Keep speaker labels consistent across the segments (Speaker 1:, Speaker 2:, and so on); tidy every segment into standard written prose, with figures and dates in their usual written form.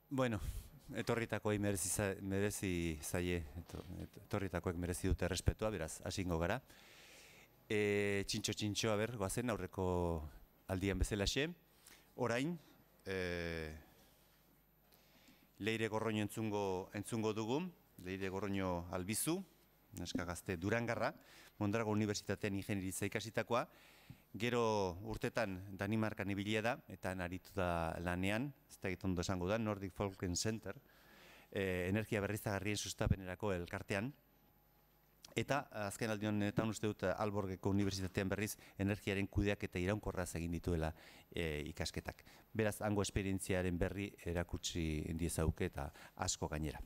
Speaker 1: Bueno, etorritakoei merezi zaie, etorritakoek merezi dute errespetua, beraz, hasingo gara. Txintxo, goazen aurreko aldian bezalaxe. Orain, Leire Gorroño entzungo dugu, Leire Gorroño Albizu, neska gazte Durangarra, Mondragon Unibertsitatean ingenieritza ikasitakoa, gero urtetan Danimarkan ibilia da, eta aritu da lanean, ez da ondo esango da, Nordic Folkens Center, energia berriztagarrien sustapenerako elkartean, eta azken aldi honetan uste dut Aalborgeko Unibertsitatean berriz energiaren kudeak eta iraunkorraz egin dituela ikasketak. Beraz, hango esperientziaren berri erakutsi diezauke eta asko gainera.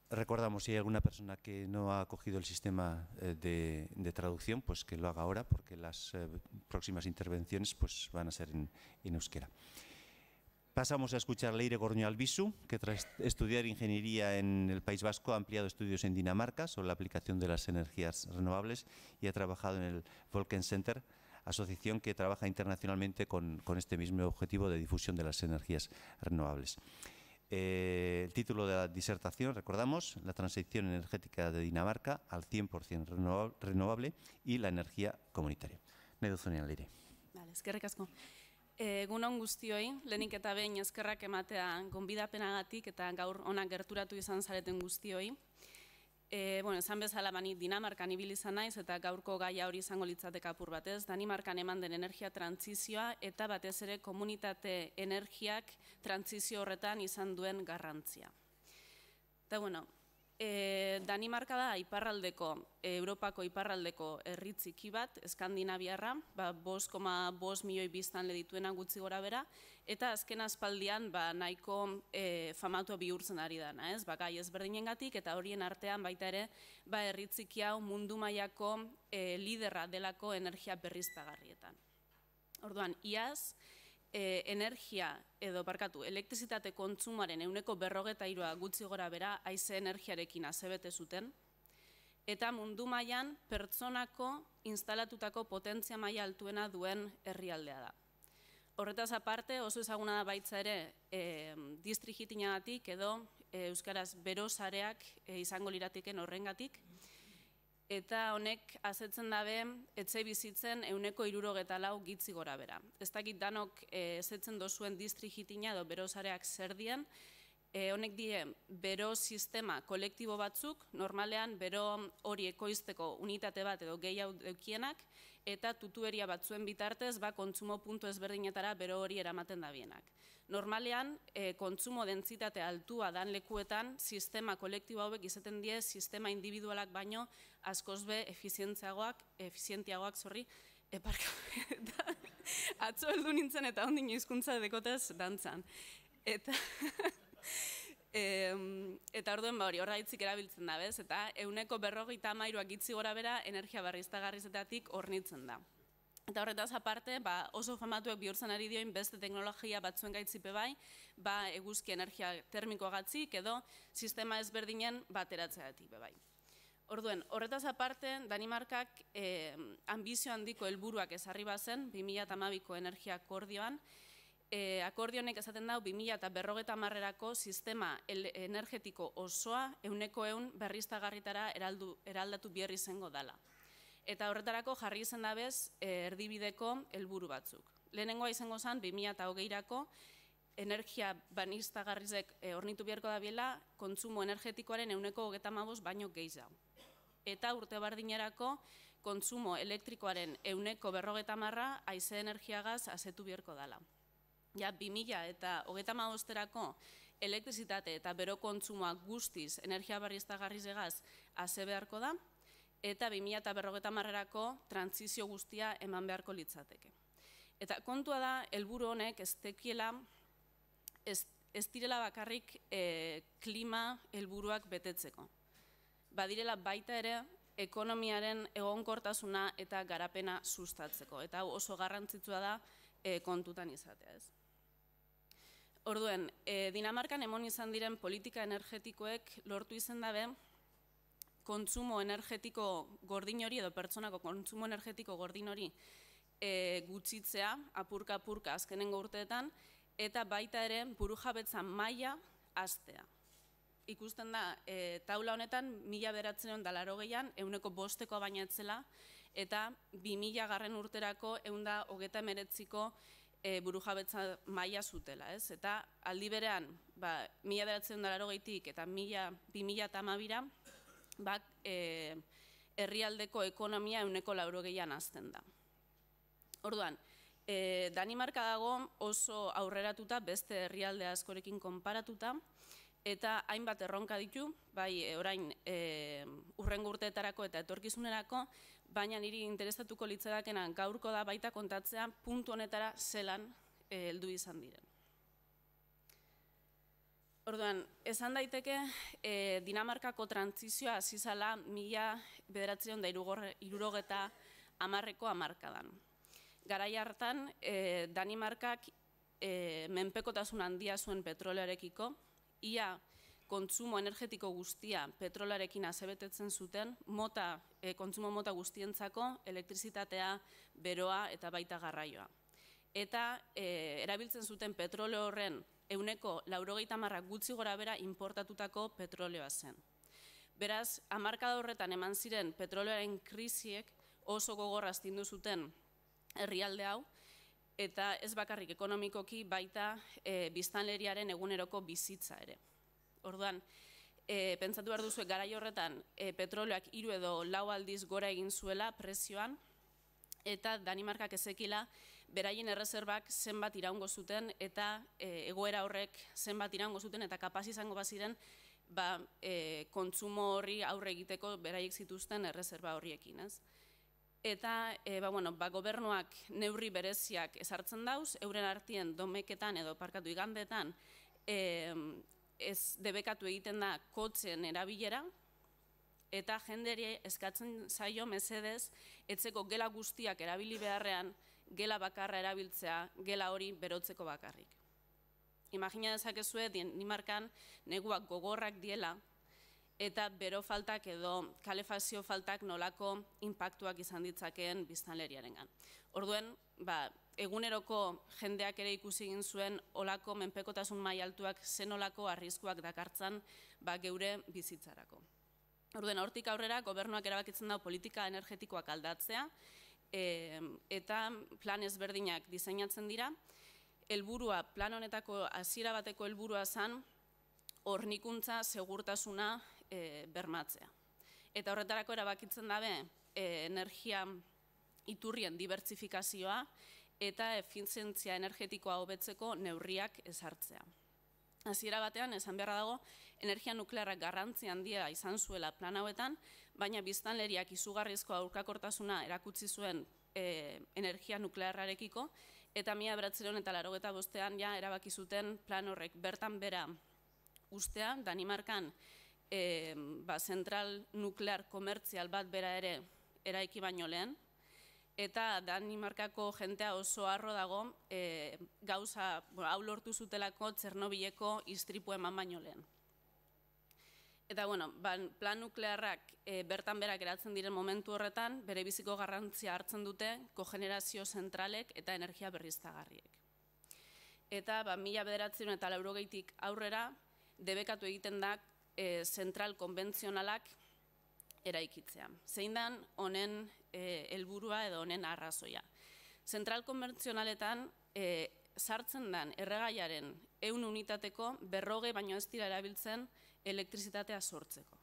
Speaker 1: Recordamos si hay alguna persona que no ha cogido el sistema de traducción, pues que lo haga ahora, porque las próximas intervenciones pues, van a ser en euskera. Pasamos a escuchar a Leire Gorroño Albizu, que tras estudiar ingeniería en el País Vasco ha ampliado estudios en Dinamarca sobre la aplicación de las energías renovables y ha trabajado en el Folkens Center, asociación que trabaja internacionalmente con este mismo objetivo de difusión de las energías renovables. El título de la disertación, recordamos, la transición energética de Dinamarca al 100% renovable y la energía comunitaria. Nahi duzunean, Leire.
Speaker 2: Vale, eskerrik asko. Egun on guztioi, lehenik eta behin eskerrak ematea gonbidapenagatik eta gaur onak gerturatu izan zareten guztioi. Esan bezala bani Dinamarkan ibili izan naiz eta gaurko gaia hori izango litzateke apur batez. Danimarkan eman den energia trantzizioa eta batez ere komunitate energiak trantzizio horretan izan duen garrantzia. Eta Danimarka da Europako iparraldeko herri txiki bat, Eskandinaviarra, 5,5 milioi biztanle dituena gutxi gora bera, eta azken aspaldian nahiko famatua bihurtzen ari dana, gai ezberdinengatik, eta horien artean baita ere herri txiki hau mundu mailako liderra delako energia berriztagarrietan. Orduan, iaz, elektrizitate kontsumoaren 43% gutxi gora bera haize energiarekin azebete zuten, eta mundu mailan pertsonako instalatutako potentzia maila altuena duen herrialdea da. Horretaz aparte, oso ezaguna da baitza ere distrijitinagatik edo euskaraz berosareak izango liratiken horrengatik, eta honek azetzen dabe etxe bizitzen 74% gitzi gora bera. Ez dakit danok ezetzen dozuen distrijitina edo berosareak zer dien, honek die bero sistema kolektibo batzuk, normalean bero hori ekoizteko unitate bat edo gehiago eukienak, eta tutueria batzuen bitartez kontsumo puntu ezberdinetara bero hori eramaten dabienak. Normalean, kontsumo dentsitate altua dan lekuetan, sistema kolektibo hauek izaten die sistema individualak baino askoz be efizientiagoak, atzo heldu nintzen eta ondino hizkuntza dekotez dantzan. Eta orduen horra hitzik erabiltzen da, bez? Eta 43% gitzi gora bera energia berriztagarrizetatik hornitzen da. Eta horretaz aparte, oso famatuek bihurtzen ari dioin beste teknologia batzuen gaitzipe bai, eguzki energia termikoagatzik edo sistema ezberdinen bateratzeatik bai. Orduen, horretaz aparte, Danimarkak ambizio handiko helburuak ezarri bazen 2012ko energia akordioan. Akordionek esaten dau 2050erako sistema energetiko osoa 100% berriztagarritara eraldatu bierri zengo dala. Eta horretarako jarri izan dabez erdibideko helburu batzuk. Lehenengoa izango zen 2020erako energia berriztagarrizek hornitu beharko da biela kontsumo energetikoaren 135 baino gehiago. Eta urte bardinerako kontsumo elektrikoaren 150 haize energiagaz asetu beharko dala. 2035erako elektrizitate eta bero kontsumoa guztiz energia berriztagarrizegaz ase beharko da, eta 2050erako trantzizio guztia eman beharko litzateke. Eta kontua da, helburu honek ez direla bakarrik klima helburuak betetzeko. Badirela baita ere, ekonomiaren egonkortasuna eta garapena sustatzeko. Eta oso garrantzitsua da kontutan izatea, ez? Orduen, Dinamarkan emon izan diren politika energetikoek lortu izan dabe kontsumo energetiko gordin hori edo pertsonako kontsumo energetiko gordin hori gutxitzea, apurka-apurka azkenengo urteetan, eta baita ere burujabetza maila haztea. Ikusten da, taula honetan 1980an 5%ko baina etzela, eta 2000 urterako 139ko burujabetza maila zutela. Eta aldi berean, 1980tik eta 2012ra, herrialdeko ekonomia 180an hazten da. Orduan, Danimarka dago oso aurreratuta beste herrialde askorekin konparatuta, eta hainbat erronka ditu, bai orain hurrengo urteetarako eta etorkizunerako, baina niri interesatuko litzaidakeena gaurko da baita kontatzea puntu honetara zelan heldu izan diren. Orduan, esan daiteke Dinamarkako trantsizioa hasi zela 1970ko hamarkadan. Garai hartan, Danimarkak menpekotasun handia zuen petrolearekiko, ia kontsumo energetiko guztia petrolarekin asebetetzen zuten, kontsumo mota guztientzako elektrizitatea, beroa eta baita garraioa. Eta erabiltzen zuten petroleo horren 90% gutxi gora bera importatutako petroleoa zen. Beraz, hamarkada horretan eman ziren petroleoaren krisiek oso gogorra astindu zuten herrialde hau, eta ez bakarrik ekonomikoki baita biztanleriaren eguneroko bizitza ere. Orduan, pentsatu behar duzu garai horretan petroleoak 3 edo 4 aldiz gora egin zuela prezioan, eta Danimarkak ezekila beraien erreserbak zenbat iraungo zuten eta egoera horrek zenbat iraungo zuten eta kapaz izango baziren kontsumo horri aurre egiteko beraiek zituzten erreserba horriekin. Eta gobernuak neurri bereziak ezartzen dauz, euren artien domeketan edo parkatu igandetan ez debekatu egiten da kotxen erabilera, eta jenderi eskatzen zaio mesedez etzeko gela guztiak erabili beharrean gela bakarra erabiltzea, gela hori berotzeko bakarrik. Imagina dezakezue Danimarkan neguak gogorrak diela, eta bero faltak edo kalefazio faltak nolako inpaktuak izan ditzakeen biztanleriarengan. Orduen, eguneroko jendeak ere ikusi egin zuen olako menpekotasun maila altuak zen olako arriskuak dakartzan geure bizitzarako. Orduen, hortik aurrera gobernuak erabakitzen da politika energetikoak aldatzea, eta plan ezberdinak diseinatzen dira. Helburua, plan honetako hasiera bateko helburua zen hornikuntza segurtasuna bermatzea. Eta horretarako erabakitzen dabe energia iturrien dibertsifikazioa eta efizientzia energetikoa hobetzeko neurriak ezartzea. Hasiera batean, esan beharra dago, energia nuklearrak garrantzi handia izan zuela plan hauetan, baina biztanleriak izugarrizko aurkakortasuna erakutsi zuen energia nuklearrarekiko, eta 1985ean erabaki zuten plan horrek bertan bera ustea, Danimarkan zentral nuklear komertzial bat bera ere eraiki baino lehen, eta Danimarkako jentea oso harro dago gauza hau lortu zutelako Txernobileko istripu eman baino lehen. Eta plan nuklearrak bertan berak eratzen diren momentu horretan, bere biziko garrantzia hartzen dute kogenerazio zentralek eta energia berriztagarriek. Eta 1980tik aurrera debekatu egiten da zentral konbentzionalak eraikitzea. Zein dan honen helburua edo honen arrazoia. Zentral konbentzionaletan sartzen den erregaiaren 100 unitateko 40 baino ez dira erabiltzen elektrizitatea sortzeko.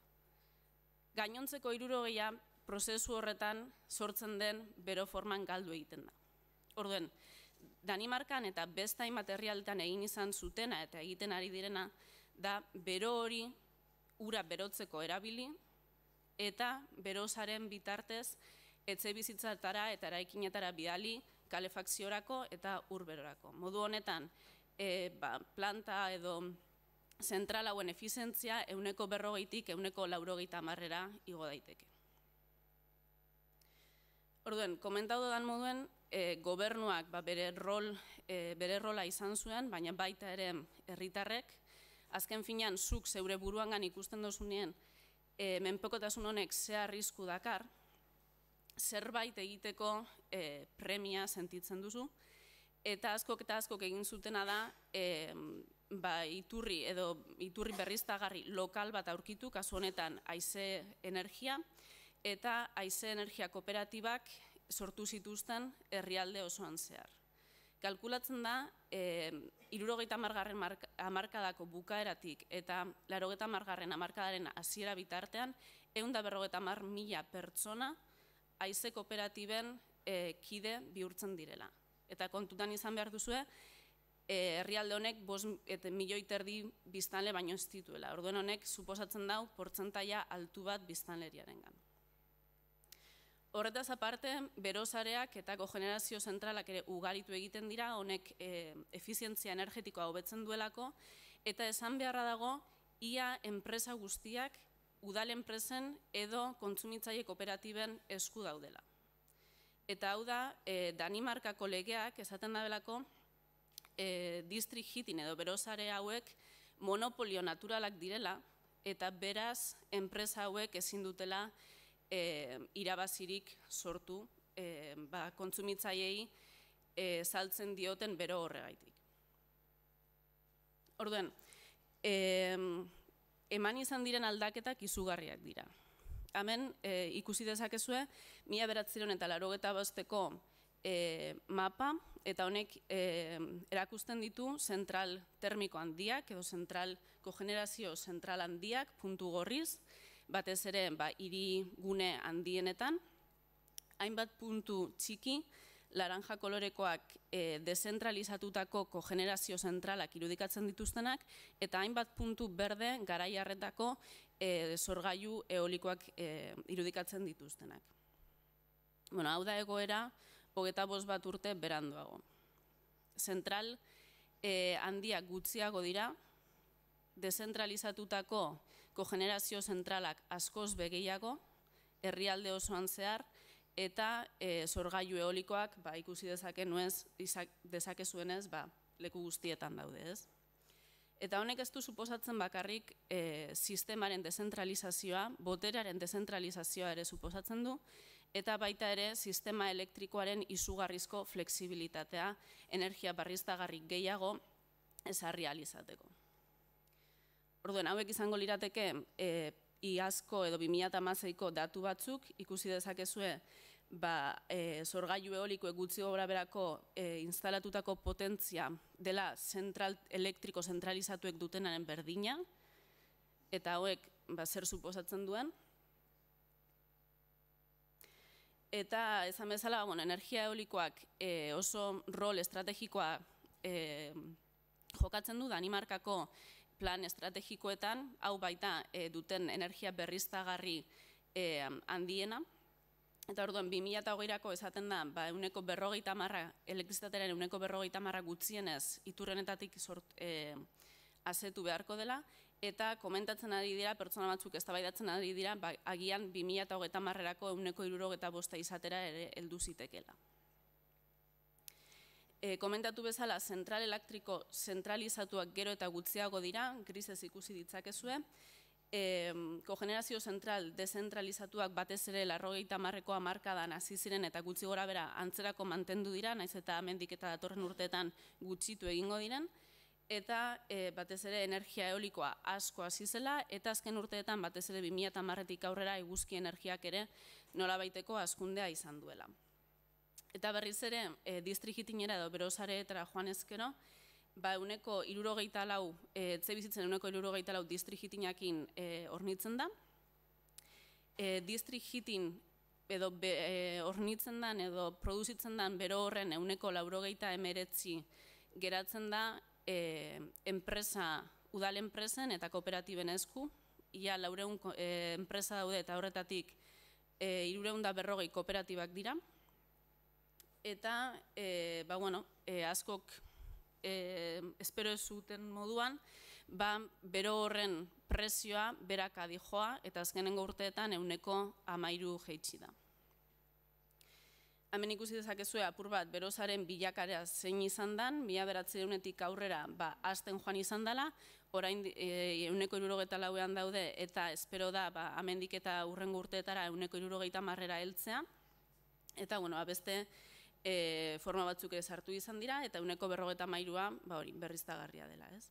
Speaker 2: Gainontzeko 60 prozesu horretan sortzen den bero forman galdu egiten da. Orduen, Danimarkan eta beste hainbat herrialdetan egin izan zutena eta egiten ari direna da bero hori ura berotzeko erabili eta berozaren bitartez etxe bizitzatara eta eraikinetara bidali kalefakziorako eta urberorako. Modu honetan, planta edo zentral hauen efizientzia 40%tik 90% igo daiteke. Orduen, komentatu dudan moduen, gobernuak bere rola izan zuen, baina baita ere herritarrek, azken finean zuk zeure buruangan ikusten dozunien menpekotasun honek ze arrisku dakar, zerbait egiteko premia sentitzen duzu, eta askok egin zutena da iturri berriztagarri lokal bat aurkitu, kasu honetan haize energia, eta haize energia kooperatibak sortu zituzten herrialde osoan zehar. Kalkulatzen da, 70. hamarkadako bukaeratik eta 80. hamarkadaren hasiera bitartean, 150.000 pertsona haize kooperatiben kide bihurtzen direla. Eta kontutan izan behar duzue, herrialde honek 5,5 milioi biztanle baino ez dituela. Orduan honek suposatzen dau portzentaia altu bat biztanleriarengan. Horretaz aparte, berosareak eta kogenerazio zentralak ere ugaritu egiten dira, honek efizientzia energetikoa hobetzen duelako, eta esan beharra dago, ia enpresa guztiak udal enpresen edo kontsumitzaile kooperatiben esku daudela. Eta hau da, Danimarkako legeak esaten dabelako, district heating edo berosare hauek monopolio naturalak direla, eta beraz enpresa hauek ezin dutela irabazirik sortu kontsumitzaileei saltzen dioten bero horregaitik. Orduan, eman izan diren aldaketak izugarriak dira. Hemen ikusi dezakezue 1985ko mapa, eta honek erakusten ditu zentral termiko handiak edo zentral kogenerazio zentral handiak puntu gorriz, batez ere hiri gune handienetan, hainbat puntu txiki, laranja kolorekoak dezentralizatutako kogenerazio zentralak irudikatzen dituztenak, eta hainbat puntu berde garai hartako sorgailu eolikoak irudikatzen dituztenak. Hau da egoera 25 bat urte beranduago. Zentral handiak gutxiago dira, dezentralizatutako kogenerazio zentralak askoz begeiago, herrialde osoan zehar, eta sorgailu eolikoak ikusi dezakezuenez leku guztietan daude, ez? Eta honek ez du suposatzen bakarrik sistemaren dezentralizazioa, boterearen dezentralizazioa ere suposatzen du, eta baita ere sistema elektrikoaren izugarrizko flexibilitatea energia berriztagarri gehiago ezarri ahal izateko. Orduan, hauek izango lirateke iazko edo 2016ko datu batzuk, ikusi dezakezue sorgailu eolikoek gutxi gorabeherako instalatutako potentzia dela elektriko zentralizatuek dutenaren berdina, eta hauek zer suposatzen duen. Eta esan bezala, energia eolikoak oso rol estrategikoa jokatzen du Danimarkako plan estrategikoetan, hau baita duten energia berriztagarri handiena. Eta orduan, 2020ko esaten da, 50%, elektrizitatearen 50% gutxienez iturrenetatik azetu beharko dela, eta komentatzen ari dira, pertsona batzuk eztabaidatzen ari dira, agian 2030ko 165 izatera ere heldu zitekela. Komentatu bezala, zentral elektriko zentralizatuak gero eta gutxiago dira, grisez ikusi ditzakezue, kogenerazio zentral dezentralizatuak batez ere 80ko hamarkadan hasi ziren eta gutxi gorabehera antzerako mantendu dira, naiz eta hemendik eta datorren urteetan gutxitu egingo diren, eta batez ere energia eolikoa asko hasi zela, eta azken urteetan batez ere 2010tik aurrera eguzki energiak ere nolabaiteko hazkundea izan duela. Eta berriz ere, district heatingera edo berosareetara joan ezkero, 164, etxe bizitzen 164 district heatingakin hornitzen da. District heating edo hornitzen dan edo produzitzen dan bero horren 189 geratzen da udal enpresen eta kooperatiben esku. Ia 400 enpresa daude eta horretatik 340 kooperatibak dira. Eta, askok espero ez zuten moduan, bero horren prezioa berak adijoa eta azkenengo urteetan 13% jaitsi da. Hemen ikusi dezakezue apur bat berosaren bilakarea zein izan dan, 1900etik aurrera hasten joan izan dela, orain 164ean daude eta espero da hemendik eta hurrengo urteetara 170era heltzea. Eta, beste forma batzuk ere sartu izan dira, eta 53%, berriztagarria dela, ez?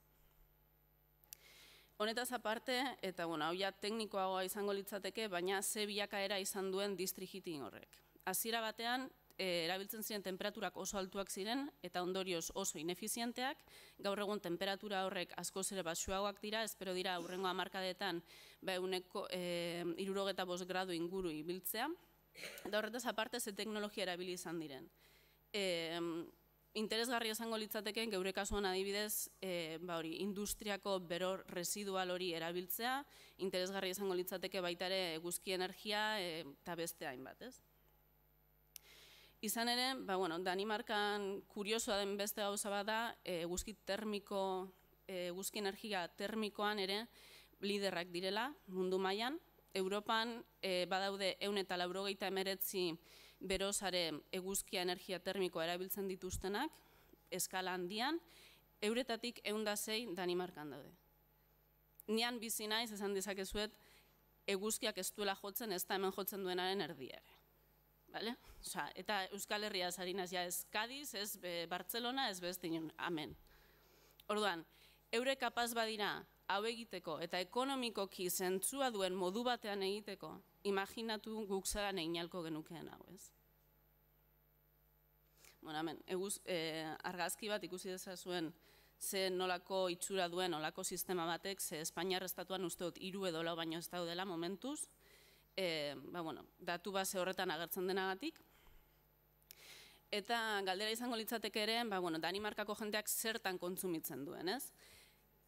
Speaker 2: Honetaz aparte, eta hau ja teknikoagoa izango litzateke, baina ze bilakaera izan duen district heating horrek. Hasiera batean, erabiltzen ziren temperaturak oso altuak ziren, eta ondorioz oso inefizienteak, gaur egun temperatura horrek askoz ere baxuagoak dira, espero dira hurrengo hamarkadetan 65 gradu inguru ibiltzea, eta horretaz aparte ze teknologia erabili izan diren. Interesgarria izango litzateke geure kasuan adibidez industriako beror residual hori erabiltzea, interesgarria izango litzateke baita ere eguzki energia eta beste hainbat, ez? Izan ere, Danimarkan kuriosoa den beste gauza bat da, eguzki energia termikoan ere liderrak direla mundu mailan. Europan badaude 189 berosare eguzkia energia termikoa erabiltzen dituztenak, eskala handian, euretatik 106 Danimarkan daude. Nian bizi naiz, esan dezakezuet, eguzkiak ez duela jotzen, ez da hemen jotzen duenaren erdiare. Eta Euskal Herria zarinaz, ez Kadiz, ez Bartzelona, ez beste inon, amen. Orduan, eure kapaz badira hau egiteko eta ekonomikoki zentzua duen modu batean egiteko, imaginatu guk zelan einalko genukeen hau, ez? Hemen, argazki bat ikusi dezazuen ze nolako itxura duen, nolako sistema batek, ze Espainiar estatuan uste dut 3 edo 4 baino ez daudela momentuz, datu base horretan agertzen denagatik. Eta galdera izango litzateke ere, Danimarkako jendeak zertan kontsumitzen duen, ez?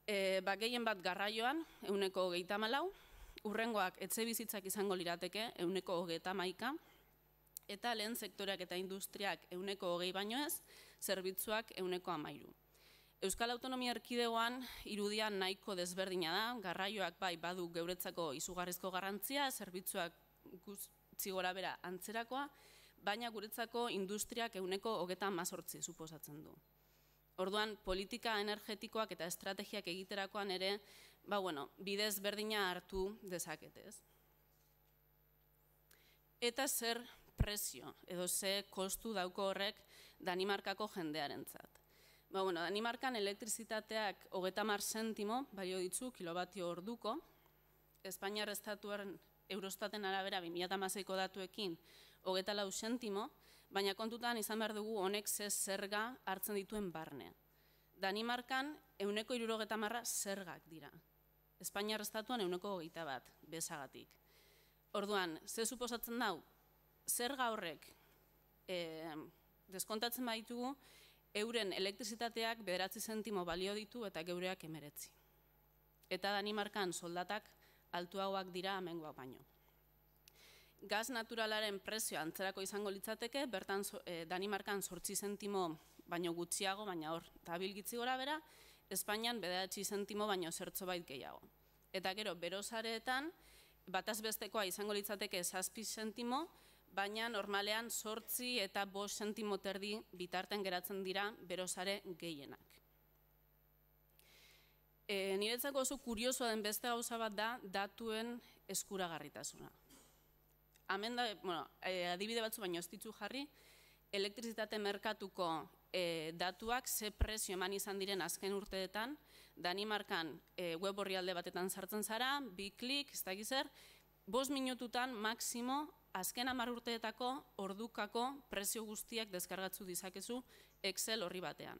Speaker 2: Gehien bat garraioan, 134, urrengoak etxe bizitzak izango lirateke, 131, eta lehen sektoreak eta industriak 120 baino ez, zerbitzuak 113. Euskal Autonomia Erkidegoan irudia nahiko desberdina da, garraioak bai badu geuretzako izugarrizko garrantzia, zerbitzuak gutxi gora bera antzerakoa, baina guretzako industriak 138 suposatzen du. Orduan, politika energetikoak eta estrategiak egiterakoan ere, bidez berdina hartu dezaketez. Eta zer presio, edo ze kostu dauko horrek Danimarkako jendearentzat. Danimarkan elektrizitateak 30 zentimo balio ditzu kilobatio orduko, Espainiar estatuaren Eurostaten arabera 2016ko datuekin 24 zentimo, baina kontutan izan behar dugu honek ze zerga hartzen dituen barne. Danimarkan 170 zergak dira. Espainiar estatuan 121 bezagatik. Orduan, ze suposatzen dau, zerga horrek deskontatzen baditugu, euren elektrizitateak 9 zentimo balio ditu eta geureak 19. Eta Danimarkan soldatak altuagoak dira hemengoak baino. Gaz naturalaren prezioa antzerako izango litzateke, bertan Danimarkan 8 zentimo baino gutxiago, baina hor, tabilgitzi gora bera, Espainian 9 zentimo baino zertzo bait gehiago. Eta gero, berosareetan, bataz bestekoa izango litzateke 7 zentimo, baina normalean 8 eta 5 zentimo terdi bitarten geratzen dira berosare gehienak. Niretzako oso kuriosoa den beste gauza bat da datuen eskuragarritasuna. Hemen da, adibide batzu baino ez ditzu jarri, elektrizitate merkatuko datuak ze prezio eman izan diren azken urteetan, Danimarkan web orrialde batetan sartzen zara, 2 klik, ez dakiz zer, 5 minututan maksimo azken 10 urteetako ordukako prezio guztiak deskargatzu dizakezu Excel horri batean.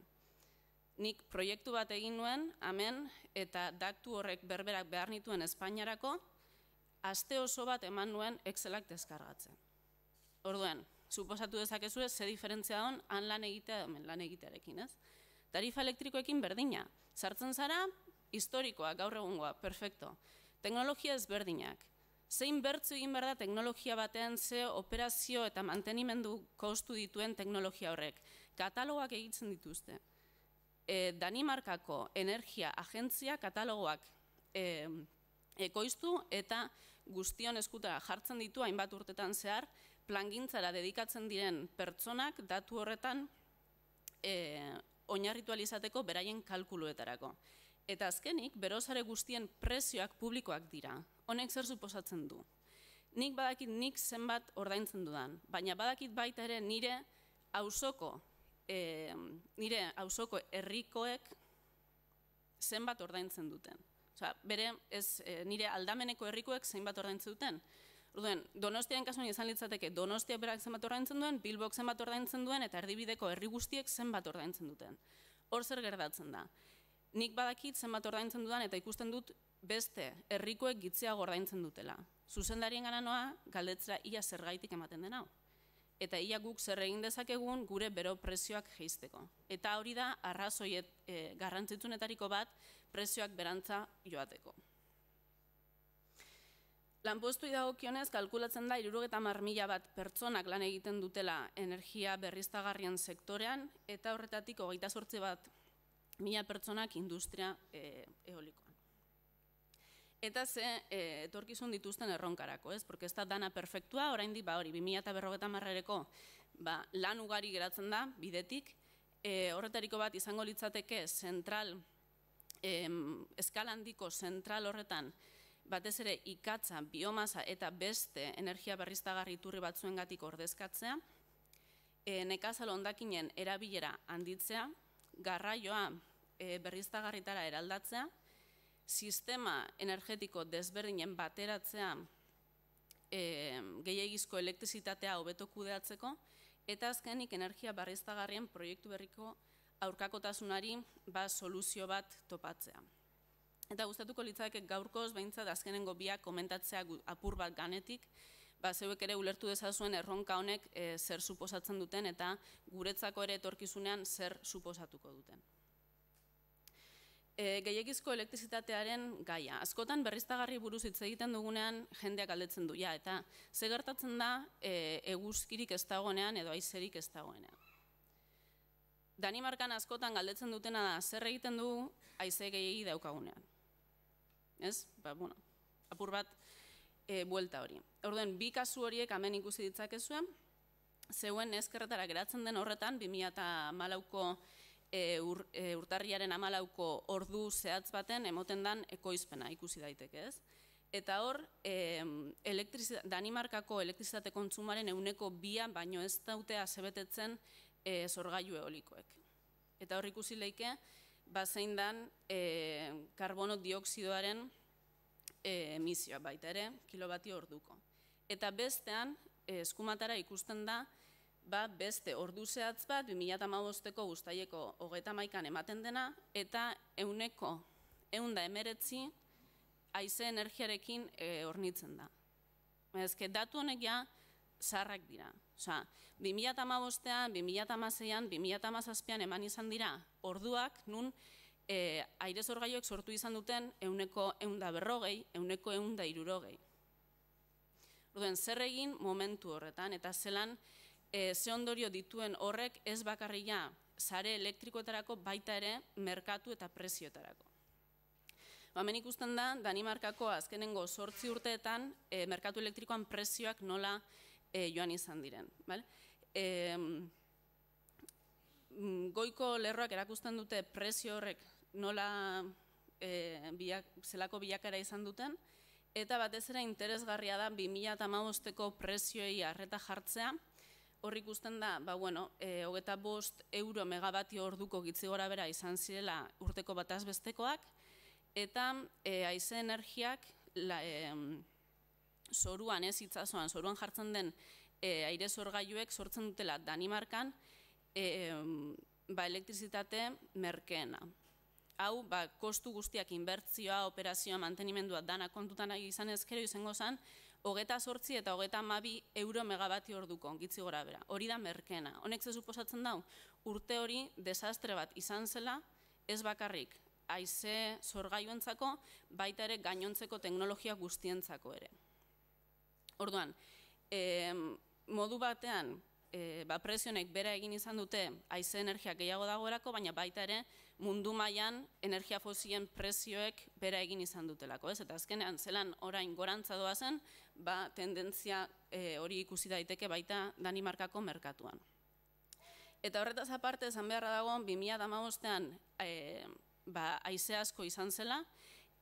Speaker 2: Nik proiektu bat egin nuen, hemen, eta datu horrek berberak behar nituen Espainiarako, aste oso bat eman nuen Excelak deskargatzen. Orduan, suposatu dezakezu ze diferentzia dagoen han lan egitea hemen lan egitearekin, ez? Tarifa elektrikoekin berdina. Sartzen zara, historikoa, gaur egungoa, perfecto. Teknologia ezberdinak. Zein bertzu egin behar da teknologia batean ze operazio eta mantenimendu kostu dituen teknologia horrek. Katalogoak egitzen dituzte. Danimarkako energia agentzia katalogoak ekoiztu eta guztion eskutara jartzen ditu hainbat urtetan zehar plangintzara dedikatzen diren pertsonak datu horretan oinarritualizateko beraien kalkuluetarako. Eta azkenik, berosare guztien prezioak publikoak dira. Honek zer suposatzen du? nik badakit nik zenbat ordaintzen dudan, baina badakit baita ere nire auzoko herrikoek zenbat ordaintzen duten. Osea, nire aldameneko herrikoek zenbat ordaintzen duten. Orduan, Donostiaren kasuan izan litzateke Donostia berak zenbat ordaintzen duen, Bilbok zenbat ordaintzen duen, eta erdibideko herri guztiek zenbat ordaintzen duten. Hor zer gertatzen da. Nik badakit zenbat ordaintzen dudan eta ikusten dut beste herrikoek gitziago ordaintzen dutela. Zuzendarien gana noa, galdetzera ia zergaitik ematen den hau. Eta ia guk zer egin dezakegun gure bero prezioak jeisteko. Eta hori da arrazoi garrantzitsunetariko bat prezioak berantza joateko. Lanpostuei dagokionez kalkulatzen da 70.000 bat pertsonak lan egiten dutela energia berriztagarrien sektorean eta horretatik 28.000 pertsonak industria eolikoan. Eta ze etorkizun dituzten erronkarako, ez? Porque ez da dana perfektua, oraindik hori 2050erako lan ugari geratzen da bidetik, horretariko bat izango litzateke zentral, eskala handiko zentral horretan batez ere ikatza, biomasa eta beste energia berriztagarri iturri batzuengatik ordezkatzea, nekazal hondakinen erabilera handitzea, garraioa berriztagarritara eraldatzea, sistema energetiko desberdinen bateratzea gehiegizko elektrizitatea hobeto kudeatzeko, eta azkenik energia berriztagarrien proiektu berriko aurkakotasunari soluzio bat topatzea. Eta gustatuko litzateke gaurkoz behintzat azkenengo biak komentatzea apur bat ganetik, zeuek ere ulertu dezazuen erronka honek zer suposatzen duten eta guretzako ere etorkizunean zer suposatuko duten. Gehiegizko elektrizitatearen gaia. Askotan berriztagarri buruz hitz egiten dugunean jendeak galdetzen du, eta ze gertatzen da eguzkirik ez dagoenean edo haizerik ez dagoenean. Danimarkan askotan galdetzen dutena da, zer egiten du haize gehiegi daukagunean. Ez? Apur bat buelta hori. Orduan, bi kasu horiek hemen ikusi ditzakezuen, zeuen ezkerretara geratzen den horretan, 2014ko urtarriaren 14ko ordu zehatz baten emoten den ekoizpena ikusi daiteke, ez? Eta hor, Danimarkako elektrizitate kontsumaren 2% baino ez daute asebetetzen sorgailu eolikoek. Eta hor ikusi leike, zein den karbono dioksidoaren emisioa baita ere, kilobatio orduko. Eta bestean, eskumatara ikusten da, beste ordu zehatz bat, 2015ko uztaileko 31an ematen dena, eta 119 haize energiarekin hornitzen da. Ezke, datu honek ja zaharrak dira. Osa, 2015an, 2016an, 2017an eman izan dira orduak, nun aire sorgailuek sortu izan duten 140, 160. Orduan, zer egin momentu horretan, eta zelan ze ondorio dituen horrek ez bakarria sare elektrikoetarako baita ere merkatu eta prezioetarako. Hemen ikusten da, Danimarkako azkenengo 8 urteetan merkatu elektrikoan prezioak nola joan izan diren. Goiko lerroak erakusten dute prezio horrek nola zelako bilakara izan duten, eta batez ere interesgarria da 2015ko prezioei arreta jartzea. Hor ikusten da, 25 euro megabatio orduko gitzi gora bera izan zirela urteko bataz bestekoak, eta haize energiak zoruan, ez itsasoan, zoruan jartzen den aire sorgailuek sortzen dutela Danimarkan elektrizitate merkeena. Hau, kostu guztiak inbertzioa, operazioa, mantenimendua dana kontutan izan ezkero izango zen, 28 eta 32 euro megabatio orduko, gitzi gora bera. Hori da merkeena. Honek ze suposatzen dau, urte hori desastre bat izan zela, ez bakarrik haize sorgailuentzako, baita ere gainontzeko teknologia guztientzako ere. Orduan, modu batean, prezionek bera egin izan dute haize energia gehiago dagoerako, baina baita ere mundu mailan energia fosilen prezioek bera egin izan dutelako, ez? Eta azkenean zelan orain gorantza doa zen, tendentzia hori ikusi daiteke baita Danimarkako merkatuan. Eta horretaz aparte, esan beharra dago, 2015an haize asko izan zela,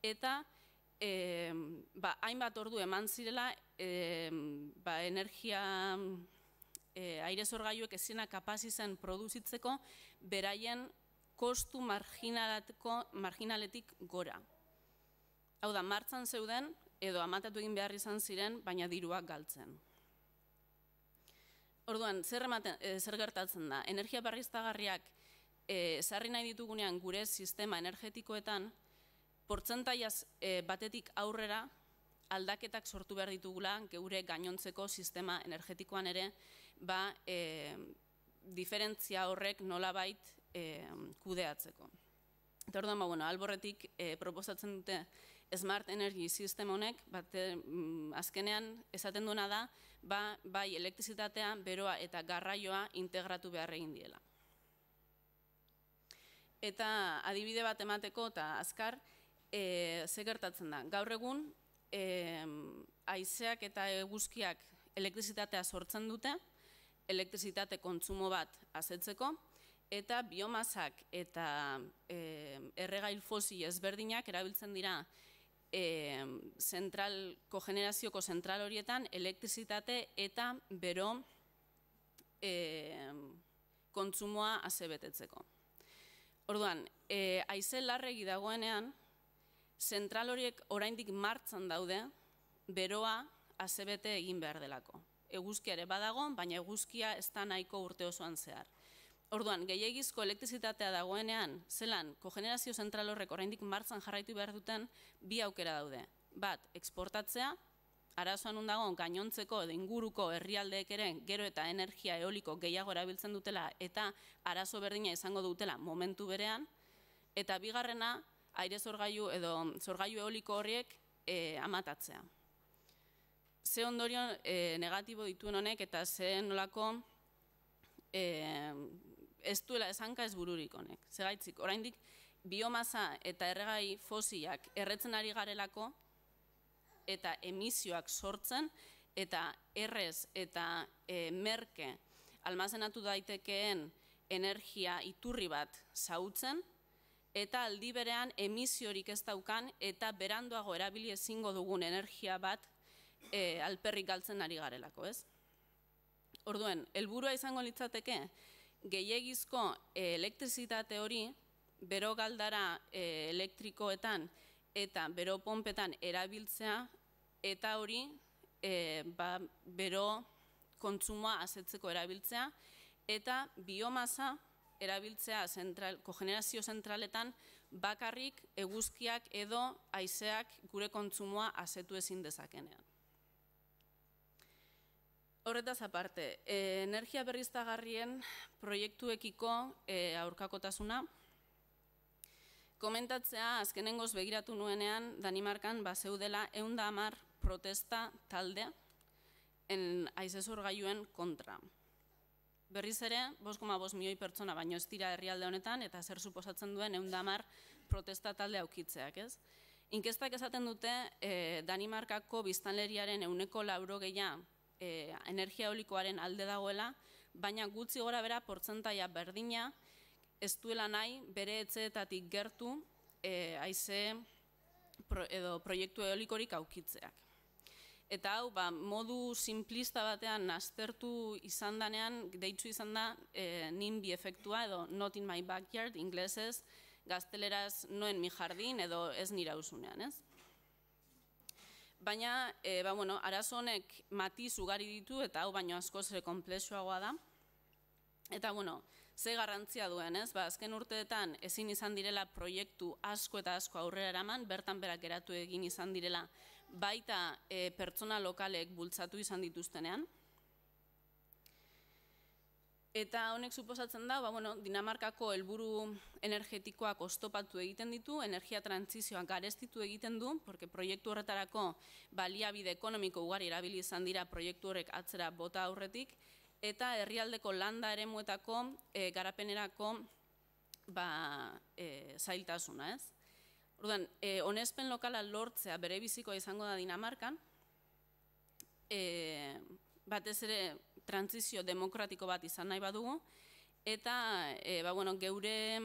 Speaker 2: eta hainbat ordu eman zirela energia aire sorgailuek ezina kapaz izan produzitzeko beraien kostu marginaletik gora. Hau da, martxan zeuden edo amatatu egin behar izan ziren, baina diruak galtzen. Orduan, zer gertatzen da? Energia berriztagarriak ezarri nahi ditugunean gure sistema energetikoetan, portzentaiaz batetik aurrera aldaketak sortu behar ditugula geure gainontzeko sistema energetikoan ere, diferentzia horrek nolabait kudeatzeko. Eta orduan, alborretik proposatzen dute Smart Energy System honek, azkenean esaten duena da, bai elektrizitatea, beroa eta garraioa integratu behar egin diela. Eta adibide bat emateko eta azkar, ze gertatzen da. Gaur egun, haizeak eta eguzkiak elektrizitatea sortzen dute, elektrizitate kontsumo bat asetzeko, eta biomasak eta erregail fosil ezberdinak erabiltzen dira kogenerazioko zentral horietan elektrizitate eta bero kontsumoa asebetetzeko. Orduan, haize larregi dagoenean, zentral horiek oraindik martxan daude, beroa asebete egin behar delako. Eguzkia ere badago, baina eguzkia ez da nahiko urte osoan zehar. Orduan, gehiegizko elektrizitatea dagoenean, zelan, kogenerazio zentral horrek oraindik martxan jarraitu behar duten, bi aukera daude. Bat, eksportatzea, arazoan undago gainontzeko edo inguruko herrialdeek ere gero eta energia eoliko gehiago erabiltzen dutela eta arazo berdina izango dutela momentu berean, eta bigarrena, aire zorgailu edo zorgailu eoliko horriek amatatzea. Ze ondorio negatibo dituen honek eta ze nolako ez duela esanka ez bururik honek. Zegaitzik, oraindik biomasa eta erregai fosilak erretzen ari garelako eta emisioak sortzen eta errez eta merke almazenatu daitekeen energia iturri bat xahutzen, eta aldi berean emisiorik ez daukan eta beranduago erabili ezingo dugun energia bat alperrik galtzen ari garelako, ez? Orduen, helburua izango litzateke gehiegizko elektrizitate hori bero galdara elektrikoetan eta bero ponpetan erabiltzea eta hori bero kontsumoa asetzeko erabiltzea eta biomasa erabiltzea kogenerazio zentraletan bakarrik eguzkiak edo haizeak gure kontsumoa asetu ezin dezakenean. Horretaz aparte, energia berriztagarrien proiektuekiko aurkakotasuna. Komentatzea, azkenengoz begiratu nuenean, Danimarkan zeudela 110 protesta talde haize sorgailuen kontra. Berriz ere, 5,5 milioi pertsona baino ez dira herrialde honetan, eta zer suposatzen duen 110 protesta talde aukitzeak, ez? Inkestak esaten dute, Danimarkako biztanleriaren 80% energia eolikoaren alde dagoela, baina gutxi gora bera portzentaia berdina ez duela nahi bere etxeetatik gertu haize edo proiektu eolikorik aukitzeak. Eta hau, modu simplista batean aztertu izan danean, deitzu izan da NIMBY efektua edo not in my backyard, inglesez, gazteleraz no en mi jardín edo ez nira usunean, ez? Baina, arazo honek matiz ugari ditu eta hau baino askoz ere konplexuagoa da. Eta, ze garrantzia duen, ez? Azken urteetan ezin izan direla proiektu asko eta asko aurrera eraman, bertan berak geratu egin izan direla baita pertsona lokalek bultzatu izan dituztenean. Eta honek suposatzen da, Dinamarkako helburu energetikoak oztopatu egiten ditu, energia trantsizioa garestitu egiten du, porque proiektu horretarako baliabide ekonomiko ugari erabili izan dira proiektu horrek atzera bota aurretik, eta herrialdeko landa eremuetako garapenerako zailtasuna, ez? Orduan, onespen lokala lortzea bere bizikoa izango da Dinamarkan, batez ere trantsizio demokratiko bat izan nahi badugu, eta geure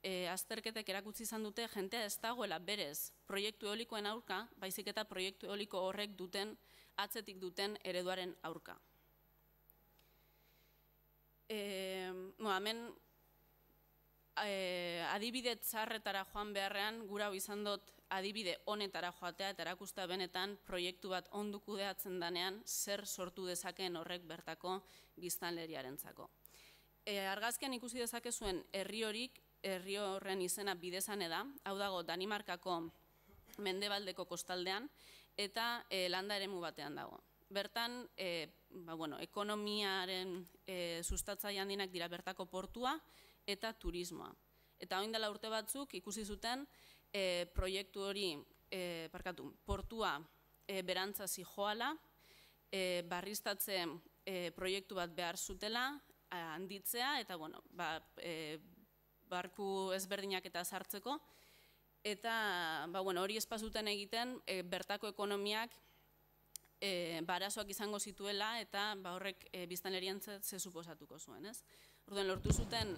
Speaker 2: azterketek erakutsi izan dute jentea ez dagoela berez proiektu eolikoen aurka, baizik eta proiektu eoliko horrek atzetik duten ereduaren aurka. Hemen adibide txarretara joan beharrean, gura hau izan dut adibide honetara joatea eta erakusta benetan proiektu bat ondo kudeatzen danean zer sortu dezakeen horrek bertako biztanleriarentzako. Argazkian ikusi dezakezuen herri horren izena Bidezane da, hau dago Danimarkako mendebaldeko kostaldean eta landa eremu batean dago. Bertan, ekonomiaren sustatzaile handinak dira bertako portua eta turismoa. Eta orain dela urte batzuk ikusi zuten proiektu hori, portua berantza zihoala, barriztatze proiektu bat behar zutela, handitzea, eta barku ezberdinak eta sartzeko, eta hori espazuten egiten bertako ekonomiak arazoak izango zituela eta horrek biztanlerientzat ze suposatuko zuen, ez? Orduan, lortu zuten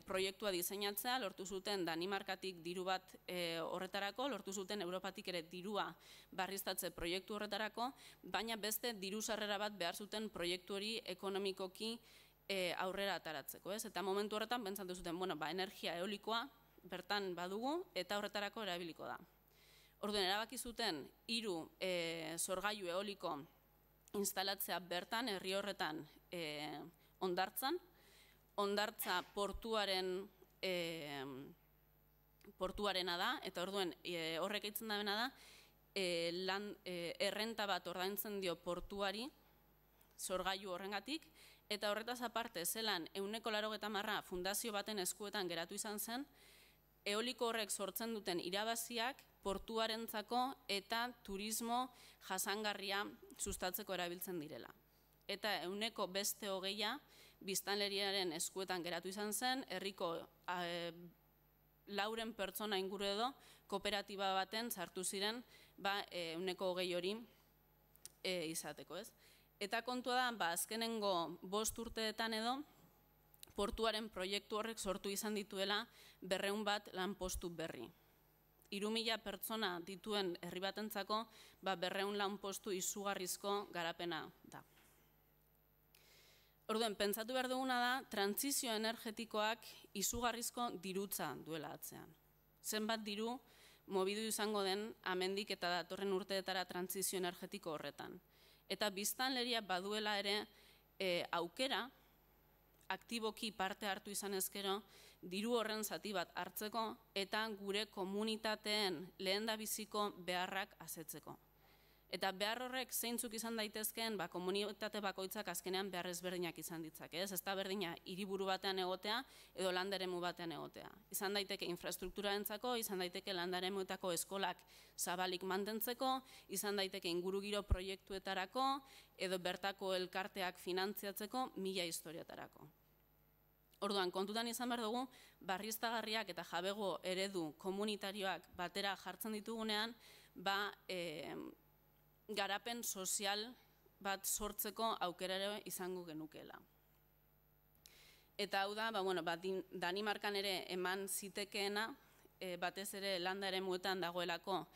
Speaker 2: proiektua diseinatzea, lortu zuten Danimarkatik diru bat horretarako, lortu zuten Europatik ere dirua barriztatze proiektu horretarako, baina beste diru sarrera bat behar zuten proiektu hori ekonomikoki aurrera ataratzeko, ez? Eta momentu horretan pentsatu zuten, energia eolikoa bertan badugu eta horretarako erabiliko da. Orduan, erabaki zuten 3 sorgailu eoliko instalatzea bertan, herri horretan Hondartza portuarena da, eta orduan horrek eitzen dabena da, errenta bat ordaintzen dio portuari sorgailu horrengatik, eta horretaz aparte zelan 80% fundazio baten eskuetan geratu izan zen, eoliko horrek sortzen duten irabaziak portuarentzako eta turismo jasangarria sustatzeko erabiltzen direla. Eta 20% biztanleriaren eskuetan geratu izan zen, herriko 400 pertsona inguru edo kooperatiba baten sartu ziren 20% hori izateko, ez? Eta kontua da, azkenengo 5 urteetan edo, portuaren proiektu horrek sortu izan dituela 200 lanpostu berri. 3.000 pertsona dituen herri batentzako 200 lanpostu izugarrizko garapena da. Orduan, pentsatu behar duguna da, trantsizio energetikoak izugarrizko dirutza duela atzean. Zenbat diru mobidu izango den amendik eta datorren urteetara trantsizio energetiko horretan. Eta biztanleria baduela ere aukera, aktiboki parte hartu izan ezkero, diru horren zati bat hartzeko eta gure komunitateen lehendabiziko beharrak asetzeko. Eta behar horrek zeintzuk izan daitezkeen, komunitate bakoitzak azkenean behar ezberdinak izan ditzake, ez? Ez da berdina hiriburu batean egotea edo landa eremu batean egotea. Izan daiteke infrastrukturarentzako, izan daiteke landa eremuetako eskolak zabalik mantentzeko, izan daiteke ingurugiro proiektuetarako edo bertako elkarteak finantziatzeko 1000 historiatarako. Orduan, kontutan izan behar dugu, barriztagarriak eta jabego eredu komunitarioak batera jartzen ditugunean, garapen sozial bat sortzeko aukerare izango genukeela. Eta hau da, Danimarkan ere eman zitekeena, batez ere landa eremuetan dagoelako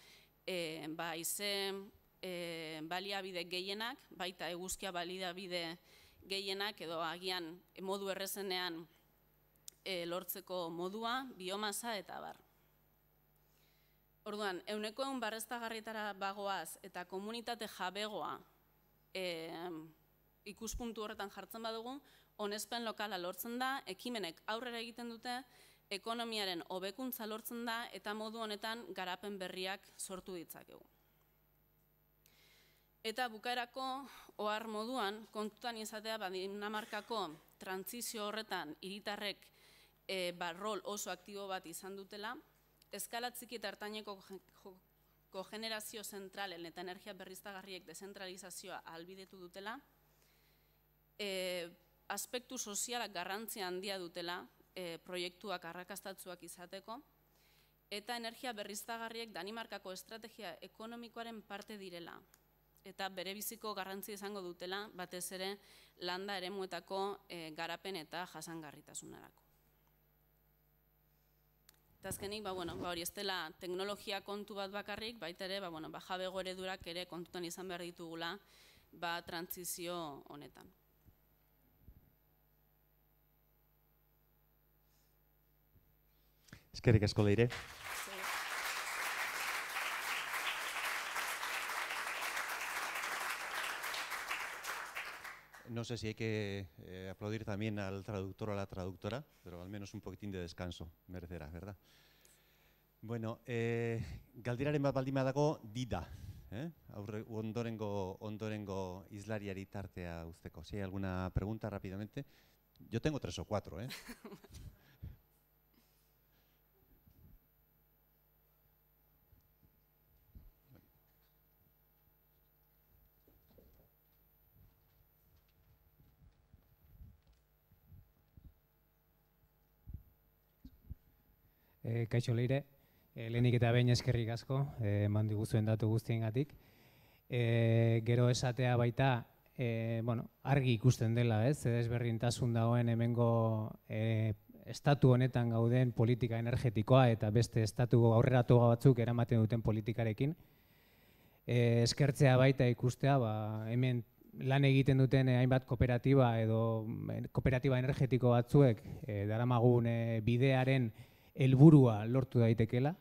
Speaker 2: haize baliabide gehienak, baita eguzkia baliabide gehienak, edo agian modu errezenean lortzeko modua, biomasa eta bar. Orduan, 100% barreztagarrietara bagoaz eta komunitate jabegoa ikuspuntu horretan jartzen badugu, onespen lokala lortzen da, ekimenek aurrera egiten dute, ekonomiaren hobekuntza lortzen da eta modu honetan garapen berriak sortu ditzakegu. Eta bukaerako ohar moduan, kontutan izatea Dinamarkako trantsizio horretan hiritarrek rol oso aktibo bat izan dutela, eskala txiki eta ertaineko kogenerazio zentralen eta energia berriztagarriek dezentralizazioa ahalbidetu dutela, aspektu sozialak garrantzia handia dutela proiektuak arrakastatsuak izateko, eta energia berriztagarriek Danimarkako estrategia ekonomikoaren parte direla, eta bere biziko garrantzia izango dutela, batez ere landa eremuetako garapen eta jasangarritasunerako. Eta azkenik, hori ez dela teknologia kontu bat bakarrik, baita ere, jabego eredurak ere kontutan izan behar ditugula, trantzizio honetan.
Speaker 1: Eskerrik asko Leire. No sé si hay que aplaudir también al traductor o a la traductora, pero al menos un poquitín de descanso merecerá, ¿verdad? Bueno, galderaren bat baldin badago dida. Ondorengo islariari tartea uzteko. Si hay alguna pregunta rápidamente. Yo tengo 3 o 4, ¿eh?
Speaker 3: Kaixo Leire, lehenik eta behin eskerrik asko, eman diguzuen datu guztiengatik. Gero esatea baita, argi ikusten dela, desberdintasun dagoen hemengo estatu honetan gauden politika energetikoa eta beste estatu aurreratu batzuk eramaten duten politikarekin. Eskertzea baita ikustea, hemen lan egiten duten hainbat kooperatiba edo kooperatiba energetiko batzuek daramagun bidearen helburua lortu daitekela.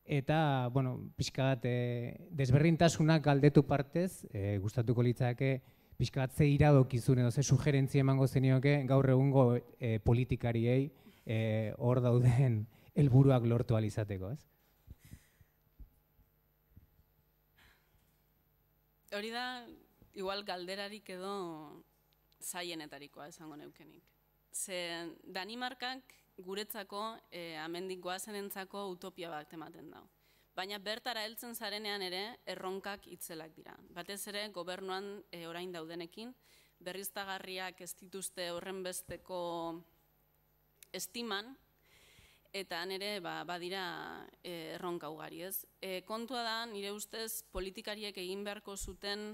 Speaker 3: Eta, pixka bat, desberdintasunak galdetu partez, gustatuko litzake, pixka bat ze iradokizun edo ze sugerentzia emango zenioke gaur egungo politikariei hor dauden helburuak lortu ahal izateko, ez?
Speaker 2: Hori da, igual galderarik edo zailenetarikoa esango neukenik. Ze Danimarkak guretzako, amendik goazenentzako utopia bat ematen da. Baina bertara heltzen zarenean ere erronkak itzelak dira. Batez ere gobernuan orain daudenekin, berriztagarriak ez dituzte horren besteko estiman, eta han ere badira erronka ugari, ez? Kontua da, nire ustez, politikariek egin beharko zuten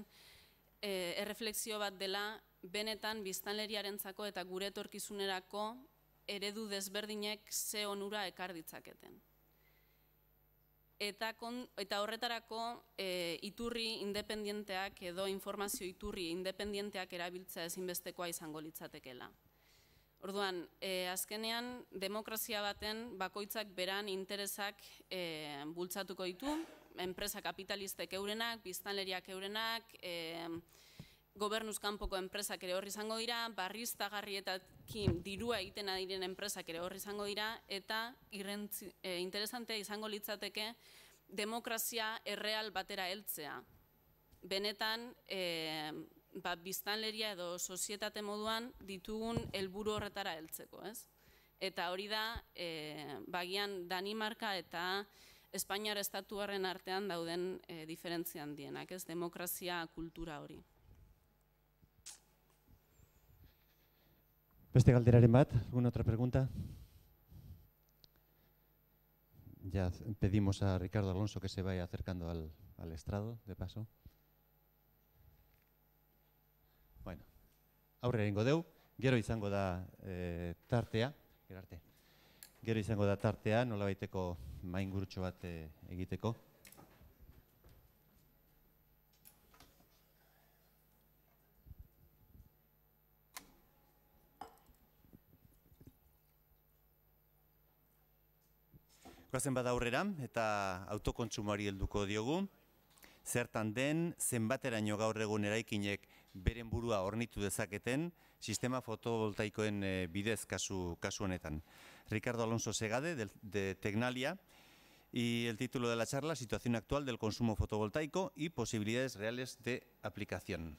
Speaker 2: erreflexio bat dela benetan biztanleriarentzako eta gure etorkizunerako eredu desberdinek ze onura ekar ditzaketen. Eta horretarako iturri independienteak edo informazio iturri independienteak erabiltzea ezinbestekoa izango litzatekeela. Orduan, azkenean demokrazia baten bakoitzak beran interesak bultzatuko ditu, enpresa kapitalistek eurenak, biztanleriak eurenak, gobernuz kanpoko enpresak ere horri izango dira, barriztagarrietakin dirua egiten adiren enpresak ere horri izango dira, eta interesantea izango litzateke demokrazia erreal batera heltzea. Benetan, biztanleria edo sozietate moduan ditugun helburu horretara heltzeko, ez? Eta hori da, bagian Danimarka eta Espainiar estatuaren artean dauden diferentzia handienak, ez? Demokrazia kultura hori.
Speaker 1: Beste galderaren bat, ¿alguna otra pregunta? Ya pedimos a Ricardo Alonso que se vaya acercando al estrado, de paso. Bueno, aurre egingo deu, gero izango da tartea, gero izango da tartea, nolabaiteko maingurutxo bat egiteko. Goazen bada aurrera eta autokontsumoari helduko diogu. Zertan den, zenbateraino gaur egun eraikinek beren burua hornitu dezaketen sistema fotovoltaikoen bidez kasu honetan. Ricardo Alonso Segade, de Tecnalia, y el título de la charla, Situación actual del consumo fotovoltaico y posibilidades reales de aplicación.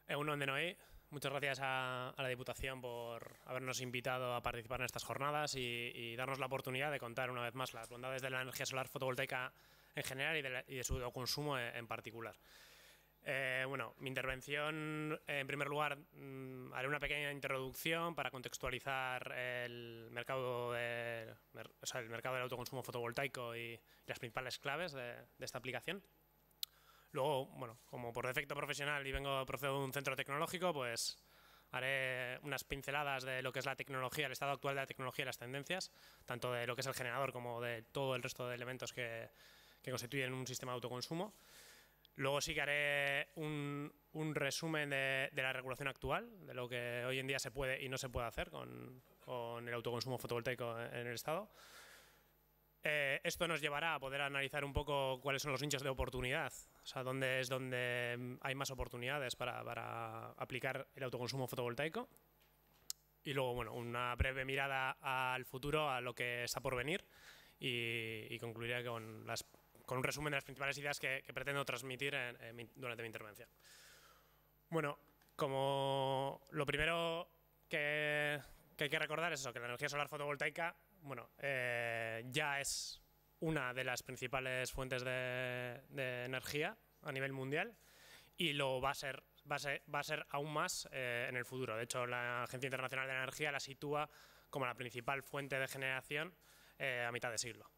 Speaker 4: Egunon denoi. Muchas gracias a la Diputación por habernos invitado a participar en estas jornadas y darnos la oportunidad de contar una vez más las bondades de la energía solar fotovoltaica en general y de su consumo en particular. Mi intervención, en primer lugar, haré una pequeña introducción para contextualizar el mercado del autoconsumo fotovoltaico y las principales claves de esta aplicación. Luego, como por defecto profesional y procedo de un centro tecnológico, pues haré unas pinceladas de lo que es la tecnología, el estado actual de la tecnología y las tendencias, tanto de lo que es el generador como de todo el resto de elementos que constituyen un sistema de autoconsumo. Luego sí que haré un resumen de la regulación actual, de lo que hoy en día se puede y no se puede hacer con el autoconsumo fotovoltaico en el Estado. Esto nos llevará a poder analizar un poco cuáles son los nichos de oportunidad, o sea, dónde es donde hay más oportunidades para aplicar el autoconsumo fotovoltaico. Y luego, bueno, una breve mirada al futuro, a lo que está por venir, y concluiré con un resumen de las principales ideas que pretendo transmitir durante mi intervención. Bueno, como lo primero que hay que recordar es eso, que la energía solar fotovoltaica, bueno, ya es una de las principales fuentes de energía a nivel mundial y lo va a ser aún más en el futuro. De hecho, la Agencia Internacional de la Energía la sitúa como la principal fuente de generación a mitad de siglo.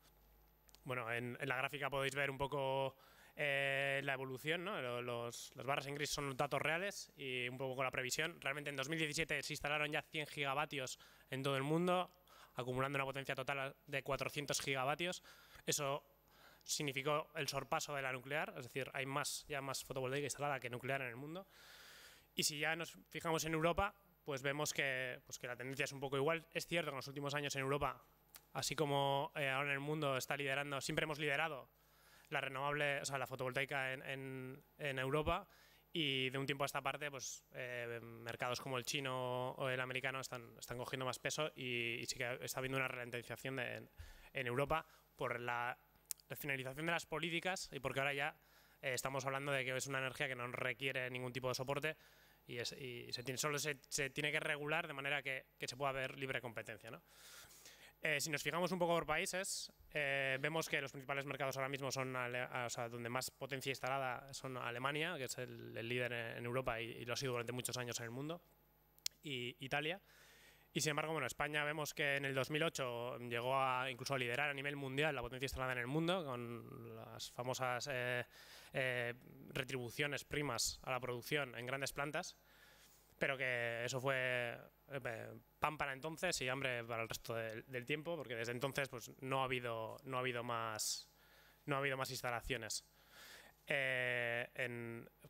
Speaker 4: Bueno, en la gráfica podéis ver un poco la evolución, ¿no? Las barras en gris son los datos reales y un poco con la previsión. Realmente en 2017 se instalaron ya 100 gigavatios en todo el mundo, acumulando una potencia total de 400 gigavatios. Eso significó el sorpaso de la nuclear, es decir, hay ya más fotovoltaica instalada que nuclear en el mundo. Y si ya nos fijamos en Europa, pues vemos que la tendencia es un poco igual. Es cierto que en los últimos años en Europa, así como ahora en el mundo está liderando, siempre hemos liderado la renovable, o sea, la fotovoltaica en Europa, y de un tiempo a esta parte, pues mercados como el chino o el americano están cogiendo más peso y sí que está habiendo una ralentización en Europa por la finalización de las políticas y porque ahora ya estamos hablando de que es una energía que no requiere ningún tipo de soporte y solo se tiene que regular de manera que se pueda haber libre competencia, ¿no? Si nos fijamos un poco por países, vemos que los principales mercados ahora mismo son, o sea, donde más potencia instalada son Alemania, que es el líder en Europa y lo ha sido durante muchos años en el mundo, y Italia. Y sin embargo, bueno, España vemos que en el 2008 llegó incluso a liderar a nivel mundial la potencia instalada en el mundo, con las famosas retribuciones primas a la producción en grandes plantas, pero que eso fue pan para entonces y hambre para el resto del tiempo, porque desde entonces pues no ha habido más instalaciones.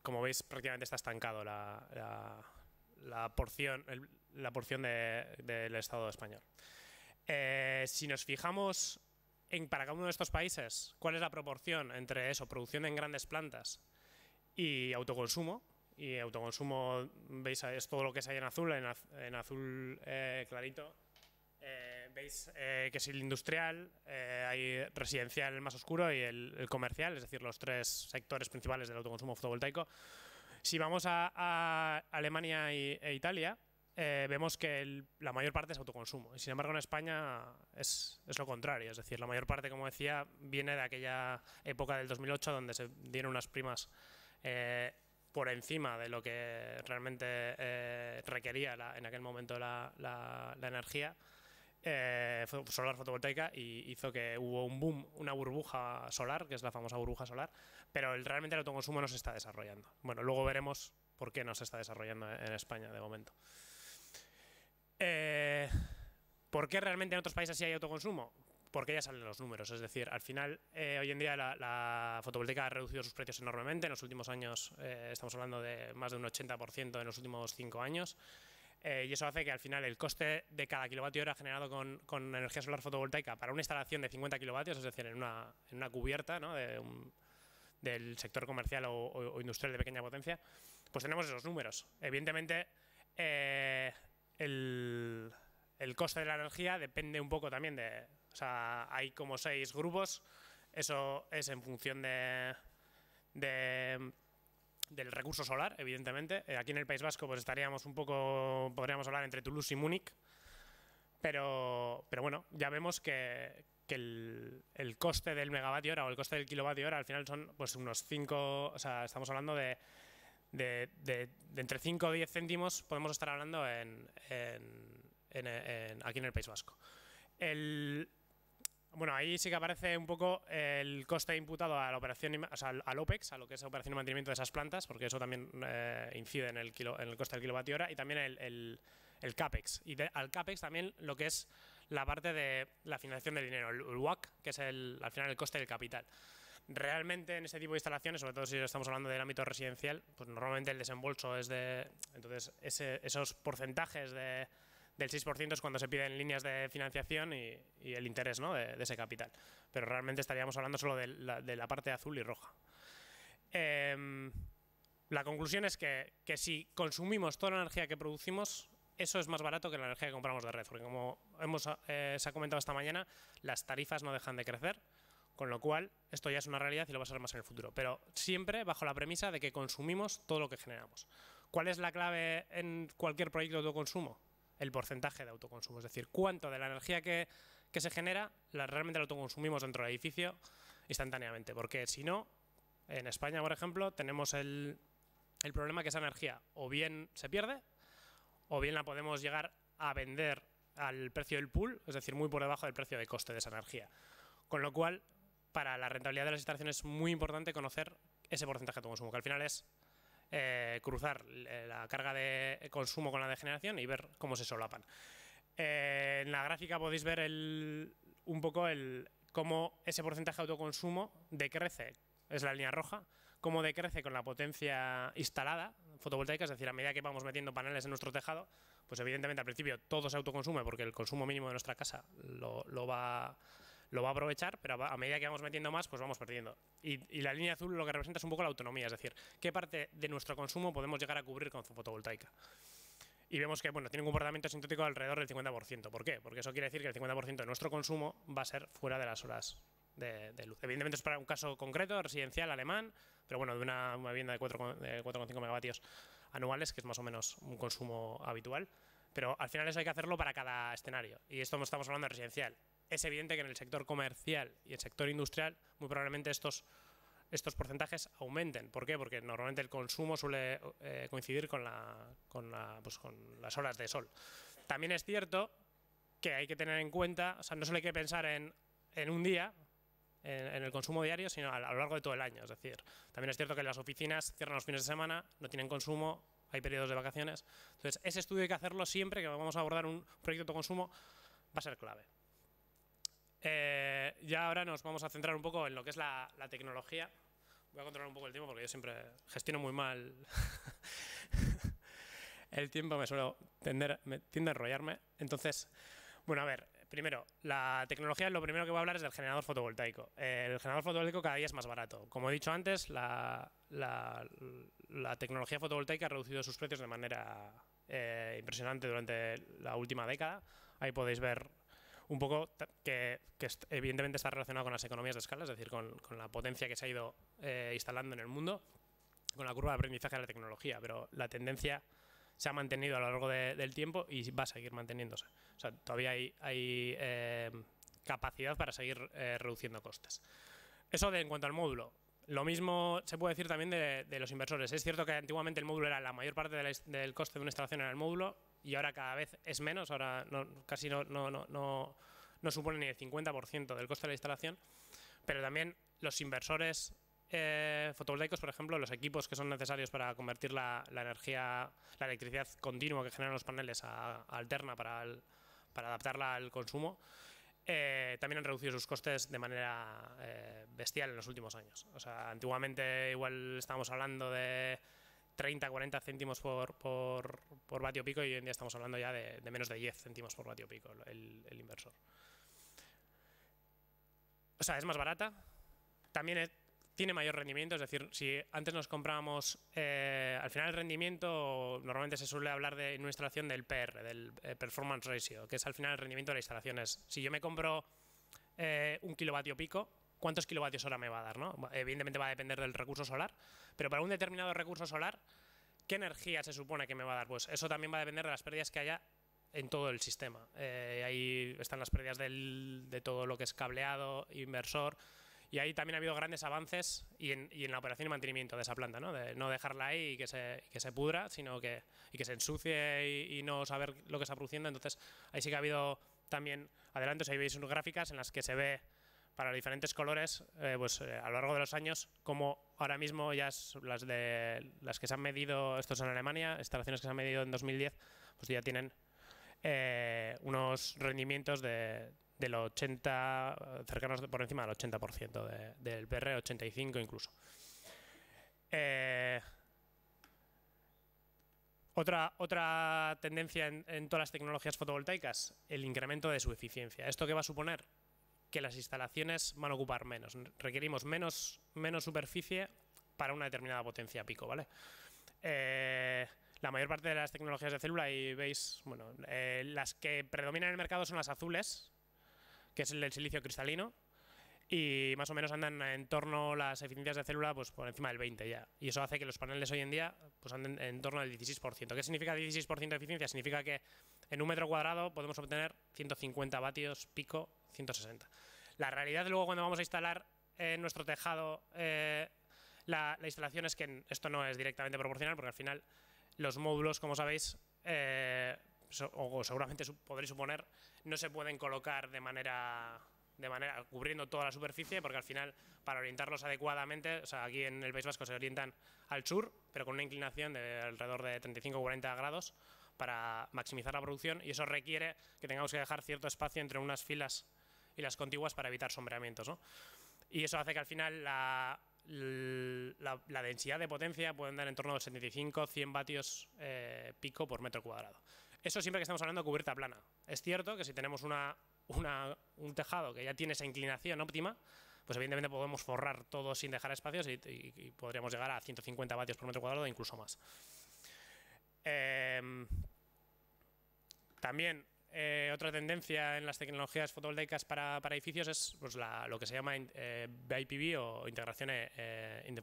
Speaker 4: Como veis, prácticamente está estancado la porción del Estado español. Si nos fijamos para cada uno de estos países, ¿cuál es la proporción entre eso, producción en grandes plantas y autoconsumo? Y autoconsumo, veis, es todo lo que es ahí en azul, en azul clarito. Veis que es el industrial, hay residencial el más oscuro y el comercial, es decir, los tres sectores principales del autoconsumo fotovoltaico. Si vamos a Alemania e Italia, vemos que la mayor parte es autoconsumo. Y sin embargo, en España es lo contrario. Es decir, la mayor parte, como decía, viene de aquella época del 2008 donde se dieron unas primas por encima de lo que realmente requería en aquel momento la energía solar fotovoltaica, y hizo que hubo un boom, una burbuja solar, que es la famosa burbuja solar, pero realmente el autoconsumo no se está desarrollando. Bueno, luego veremos por qué no se está desarrollando en España de momento. ¿Por qué realmente en otros países sí hay autoconsumo? Porque ya salen los números, es decir, al final hoy en día la fotovoltaica ha reducido sus precios enormemente. En los últimos años estamos hablando de más de un 80% en los últimos 5 años. Y eso hace que al final el coste de cada kilovatio hora generado con energía solar fotovoltaica para una instalación de 50 kilovatios, es decir, en una cubierta, ¿no?, del sector comercial o industrial de pequeña potencia, pues tenemos esos números. Evidentemente, el coste de la energía depende un poco también o sea, hay como 6 grupos, eso es en función del recurso solar, evidentemente. Aquí en el País Vasco pues estaríamos un poco, podríamos hablar entre Toulouse y Múnich, pero bueno, ya vemos que el coste del megavatio hora o el coste del kilovatio hora al final son pues unos 5, o sea, estamos hablando de entre 5 o 10 céntimos, podemos estar hablando aquí en el País Vasco. Bueno, ahí sí que aparece un poco el coste imputado a la operación, o sea, al OPEX, a lo que es operación y mantenimiento de esas plantas, porque eso también incide en el coste del kilovatio hora, y también el CAPEX. Y al CAPEX también lo que es la parte de la financiación del dinero, el WACC, que es al final el coste del capital. Realmente en este tipo de instalaciones, sobre todo si estamos hablando del ámbito residencial, pues normalmente el desembolso es de... Entonces esos porcentajes del 6% es cuando se piden líneas de financiación y el interés, ¿no?, de ese capital. Pero realmente estaríamos hablando solo de la parte azul y roja. La conclusión es que si consumimos toda la energía que producimos, eso es más barato que la energía que compramos de red, porque como se ha comentado esta mañana, las tarifas no dejan de crecer, con lo cual esto ya es una realidad y lo va a ser más en el futuro. Pero siempre bajo la premisa de que consumimos todo lo que generamos. ¿Cuál es la clave en cualquier proyecto de autoconsumo? El porcentaje de autoconsumo, es decir, cuánto de la energía que se genera realmente la autoconsumimos dentro del edificio instantáneamente, porque si no, en España, por ejemplo, tenemos el problema que esa energía o bien se pierde o bien la podemos llegar a vender al precio del pool, es decir, muy por debajo del precio de coste de esa energía. Con lo cual, para la rentabilidad de las instalaciones es muy importante conocer ese porcentaje de autoconsumo, que al final es cruzar la carga de consumo con la de generación y ver cómo se solapan. En la gráfica podéis ver un poco cómo ese porcentaje de autoconsumo decrece, es la línea roja, cómo decrece con la potencia instalada fotovoltaica, es decir, a medida que vamos metiendo paneles en nuestro tejado, pues evidentemente al principio todo se autoconsume porque el consumo mínimo de nuestra casa lo va a aprovechar, pero a medida que vamos metiendo más, pues vamos perdiendo. Y la línea azul lo que representa es un poco la autonomía, es decir, qué parte de nuestro consumo podemos llegar a cubrir con fotovoltaica. Y vemos que tiene un comportamiento asintótico alrededor del 50%. ¿Por qué? Porque eso quiere decir que el 50% de nuestro consumo va a ser fuera de las horas de luz. Evidentemente es para un caso concreto, residencial, alemán, pero bueno, de una vivienda de 4,5 megavatios anuales, que es más o menos un consumo habitual. Pero al final eso hay que hacerlo para cada escenario. Y esto estamos hablando de residencial. Es evidente que en el sector comercial y el sector industrial muy probablemente estos porcentajes aumenten. ¿Por qué? Porque normalmente el consumo suele coincidir con las horas de sol. También es cierto que hay que tener en cuenta, o sea, no solo hay que pensar en un día, en el consumo diario, sino a lo largo de todo el año. Es decir, también es cierto que las oficinas cierran los fines de semana, no tienen consumo, hay periodos de vacaciones. Entonces, ese estudio hay que hacerlo siempre que vamos a abordar un proyecto de autoconsumo, va a ser clave. Ya ahora nos vamos a centrar un poco en lo que es la tecnología. Voy a controlar un poco el tiempo porque yo siempre gestiono muy mal el tiempo, tiende a enrollarme. Entonces, bueno, a ver, primero, la tecnología, lo primero que voy a hablar es del generador fotovoltaico. El generador fotovoltaico cada día es más barato. Como he dicho antes, la tecnología fotovoltaica ha reducido sus precios de manera impresionante durante la última década. Ahí podéis ver un poco que evidentemente está relacionado con las economías de escala, es decir, con la potencia que se ha ido instalando en el mundo, con la curva de aprendizaje de la tecnología, pero la tendencia se ha mantenido a lo largo del tiempo y va a seguir manteniéndose. O sea, todavía hay capacidad para seguir reduciendo costes. Eso en cuanto al módulo. Lo mismo se puede decir también de los inversores. Es cierto que antiguamente el módulo era la mayor parte del coste de una instalación en el módulo y ahora cada vez es menos, ahora casi no supone ni el 50% del coste de la instalación, pero también los inversores fotovoltaicos, por ejemplo, los equipos que son necesarios para convertir la electricidad continua que generan los paneles a alterna para adaptarla al consumo, también han reducido sus costes de manera bestial en los últimos años. O sea, antiguamente igual estábamos hablando de 30-40 céntimos por vatio pico y hoy en día estamos hablando ya de menos de 10 céntimos por vatio pico el inversor. O sea, es más barata, también tiene mayor rendimiento, es decir, si antes nos comprábamos, al final el rendimiento normalmente se suele hablar en una instalación del PR, del Performance Ratio, que es al final el rendimiento de la instalación. Si yo me compro un kilovatio pico, ¿cuántos kilovatios hora me va a dar, ¿no? Evidentemente va a depender del recurso solar, pero para un determinado recurso solar, ¿qué energía se supone que me va a dar? Pues eso también va a depender de las pérdidas que haya en todo el sistema. Ahí están las pérdidas de todo lo que es cableado, inversor, y ahí también ha habido grandes avances y en la operación y mantenimiento de esa planta, ¿no? De no dejarla ahí y que se pudra, sino y que se ensucie y no saber lo que está produciendo. Entonces ahí sí que ha habido también adelantos, ahí veis unas gráficas en las que se ve para los diferentes colores, pues a lo largo de los años, como ahora mismo ya las que se han medido, estos en Alemania, instalaciones que se han medido en 2010, pues ya tienen unos rendimientos del 80, cercanos por encima del 80% del PR, 85 incluso. Otra tendencia en todas las tecnologías fotovoltaicas, el incremento de su eficiencia. ¿Esto qué va a suponer? Que las instalaciones van a ocupar menos. Requerimos menos superficie para una determinada potencia pico, ¿vale? La mayor parte de las tecnologías de célula, y veis, bueno, las que predominan en el mercado son las azules, que es el del silicio cristalino, y más o menos andan en torno las eficiencias de célula pues por encima del 20 ya. Y eso hace que los paneles hoy en día pues anden en torno al 16%. ¿Qué significa 16% de eficiencia? Significa que en un metro cuadrado podemos obtener 150 vatios pico, 160. La realidad luego cuando vamos a instalar en nuestro tejado la instalación es que esto no es directamente proporcional, porque al final los módulos, como sabéis, o seguramente podréis suponer, no se pueden colocar de manera cubriendo toda la superficie, porque al final para orientarlos adecuadamente, o sea, aquí en el País Vasco se orientan al sur, pero con una inclinación de alrededor de 35 o 40 grados para maximizar la producción, y eso requiere que tengamos que dejar cierto espacio entre unas filas y las contiguas para evitar sombreamientos, ¿no? Y eso hace que al final la densidad de potencia puede andar en torno a los 75-100 vatios pico por metro cuadrado. Eso siempre que estamos hablando de cubierta plana. Es cierto que si tenemos un tejado que ya tiene esa inclinación óptima, pues evidentemente podemos forrar todo sin dejar espacios y podríamos llegar a 150 vatios por metro cuadrado e incluso más. También otra tendencia en las tecnologías fotovoltaicas para edificios es pues, lo que se llama BIPV o integración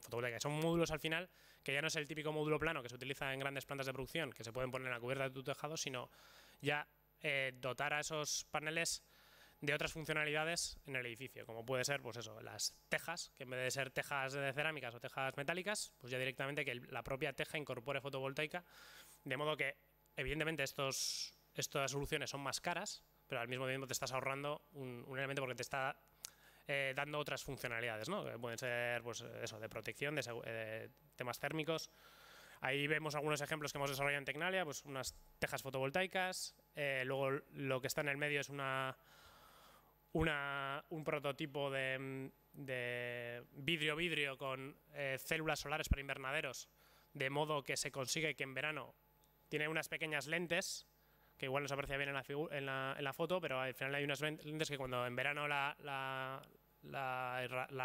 Speaker 4: fotovoltaica. Son módulos al final que ya no es el típico módulo plano que se utiliza en grandes plantas de producción que se pueden poner en la cubierta de tu tejado, sino ya dotar a esos paneles de otras funcionalidades en el edificio, como puede ser pues eso, las tejas, que en vez de ser tejas de cerámicas o tejas metálicas, pues ya directamente que la propia teja incorpore fotovoltaica, de modo que evidentemente estas soluciones son más caras, pero al mismo tiempo te estás ahorrando un elemento porque te está dando otras funcionalidades, ¿no? Que pueden ser pues eso, de protección, de temas térmicos. Ahí vemos algunos ejemplos que hemos desarrollado en Tecnalia, pues unas tejas fotovoltaicas. Luego lo que está en el medio es un prototipo de vidrio con células solares para invernaderos, de modo que se consigue que en verano tiene unas pequeñas lentes, que igual no se aprecia bien en la foto, pero al final hay unas lentes que cuando en verano la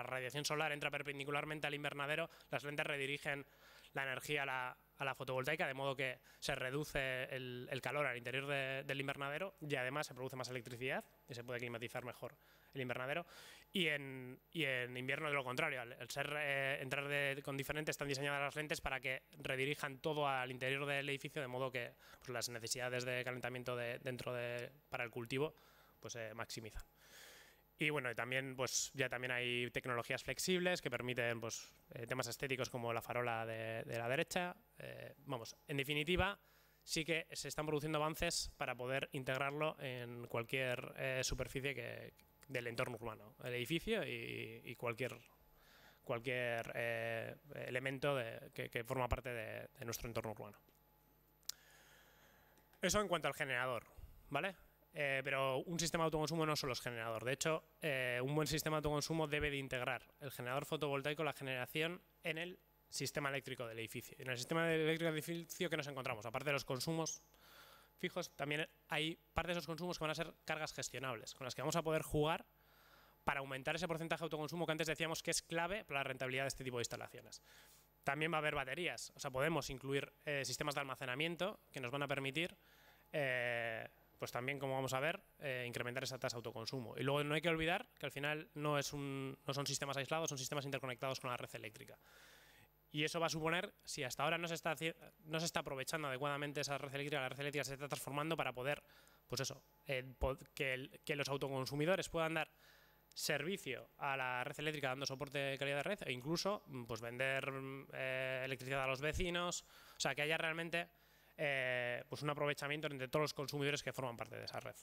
Speaker 4: radiación solar entra perpendicularmente al invernadero, las lentes redirigen la energía a la fotovoltaica, de modo que se reduce el calor al interior del invernadero y además se produce más electricidad y se puede climatizar mejor el invernadero. Y en invierno de lo contrario, al entrar con diferentes, están diseñadas las lentes para que redirijan todo al interior del edificio, de modo que pues, las necesidades de calentamiento para el cultivo pues, se maximizan. Y bueno, también hay tecnologías flexibles que permiten pues, temas estéticos como la farola de la derecha. En definitiva, sí que se están produciendo avances para poder integrarlo en cualquier superficie del entorno urbano, el edificio y cualquier elemento que forma parte de nuestro entorno urbano. Eso en cuanto al generador, ¿vale? Pero un sistema de autoconsumo no solo es generador. De hecho, un buen sistema de autoconsumo debe de integrar el generador fotovoltaico, la generación, en el sistema eléctrico del edificio. En el sistema eléctrico del edificio, ¿qué nos encontramos? Aparte de los consumos fijos, también hay parte de esos consumos que van a ser cargas gestionables, con las que vamos a poder jugar para aumentar ese porcentaje de autoconsumo que antes decíamos que es clave para la rentabilidad de este tipo de instalaciones. También va a haber baterías. O sea, podemos incluir sistemas de almacenamiento que nos van a permitir pues también, como vamos a ver, incrementar esa tasa de autoconsumo. Y luego no hay que olvidar que al final no son sistemas aislados, son sistemas interconectados con la red eléctrica. Y eso va a suponer, si hasta ahora no se está aprovechando adecuadamente esa red eléctrica, la red eléctrica se está transformando para poder, pues eso, que los autoconsumidores puedan dar servicio a la red eléctrica dando soporte de calidad de red e incluso pues vender electricidad a los vecinos, o sea, que haya realmente pues un aprovechamiento entre todos los consumidores que forman parte de esa red.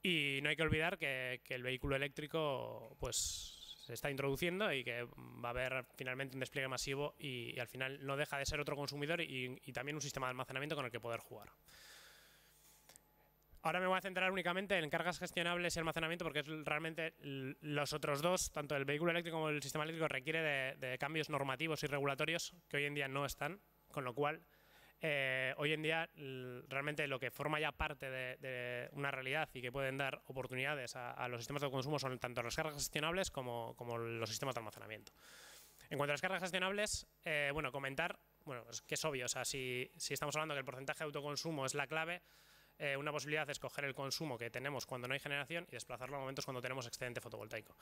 Speaker 4: Y no hay que olvidar que el vehículo eléctrico pues se está introduciendo y que va a haber finalmente un despliegue masivo y al final no deja de ser otro consumidor y también un sistema de almacenamiento con el que poder jugar. Ahora me voy a centrar únicamente en cargas gestionables y almacenamiento porque es realmente los otros dos, tanto el vehículo eléctrico como el sistema eléctrico, requiere de cambios normativos y regulatorios que hoy en día no están, con lo cual hoy en día realmente lo que forma ya parte de una realidad y que pueden dar oportunidades a los sistemas de consumo son tanto las cargas gestionables como los sistemas de almacenamiento. En cuanto a las cargas gestionables, bueno, comentar, bueno, es que es obvio, o sea, si estamos hablando que el porcentaje de autoconsumo es la clave, una posibilidad es coger el consumo que tenemos cuando no hay generación y desplazarlo a momentos cuando tenemos excedente fotovoltaico.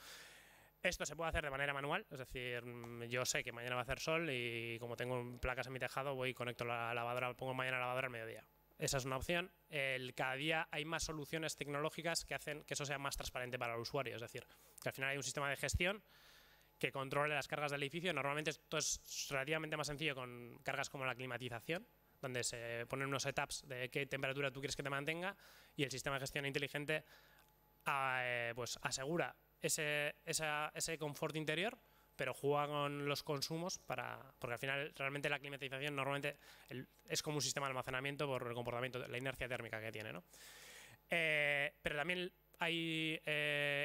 Speaker 4: Esto se puede hacer de manera manual, es decir, yo sé que mañana va a hacer sol y como tengo placas en mi tejado voy y conecto la lavadora, pongo mañana la lavadora al mediodía. Esa es una opción. Cada día hay más soluciones tecnológicas que hacen que eso sea más transparente para el usuario, es decir, que al final hay un sistema de gestión que controle las cargas del edificio. Normalmente esto es relativamente más sencillo con cargas como la climatización, donde se ponen unos setups de qué temperatura tú quieres que te mantenga y el sistema de gestión inteligente pues asegura ese confort interior, pero juega con los consumos porque al final realmente la climatización normalmente es como un sistema de almacenamiento por el comportamiento, la inercia térmica que tiene, ¿no? Pero también hay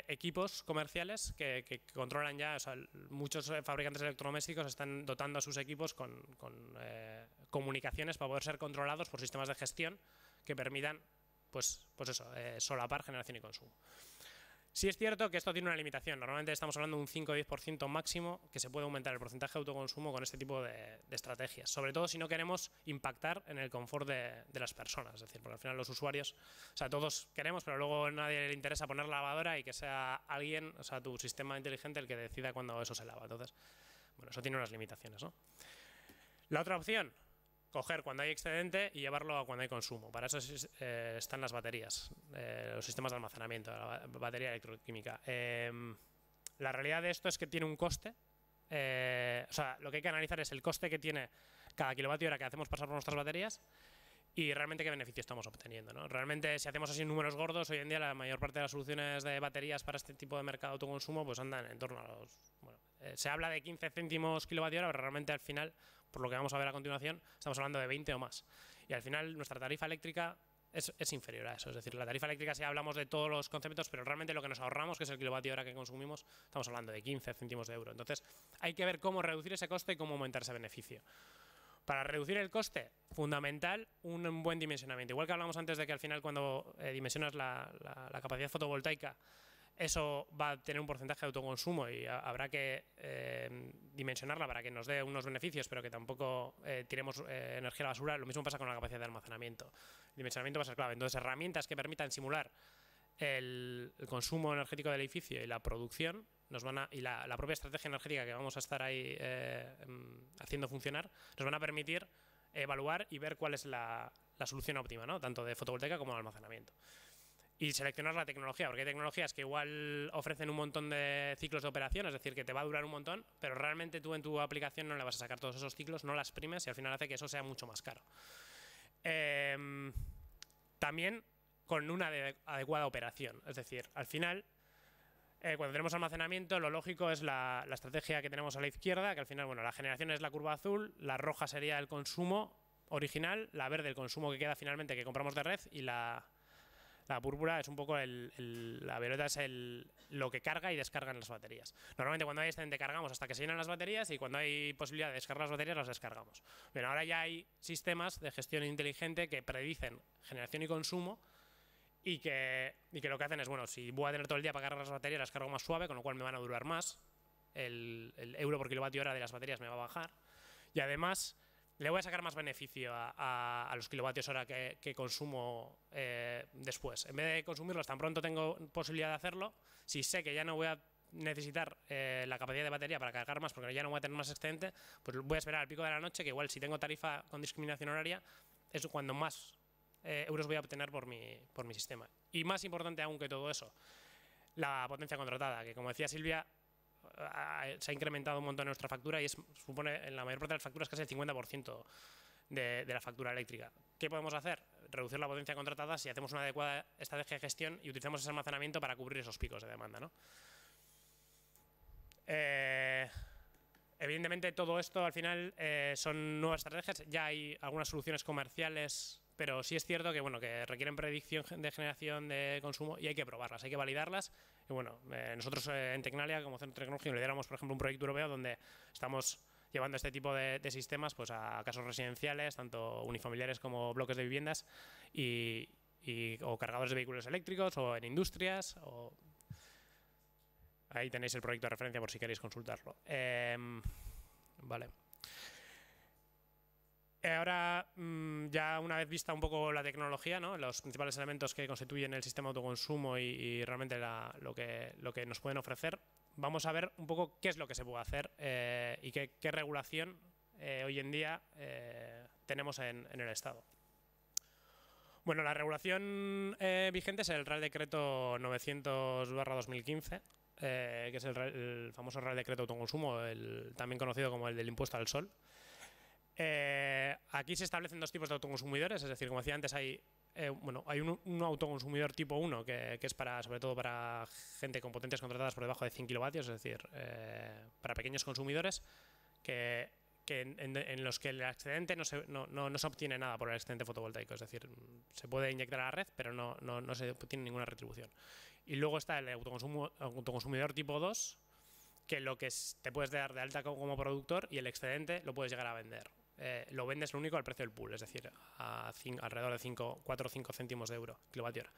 Speaker 4: equipos comerciales que controlan ya, o sea, muchos fabricantes de electrodomésticos están dotando a sus equipos con comunicaciones para poder ser controlados por sistemas de gestión que permitan pues eso, solapar generación y consumo. Sí es cierto que esto tiene una limitación. Normalmente estamos hablando de un 5 o 10% máximo que se puede aumentar el porcentaje de autoconsumo con este tipo de estrategias. Sobre todo si no queremos impactar en el confort de las personas. Es decir, porque al final los usuarios, o sea, todos queremos, pero luego a nadie le interesa poner la lavadora y que sea alguien, o sea, tu sistema inteligente el que decida cuándo eso se lava. Entonces, bueno, eso tiene unas limitaciones, ¿no? La otra opción, coger cuando hay excedente y llevarlo a cuando hay consumo. Para eso están las baterías, los sistemas de almacenamiento, la batería electroquímica. La realidad de esto es que tiene un coste. O sea, lo que hay que analizar es el coste que tiene cada kilovatio hora que hacemos pasar por nuestras baterías y realmente qué beneficio estamos obteniendo, ¿no? Realmente, si hacemos así números gordos, hoy en día la mayor parte de las soluciones de baterías para este tipo de mercado de autoconsumo pues andan en torno a los... Bueno, se habla de 15 céntimos kilovatio hora, pero realmente al final, por lo que vamos a ver a continuación, estamos hablando de 20 o más. Y al final nuestra tarifa eléctrica es inferior a eso. Es decir, la tarifa eléctrica sí hablamos de todos los conceptos, pero realmente lo que nos ahorramos, que es el kilovatio hora que consumimos, estamos hablando de 15 céntimos de euro. Entonces hay que ver cómo reducir ese coste y cómo aumentar ese beneficio. Para reducir el coste, fundamental, un buen dimensionamiento. Igual que hablamos antes de que al final cuando dimensionas la capacidad fotovoltaica, eso va a tener un porcentaje de autoconsumo y habrá que dimensionarla para que nos dé unos beneficios, pero que tampoco tiremos energía a la basura. Lo mismo pasa con la capacidad de almacenamiento. El dimensionamiento va a ser clave. Entonces, herramientas que permitan simular el consumo energético del edificio y la producción y la propia estrategia energética que vamos a estar ahí haciendo funcionar, nos van a permitir evaluar y ver cuál es la solución óptima, ¿no? Tanto de fotovoltaica como de almacenamiento. Y seleccionar la tecnología, porque hay tecnologías que igual ofrecen un montón de ciclos de operación, es decir, que te va a durar un montón, pero realmente tú en tu aplicación no le vas a sacar todos esos ciclos, no las primes y al final hace que eso sea mucho más caro. También con una adecuada operación, es decir, al final, cuando tenemos almacenamiento, lo lógico es la estrategia que tenemos a la izquierda, que al final, bueno, la generación es la curva azul, la roja sería el consumo original, la verde el consumo que queda finalmente que compramos de red y la púrpura es un poco la violeta es lo que carga y descarga en las baterías. Normalmente cuando hay excedente cargamos hasta que se llenan las baterías y cuando hay posibilidad de descargar las baterías las descargamos. Bien, ahora ya hay sistemas de gestión inteligente que predicen generación y consumo y que lo que hacen es, bueno, si voy a tener todo el día para cargar las baterías, las cargo más suave, con lo cual me van a durar más, el euro por kilovatio hora de las baterías me va a bajar y además le voy a sacar más beneficio a los kilovatios hora que consumo después. En vez de consumirlos tan pronto tengo posibilidad de hacerlo, si sé que ya no voy a necesitar la capacidad de batería para cargar más porque ya no voy a tener más excedente, pues voy a esperar al pico de la noche, que igual si tengo tarifa con discriminación horaria, es cuando más euros voy a obtener por mi sistema. Y más importante aún que todo eso, la potencia contratada, que como decía Silvia, se ha incrementado un montón en nuestra factura y supone en la mayor parte de las facturas casi el 50% de la factura eléctrica. ¿Qué podemos hacer? Reducir la potencia contratada si hacemos una adecuada estrategia de gestión y utilizamos ese almacenamiento para cubrir esos picos de demanda, ¿no? Evidentemente todo esto al final son nuevas estrategias, ya hay algunas soluciones comerciales, pero sí es cierto que, bueno, que requieren predicción de generación de consumo y hay que probarlas, hay que validarlas. Y bueno, nosotros en Tecnalia, como centro tecnológico, lideramos, por ejemplo, un proyecto europeo donde estamos llevando este tipo de sistemas pues, a casos residenciales, tanto unifamiliares como bloques de viviendas o cargadores de vehículos eléctricos o en industrias. Ahí tenéis el proyecto de referencia por si queréis consultarlo. Vale. Ahora, ya una vez vista un poco la tecnología, ¿no? Los principales elementos que constituyen el sistema de autoconsumo y realmente lo que nos pueden ofrecer, vamos a ver un poco qué es lo que se puede hacer y qué regulación hoy en día tenemos en el Estado. Bueno, la regulación vigente es el Real Decreto 900/2015, que es el famoso Real Decreto de Autoconsumo, también conocido como el del impuesto al sol. Aquí se establecen dos tipos de autoconsumidores, es decir, como decía antes, hay un autoconsumidor tipo 1 que es sobre todo para gente con potencias contratadas por debajo de 100 kilovatios, es decir, para pequeños consumidores en los que el excedente no se obtiene nada por el excedente fotovoltaico, es decir, se puede inyectar a la red, pero no se obtiene ninguna retribución. Y luego está el autoconsumidor tipo 2, que lo que te puedes dar de alta como productor y el excedente lo puedes llegar a vender. Lo vendes lo único al precio del pool, es decir, alrededor de 4 o 5 céntimos de euro kilovatio hora.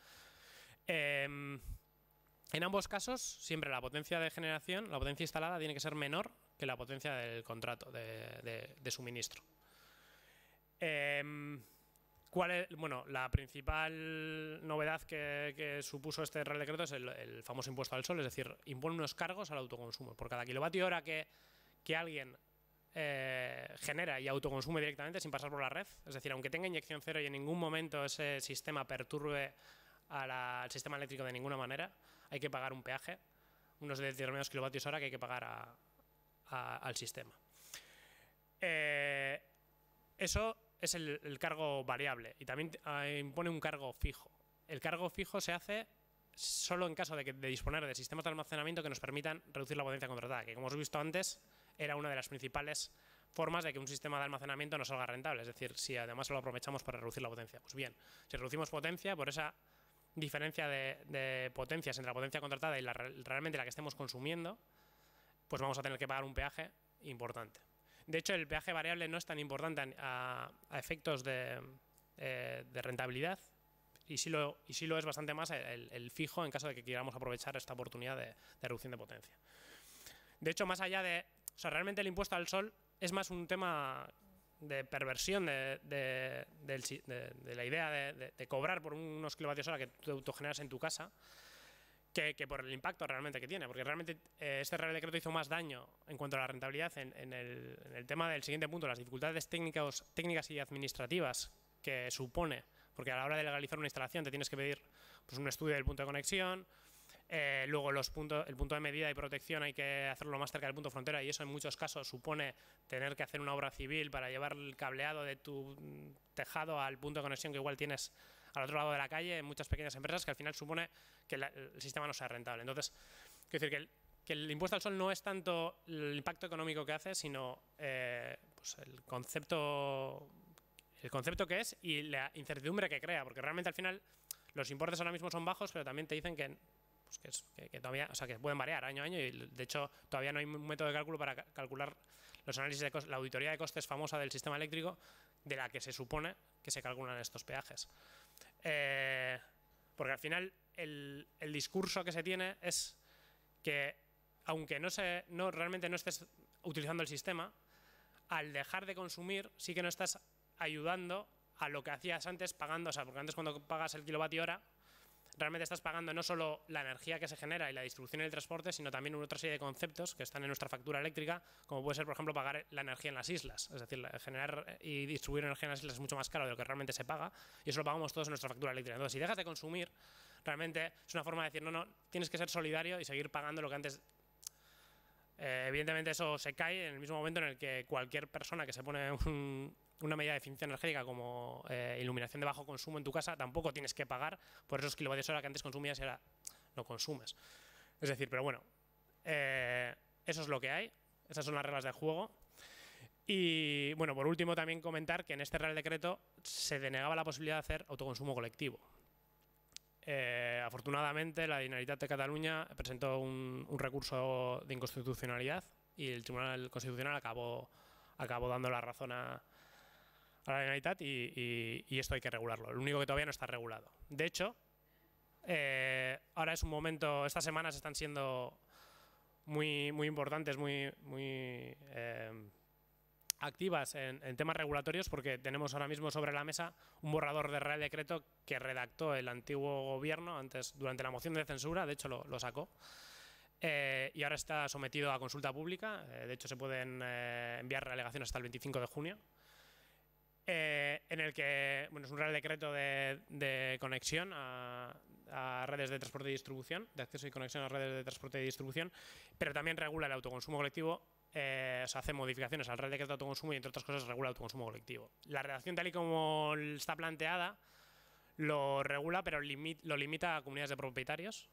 Speaker 4: En ambos casos, siempre la potencia de generación, la potencia instalada, tiene que ser menor que la potencia del contrato de suministro. Bueno, la principal novedad que supuso este Real Decreto es el famoso impuesto al sol, es decir, impone unos cargos al autoconsumo. Por cada kilovatio hora que alguien genera y autoconsume directamente sin pasar por la red, es decir, aunque tenga inyección cero y en ningún momento ese sistema perturbe al sistema eléctrico de ninguna manera, hay que pagar un peaje, unos determinados kilovatios hora que hay que pagar al sistema. Eso es el cargo variable y también impone un cargo fijo. El cargo fijo se hace solo en caso de disponer de sistemas de almacenamiento que nos permitan reducir la potencia contratada, que como hemos visto antes era una de las principales formas de que un sistema de almacenamiento no salga rentable, es decir, si además lo aprovechamos para reducir la potencia. Pues bien, si reducimos potencia, por esa diferencia de potencias entre la potencia contratada y realmente la que estemos consumiendo, pues vamos a tener que pagar un peaje importante. De hecho, el peaje variable no es tan importante a efectos de rentabilidad y sí lo es bastante más el fijo en caso de que queramos aprovechar esta oportunidad de reducción de potencia. De hecho, más allá realmente el impuesto al sol es más un tema de perversión de la idea de cobrar por unos kilovatios hora que tú autogeneras en tu casa que por el impacto realmente que tiene, porque realmente este Real Decreto hizo más daño en cuanto a la rentabilidad en el tema del siguiente punto, las dificultades técnicas y administrativas que supone, porque a la hora de legalizar una instalación te tienes que pedir pues, un estudio del punto de conexión. Luego el punto de medida y protección hay que hacerlo más cerca del punto de frontera y eso en muchos casos supone tener que hacer una obra civil para llevar el cableado de tu tejado al punto de conexión que igual tienes al otro lado de la calle en muchas pequeñas empresas, que al final supone que el sistema no sea rentable. Entonces, quiero decir que el impuesto al sol no es tanto el impacto económico que hace, sino pues el concepto que es y la incertidumbre que crea, porque realmente al final los importes ahora mismo son bajos, pero también te dicen que todavía, o sea, que pueden variar año a año y de hecho todavía no hay un método de cálculo para calcular los análisis de costes, la auditoría de costes famosa del sistema eléctrico de la que se supone que se calculan estos peajes. Porque al final el discurso que se tiene es que aunque realmente no estés utilizando el sistema, al dejar de consumir sí que no estás ayudando a lo que hacías antes pagando, o sea, porque antes cuando pagas el kilovatio hora realmente estás pagando no solo la energía que se genera y la distribución y el transporte, sino también otra serie de conceptos que están en nuestra factura eléctrica, como puede ser, por ejemplo, pagar la energía en las islas. Es decir, generar y distribuir energía en las islas es mucho más caro de lo que realmente se paga y eso lo pagamos todos en nuestra factura eléctrica. Entonces, si dejas de consumir, realmente es una forma de decir, no, tienes que ser solidario y seguir pagando lo que antes... Evidentemente eso se cae en el mismo momento en el que cualquier persona que se pone una medida de eficiencia energética como iluminación de bajo consumo en tu casa, tampoco tienes que pagar por esos kilovatios hora que antes consumías y ahora no consumes. Es decir, pero bueno, eso es lo que hay, esas son las reglas del juego. Y bueno, por último también comentar que en este Real Decreto se denegaba la posibilidad de hacer autoconsumo colectivo. Afortunadamente la Generalitat de Cataluña presentó un recurso de inconstitucionalidad y el Tribunal Constitucional acabó dando la razón a la Generalitat y esto hay que regularlo. Lo único que todavía no está regulado. De hecho, ahora es un momento, estas semanas están siendo muy importantes, muy activas en temas regulatorios, porque tenemos ahora mismo sobre la mesa un borrador de Real Decreto que redactó el antiguo gobierno antes, durante la moción de censura, de hecho lo sacó, y ahora está sometido a consulta pública. De hecho se pueden enviar alegaciones hasta el 25 de junio, en el que es un Real Decreto de conexión a redes de transporte y distribución, de acceso y conexión a redes de transporte y distribución, pero también regula el autoconsumo colectivo. Se hacen modificaciones al Real Decreto de autoconsumo y, entre otras cosas, regula el autoconsumo colectivo. La redacción, tal y como está planteada, lo regula, pero lo limita a comunidades de propietarios,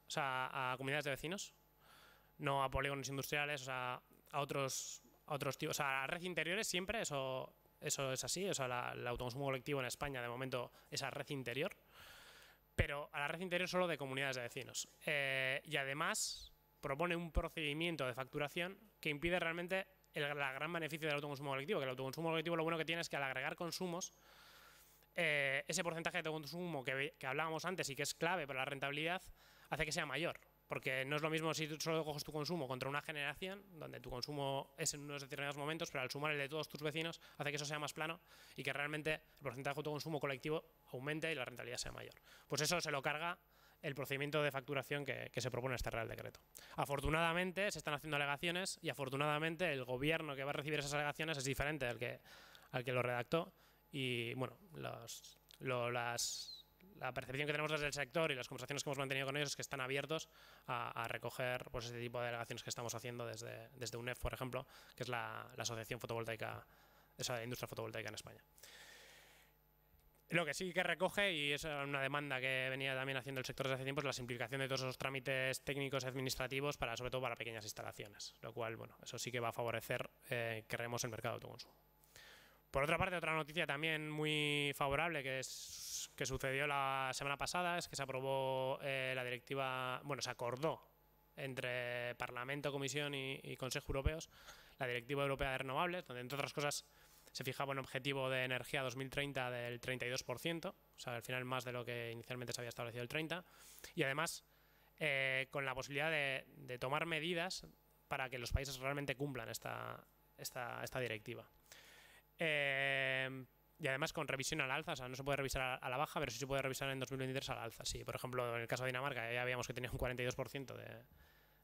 Speaker 4: o sea, a comunidades de vecinos, no a polígonos industriales, o sea, a otros tipos. O sea, a red interiores siempre, eso es así. O sea, el autoconsumo colectivo en España, de momento, es a red interior, pero a la red interior solo de comunidades de vecinos. Y además propone un procedimiento de facturación que impide realmente el gran beneficio del autoconsumo colectivo, que el autoconsumo colectivo lo bueno que tiene es que al agregar consumos, ese porcentaje de autoconsumo que hablábamos antes y que es clave para la rentabilidad, hace que sea mayor. Porque no es lo mismo si tú solo coges tu consumo contra una generación, donde tu consumo es en unos determinados momentos, pero al sumar el de todos tus vecinos hace que eso sea más plano y que realmente el porcentaje de autoconsumo colectivo aumente y la rentabilidad sea mayor. Pues eso se lo carga el procedimiento de facturación que se propone en este Real Decreto. Afortunadamente se están haciendo alegaciones y afortunadamente el gobierno que va a recibir esas alegaciones es diferente al que lo redactó, y bueno, la percepción que tenemos desde el sector y las conversaciones que hemos mantenido con ellos es que están abiertos a recoger pues este tipo de alegaciones que estamos haciendo desde UNEF, por ejemplo, que es la Asociación Fotovoltaica, esa industria fotovoltaica en España. Lo que sí que recoge, y es una demanda que venía también haciendo el sector desde hace tiempo, es la simplificación de todos esos trámites técnicos y administrativos, sobre todo para pequeñas instalaciones, lo cual, bueno, eso sí que va a favorecer que creemos el mercado de autoconsumo. Por otra parte, otra noticia también muy favorable que sucedió la semana pasada es que se aprobó la directiva, se acordó entre Parlamento, Comisión y Consejo Europeos la Directiva Europea de Renovables, donde, entre otras cosas, se fijaba un objetivo de energía 2030 del 32%, o sea, al final más de lo que inicialmente se había establecido el 30%, y además con la posibilidad de tomar medidas para que los países realmente cumplan esta directiva. Y además con revisión al alza, o sea, no se puede revisar a la baja, pero sí se puede revisar en 2023 a la alza. Sí, por ejemplo, en el caso de Dinamarca ya veíamos que tenía un 42%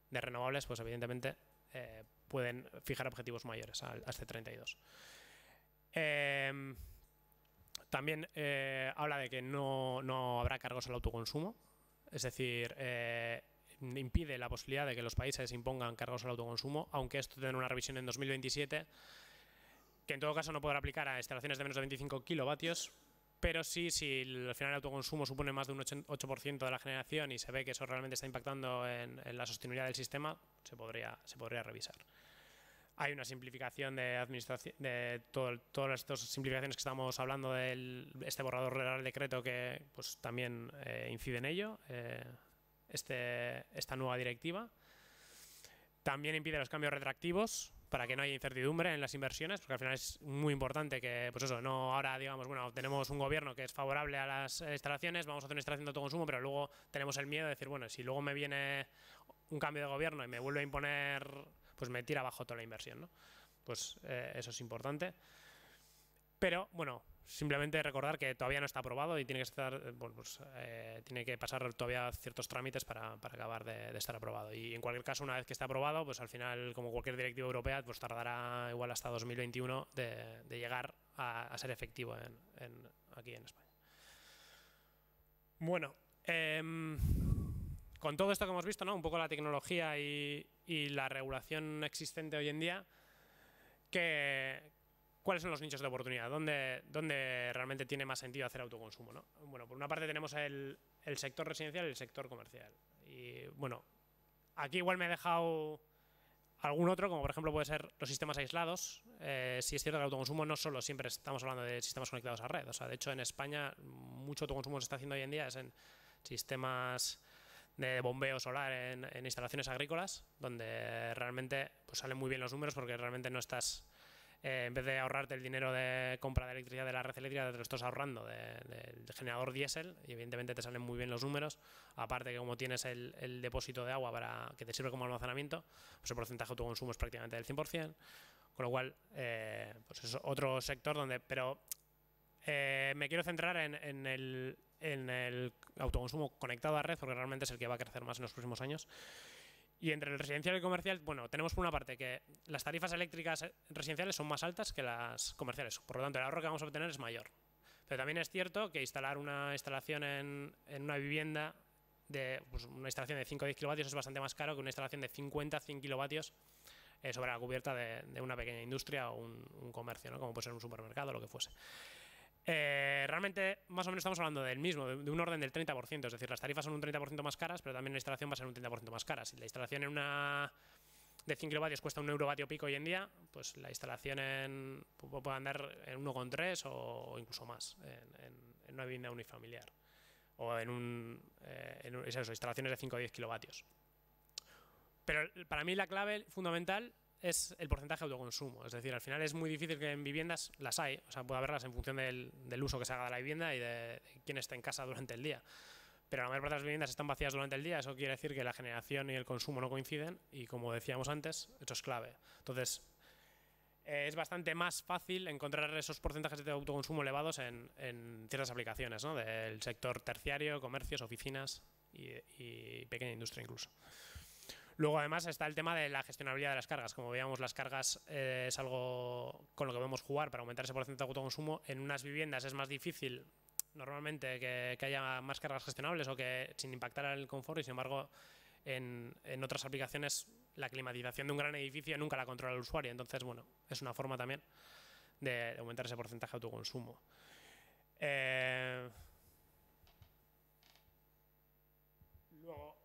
Speaker 4: de renovables, pues evidentemente pueden fijar objetivos mayores a este 32%. También habla de que no habrá cargos al autoconsumo, es decir, impide la posibilidad de que los países impongan cargos al autoconsumo, aunque esto tendrá una revisión en 2027, que en todo caso no podrá aplicar a instalaciones de menos de 25 kilovatios, pero sí, si al final el autoconsumo supone más de un 8% de la generación y se ve que eso realmente está impactando en la sostenibilidad del sistema, se podría revisar. Hay una simplificación de administración, de todas estas simplificaciones que estamos hablando de este borrador Real Decreto que pues también incide en ello, esta nueva directiva. También impide los cambios retroactivos para que no haya incertidumbre en las inversiones, porque al final es muy importante que, pues eso, no ahora digamos, bueno, tenemos un gobierno que es favorable a las instalaciones, vamos a hacer una instalación de autoconsumo, pero luego tenemos el miedo de decir, bueno, si luego me viene un cambio de gobierno y me vuelve a imponer, pues me tira abajo toda la inversión, ¿no? Pues eso es importante. Pero, bueno, simplemente recordar que todavía no está aprobado y tiene que pasar todavía ciertos trámites para acabar de estar aprobado. Y en cualquier caso, una vez que esté aprobado, pues al final, como cualquier directiva europea, pues tardará igual hasta 2021 de llegar a ser efectivo aquí en España. Bueno, con todo esto que hemos visto, ¿no? Un poco la tecnología y la regulación existente hoy en día, ¿qué ¿cuáles son los nichos de oportunidad? ¿Dónde realmente tiene más sentido hacer autoconsumo, ¿no? Bueno, por una parte tenemos el sector residencial y el sector comercial. Y bueno, aquí igual me he dejado algún otro, como por ejemplo puede ser los sistemas aislados. Sí es cierto que el autoconsumo no solo siempre estamos hablando de sistemas conectados a red. O sea, de hecho en España mucho autoconsumo se está haciendo hoy en día es en sistemas de bombeo solar en instalaciones agrícolas, donde realmente pues salen muy bien los números porque realmente no estás, en vez de ahorrarte el dinero de compra de electricidad de la red eléctrica, te lo estás ahorrando del generador diésel y evidentemente te salen muy bien los números. Aparte que como tienes el depósito de agua para que te sirve como almacenamiento, pues el porcentaje de autoconsumo es prácticamente del 100%, con lo cual pues es otro sector donde... Pero me quiero centrar en el autoconsumo conectado a red, porque realmente es el que va a crecer más en los próximos años. Y entre el residencial y el comercial, bueno, tenemos por una parte que las tarifas eléctricas residenciales son más altas que las comerciales, por lo tanto el ahorro que vamos a obtener es mayor. Pero también es cierto que instalar una instalación en una vivienda, pues una instalación de 5 o 10 kilovatios es bastante más caro que una instalación de 50 100 kilovatios sobre la cubierta de una pequeña industria o un comercio, ¿no? Como puede ser un supermercado o lo que fuese. Realmente más o menos estamos hablando del mismo, de un orden del 30%, es decir, las tarifas son un 30% más caras, pero también la instalación va a ser un 30% más cara. Si la instalación en una de 100 kilovatios cuesta un eurovatio pico hoy en día, pues la instalación puede andar en 1,3 o incluso más en una vivienda unifamiliar o en instalaciones de 5 o 10 kilovatios. Pero para mí la clave fundamental es el porcentaje de autoconsumo. Es decir, al final es muy difícil que en viviendas las hay, o sea, puede haberlas en función del uso que se haga de la vivienda y de quién esté en casa durante el día. Pero la mayor parte de las viviendas están vacías durante el día, eso quiere decir que la generación y el consumo no coinciden y, como decíamos antes, esto es clave. Entonces, es bastante más fácil encontrar esos porcentajes de autoconsumo elevados en ciertas aplicaciones, ¿no? Del sector terciario, comercios, oficinas y pequeña industria incluso. Luego, además, está el tema de la gestionabilidad de las cargas. Como veíamos, las cargas es algo con lo que podemos jugar para aumentar ese porcentaje de autoconsumo. En unas viviendas es más difícil, normalmente, que haya más cargas gestionables o que sin impactar en el confort, y sin embargo, en otras aplicaciones, la climatización de un gran edificio nunca la controla el usuario. Entonces, bueno, es una forma también de aumentar ese porcentaje de autoconsumo. Luego,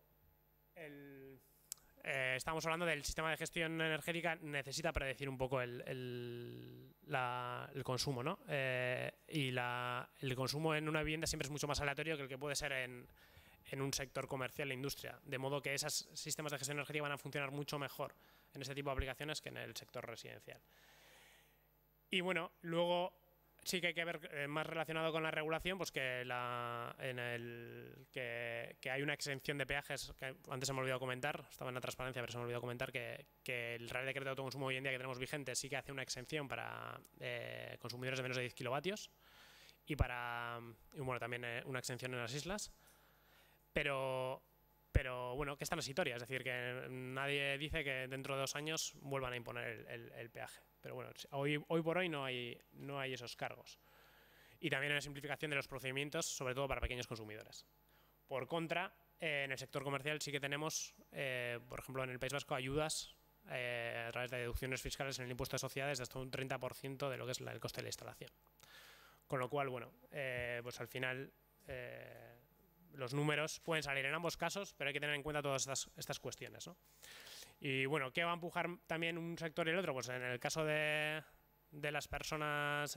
Speaker 4: estamos hablando del sistema de gestión energética, necesita predecir un poco el consumo, ¿no? Y el consumo en una vivienda siempre es mucho más aleatorio que el que puede ser en un sector comercial e industria, de modo que esos sistemas de gestión energética van a funcionar mucho mejor en ese tipo de aplicaciones que en el sector residencial. Y bueno, luego sí que hay que ver más relacionado con la regulación, pues que hay una exención de peajes, que antes se me olvidó comentar, estaba en la transparencia, pero se me olvidó comentar que el Real Decreto de Autoconsumo hoy en día que tenemos vigente sí que hace una exención para consumidores de menos de 10 kilovatios y bueno, también una exención en las islas, pero bueno, que es transitoria, es decir, que nadie dice que dentro de 2 años vuelvan a imponer el peaje. Pero bueno, hoy por hoy no hay esos cargos. Y también una simplificación de los procedimientos, sobre todo para pequeños consumidores. Por contra, en el sector comercial sí que tenemos, por ejemplo, en el País Vasco, ayudas a través de deducciones fiscales en el impuesto de sociedades de hasta un 30% de lo que es el coste de la instalación. Con lo cual, bueno, pues al final los números pueden salir en ambos casos, pero hay que tener en cuenta todas estas cuestiones, ¿no? Y bueno, ¿qué va a empujar también un sector y el otro? Pues en el caso de las personas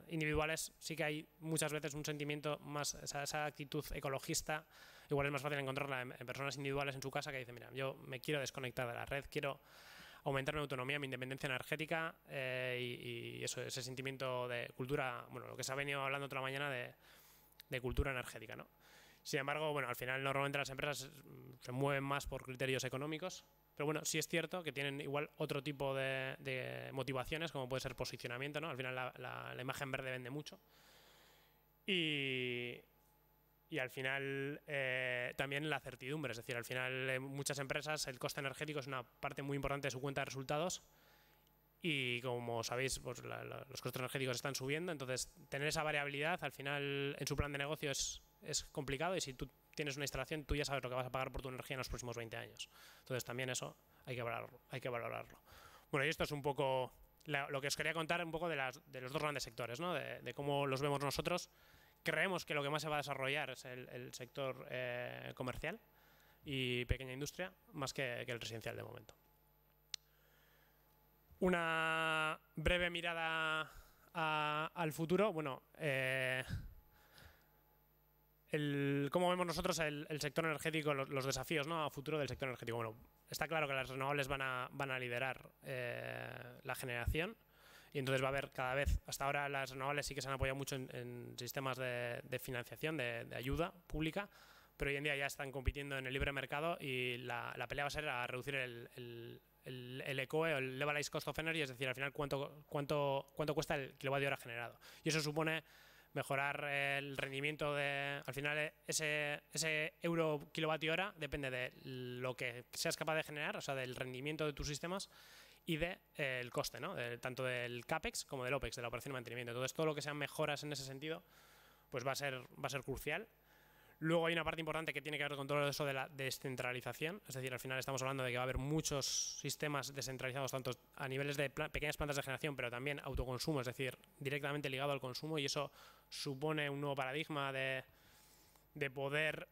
Speaker 4: individuales sí que hay muchas veces un sentimiento más, esa actitud ecologista. Igual es más fácil encontrarla en personas individuales en su casa que dicen, mira, yo me quiero desconectar de la red, quiero aumentar mi autonomía, mi independencia energética y ese sentimiento de cultura, bueno, lo que se ha venido hablando toda la mañana de cultura energética, ¿no? Sin embargo, bueno, al final normalmente las empresas se mueven más por criterios económicos, pero bueno, sí es cierto que tienen igual otro tipo de motivaciones, como puede ser posicionamiento, ¿no? Al final la imagen verde vende mucho. Y al final también la certidumbre, es decir, al final en muchas empresas el coste energético es una parte muy importante de su cuenta de resultados y como sabéis, pues los costes energéticos están subiendo, entonces tener esa variabilidad al final en su plan de negocio es complicado, y si tú tienes una instalación tú ya sabes lo que vas a pagar por tu energía en los próximos 20 años. Entonces también eso hay que valorarlo. Bueno, y esto es un poco lo que os quería contar un poco de los dos grandes sectores, ¿no? De cómo los vemos nosotros. Creemos que lo que más se va a desarrollar es el sector comercial y pequeña industria, más que el residencial de momento. Una breve mirada al futuro. Bueno, cómo vemos nosotros el sector energético, los desafíos, ¿no?, a futuro del sector energético. Bueno, está claro que las renovables van a liderar la generación, y entonces va a haber cada vez, hasta ahora las renovables sí que se han apoyado mucho en sistemas de financiación, de ayuda pública, pero hoy en día ya están compitiendo en el libre mercado, y la pelea va a ser a reducir el ECOE, o el Levelized Cost of Energy, es decir, al final cuánto cuesta el kilovatio hora generado. Y eso supone mejorar el rendimiento al final ese euro kilovatio hora depende de lo que seas capaz de generar, o sea, del rendimiento de tus sistemas y del coste, ¿no? Tanto del CAPEX como del OPEX, de la operación y mantenimiento. Entonces, todo lo que sean mejoras en ese sentido, pues va a ser crucial. Luego hay una parte importante que tiene que ver con todo eso de la descentralización, es decir, al final estamos hablando de que va a haber muchos sistemas descentralizados, tanto a niveles de pequeñas plantas de generación, pero también autoconsumo, es decir, directamente ligado al consumo, y eso supone un nuevo paradigma de poder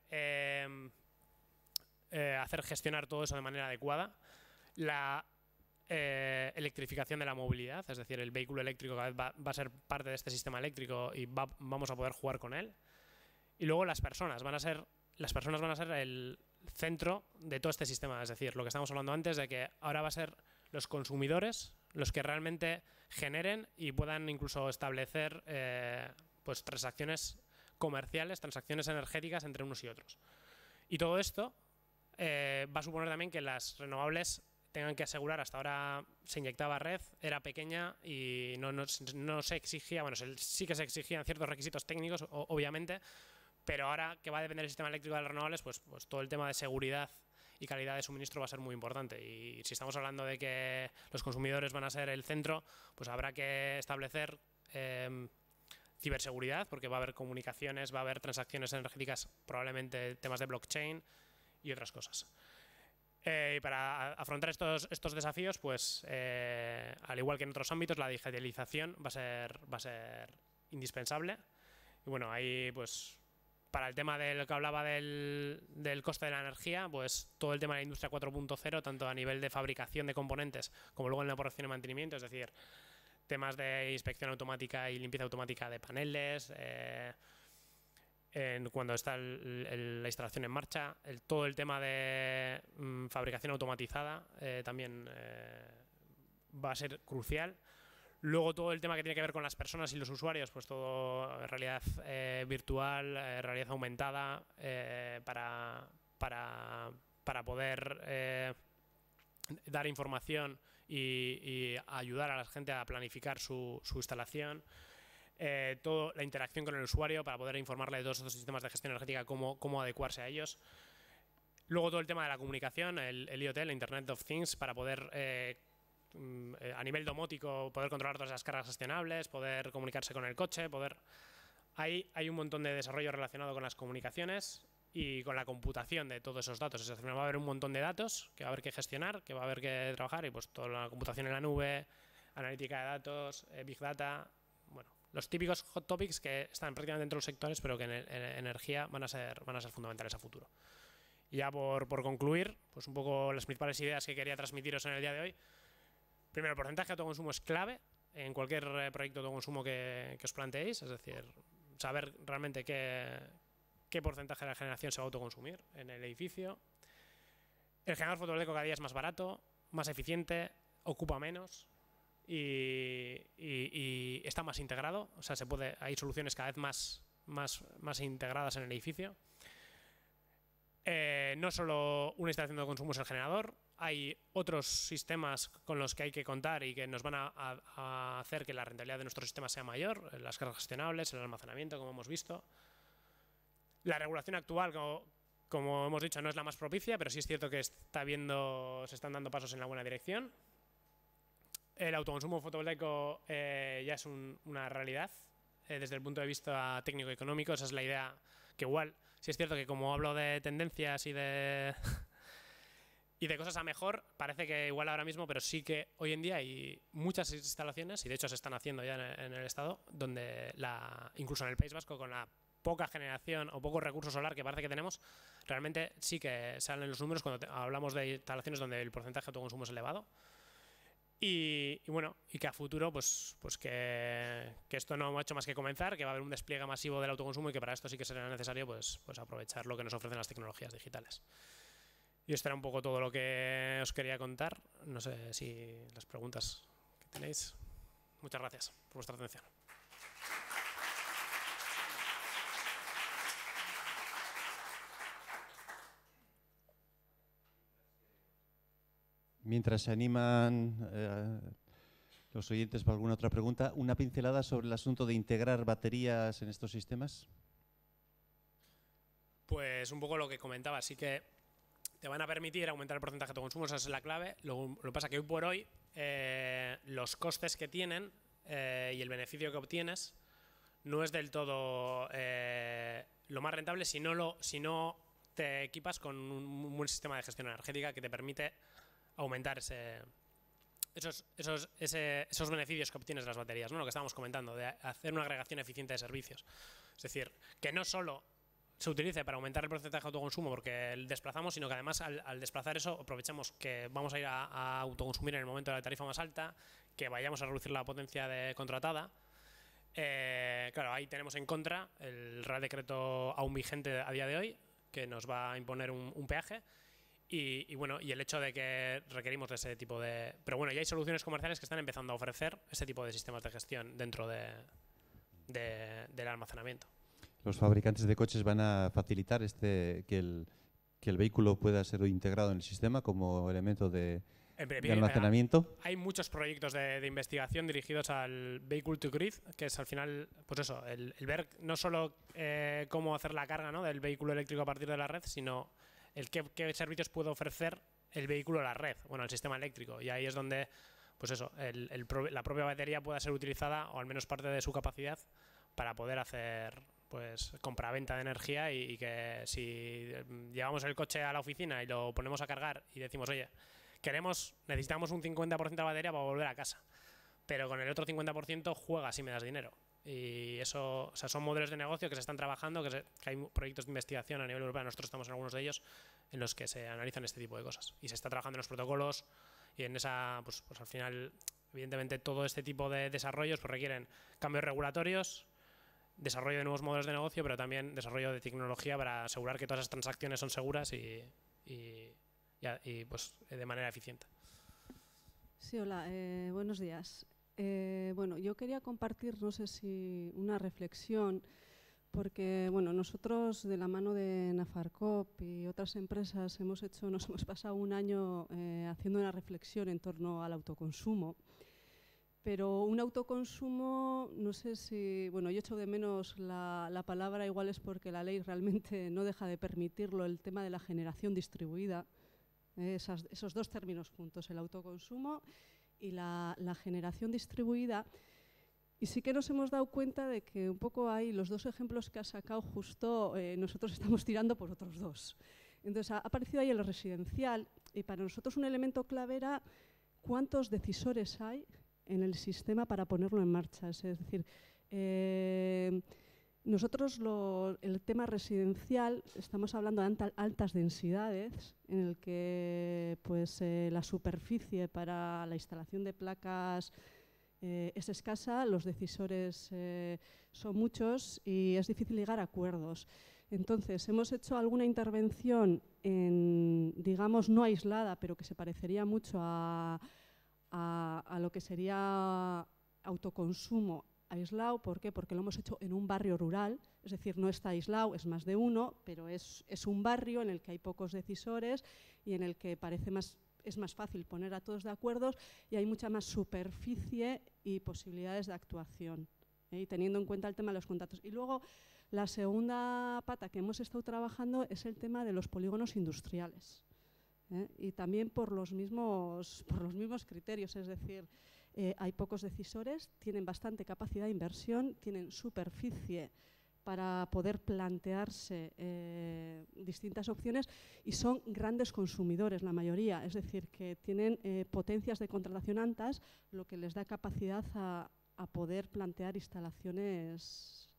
Speaker 4: hacer gestionar todo eso de manera adecuada. La electrificación de la movilidad, es decir, el vehículo eléctrico cada vez va a ser parte de este sistema eléctrico y vamos a poder jugar con él. Y luego las personas van a ser el centro de todo este sistema, es decir, lo que estábamos hablando antes, de que ahora va a ser los consumidores los que realmente generen y puedan incluso establecer pues transacciones comerciales, transacciones energéticas entre unos y otros. Y todo esto va a suponer también que las renovables tengan que asegurar, hasta ahora se inyectaba red, era pequeña y no se exigía, bueno, sí que se exigían ciertos requisitos técnicos, obviamente, pero ahora que va a depender del sistema eléctrico de las renovables, pues todo el tema de seguridad y calidad de suministro va a ser muy importante. Y si estamos hablando de que los consumidores van a ser el centro, pues habrá que establecer ciberseguridad, porque va a haber comunicaciones, va a haber transacciones energéticas, probablemente temas de blockchain y otras cosas. Y para afrontar estos desafíos, pues al igual que en otros ámbitos, la digitalización va a ser indispensable. Y bueno, ahí pues para el tema del que hablaba del coste de la energía, pues todo el tema de la industria 4.0, tanto a nivel de fabricación de componentes como luego en la operación y mantenimiento, es decir, temas de inspección automática y limpieza automática de paneles, cuando está la instalación en marcha, todo el tema de fabricación automatizada también va a ser crucial. Luego todo el tema que tiene que ver con las personas y los usuarios, pues todo realidad virtual, realidad aumentada, para poder dar información y ayudar a la gente a planificar su instalación. Toda la interacción con el usuario para poder informarle de todos estos sistemas de gestión energética, cómo adecuarse a ellos. Luego todo el tema de la comunicación, el IoT, el Internet of Things, para poder a nivel domótico poder controlar todas las cargas gestionables, poder comunicarse con el coche, hay un montón de desarrollo relacionado con las comunicaciones y con la computación de todos esos datos. Es decir, va a haber un montón de datos que va a haber que gestionar, que va a haber que trabajar, y pues toda la computación en la nube, analítica de datos, Big Data, bueno, los típicos hot topics que están prácticamente dentro de los sectores, pero que en energía van a ser fundamentales a futuro. Y ya por concluir, pues un poco las principales ideas que quería transmitiros en el día de hoy. Primero, el porcentaje de autoconsumo es clave en cualquier proyecto de autoconsumo que os planteéis, es decir, saber realmente qué porcentaje de la generación se va a autoconsumir en el edificio. El generador fotovoltaico cada día es más barato, más eficiente, ocupa menos y está más integrado, o sea, hay soluciones cada vez más integradas en el edificio. No solo una instalación de consumo es el generador, hay otros sistemas con los que hay que contar y que nos van a hacer que la rentabilidad de nuestro sistema sea mayor, las cargas gestionables, el almacenamiento, como hemos visto. La regulación actual, como hemos dicho, no es la más propicia, pero sí es cierto que se están dando pasos en la buena dirección. El autoconsumo fotovoltaico ya es una realidad desde el punto de vista técnico-económico. Esa es la idea, que igual, sí es cierto que como hablo de tendencias y de Y de cosas a mejor, parece que igual ahora mismo, pero sí que hoy en día hay muchas instalaciones, y de hecho se están haciendo ya en el Estado, donde incluso en el País Vasco, con la poca generación o poco recurso solar que parece que tenemos, realmente sí que salen los números cuando hablamos de instalaciones donde el porcentaje de autoconsumo es elevado. Y bueno, y que a futuro, pues que esto no ha hecho más que comenzar, que va a haber un despliegue masivo del autoconsumo y que para esto sí que será necesario pues aprovechar lo que nos ofrecen las tecnologías digitales. Y esto era un poco todo lo que os quería contar. No sé si las preguntas que tenéis. Muchas gracias por vuestra atención.
Speaker 1: Mientras se animan los oyentes para alguna otra pregunta, una pincelada sobre el asunto de integrar baterías en estos sistemas.
Speaker 4: Pues un poco lo que comentaba, sí que te van a permitir aumentar el porcentaje de autoconsumo, esa es la clave. Lo que pasa es que hoy por hoy los costes que tienen y el beneficio que obtienes no es del todo lo más rentable si no te equipas con un buen sistema de gestión energética que te permite aumentar esos beneficios que obtienes de las baterías, ¿no? Lo que estábamos comentando, de hacer una agregación eficiente de servicios. Es decir, que no solo se utilice para aumentar el porcentaje de autoconsumo porque desplazamos, sino que además al desplazar eso aprovechamos que vamos a ir a autoconsumir en el momento de la tarifa más alta, que vayamos a reducir la potencia contratada. Claro, ahí tenemos en contra el Real Decreto aún vigente a día de hoy, que nos va a imponer un peaje. Y bueno, y el hecho de que requerimos de ese tipo de... Pero bueno, ya hay soluciones comerciales que están empezando a ofrecer este tipo de sistemas de gestión dentro del almacenamiento.
Speaker 1: Los fabricantes de coches van a facilitar que el vehículo pueda ser integrado en el sistema como elemento de almacenamiento.
Speaker 4: Hay muchos proyectos de investigación dirigidos al Vehicle to Grid, que es al final, pues eso, el ver no solo cómo hacer la carga, ¿no?, del vehículo eléctrico a partir de la red, sino qué servicios puede ofrecer el vehículo a la red, bueno, al sistema eléctrico. Y ahí es donde, pues eso, la propia batería pueda ser utilizada, o al menos parte de su capacidad, para poder hacer pues compraventa de energía y que si llevamos el coche a la oficina y lo ponemos a cargar y decimos, oye, necesitamos un 50% de batería para volver a casa, pero con el otro 50% juegas y me das dinero. Y eso, o sea, son modelos de negocio que se están trabajando, que hay proyectos de investigación a nivel europeo, nosotros estamos en algunos de ellos, en los que se analizan este tipo de cosas. Y se está trabajando en los protocolos y en esa, pues al final, evidentemente, todo este tipo de desarrollos pues requieren cambios regulatorios, desarrollo de nuevos modelos de negocio, pero también desarrollo de tecnología para asegurar que todas esas transacciones son seguras y pues de manera eficiente.
Speaker 5: Sí, hola, buenos días. Bueno, yo quería compartir, no sé si una reflexión, porque bueno, nosotros de la mano de Nafarcop y otras empresas nos hemos pasado un año haciendo una reflexión en torno al autoconsumo. Pero un autoconsumo, no sé si, bueno, yo echo de menos la palabra, igual es porque la ley realmente no deja de permitirlo, el tema de la generación distribuida, esos dos términos juntos, el autoconsumo y la generación distribuida. Y sí que nos hemos dado cuenta de que un poco hay los dos ejemplos que has sacado justo, nosotros estamos tirando por otros dos. Entonces ha aparecido ahí el residencial y para nosotros un elemento clave era cuántos decisores hay en el sistema para ponerlo en marcha. Es decir, nosotros el tema residencial estamos hablando de altas densidades en el que pues, la superficie para la instalación de placas es escasa, los decisores son muchos y es difícil llegar a acuerdos. Entonces, hemos hecho alguna intervención, digamos, no aislada, pero que se parecería mucho a lo que sería autoconsumo aislado. ¿Por qué? Porque lo hemos hecho en un barrio rural, es decir, no está aislado, es más de uno, pero es un barrio en el que hay pocos decisores y en el que es más fácil poner a todos de acuerdo y hay mucha más superficie y posibilidades de actuación, y teniendo en cuenta el tema de los contratos. Y luego, la segunda pata que hemos estado trabajando es el tema de los polígonos industriales. Y también por los mismos criterios, es decir, hay pocos decisores, tienen bastante capacidad de inversión, tienen superficie para poder plantearse distintas opciones y son grandes consumidores la mayoría, es decir, que tienen potencias de contratación altas, lo que les da capacidad a poder plantear instalaciones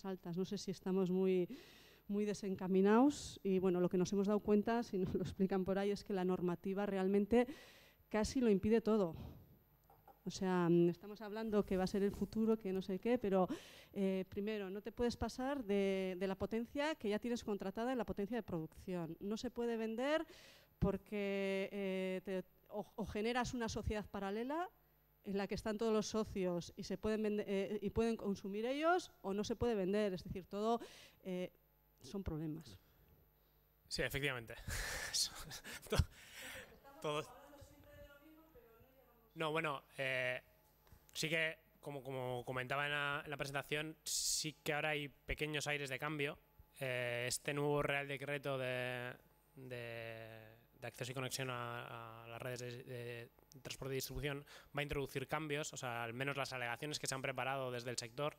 Speaker 5: altas. No sé si estamos muy desencaminados y bueno, lo que nos hemos dado cuenta, si nos lo explican por ahí, es que la normativa realmente casi lo impide todo. O sea, estamos hablando que va a ser el futuro, que no sé qué, pero primero, no te puedes pasar de la potencia que ya tienes contratada en la potencia de producción. No se puede vender porque o generas una sociedad paralela en la que están todos los socios y se pueden vender, y pueden consumir ellos, o no se puede vender. Es decir, todo son problemas.
Speaker 4: Sí, efectivamente. Todo. No, bueno, sí que, como comentaba en la presentación, sí que ahora hay pequeños aires de cambio. Este nuevo Real Decreto de acceso y conexión a las redes de transporte y distribución va a introducir cambios, o sea, al menos las alegaciones que se han preparado desde el sector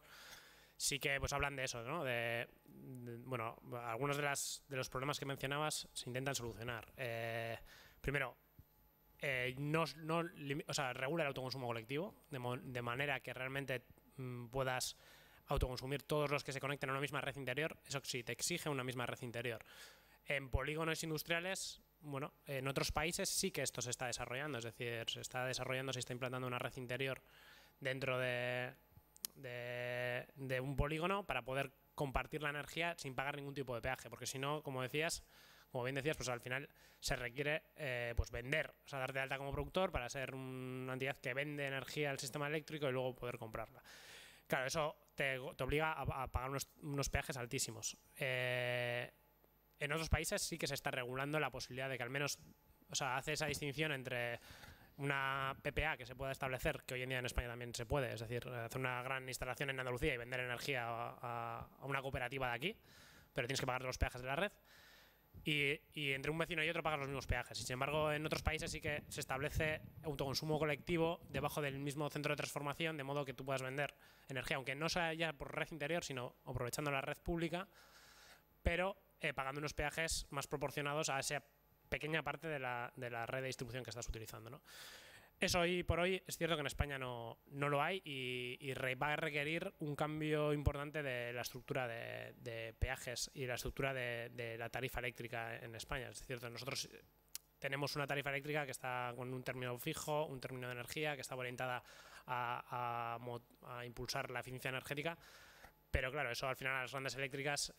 Speaker 4: sí que pues hablan de eso, ¿no? Bueno, algunos de los problemas que mencionabas se intentan solucionar. Primero, o sea, regula el autoconsumo colectivo de manera que realmente puedas autoconsumir todos los que se conecten a una misma red interior. Eso sí, te exige una misma red interior. En polígonos industriales, bueno, en otros países sí que esto se está desarrollando, es decir, se está implantando una red interior dentro de un polígono para poder compartir la energía sin pagar ningún tipo de peaje, porque si no, como bien decías, pues al final se requiere pues vender, o sea, darte de alta como productor para ser una entidad que vende energía al sistema eléctrico y luego poder comprarla. Claro, eso te obliga a pagar unos peajes altísimos. En otros países sí que se está regulando la posibilidad de que al menos, o sea, hace esa distinción entre una PPA que se pueda establecer, que hoy en día en España también se puede, es decir, hacer una gran instalación en Andalucía y vender energía a una cooperativa de aquí, pero tienes que pagar los peajes de la red. Y entre un vecino y otro pagas los mismos peajes. Y sin embargo, en otros países sí que se establece autoconsumo colectivo debajo del mismo centro de transformación, de modo que tú puedas vender energía, aunque no sea ya por red interior, sino aprovechando la red pública, pero pagando unos peajes más proporcionados a esa pequeña parte de la red de distribución que estás utilizando, ¿no? Eso hoy por hoy es cierto que en España no lo hay y va a requerir un cambio importante de la estructura de peajes y la estructura de la tarifa eléctrica en España. Es cierto, nosotros tenemos una tarifa eléctrica que está con un término fijo, un término de energía, que está orientada a impulsar la eficiencia energética. Pero claro, eso al final a las grandes eléctricas,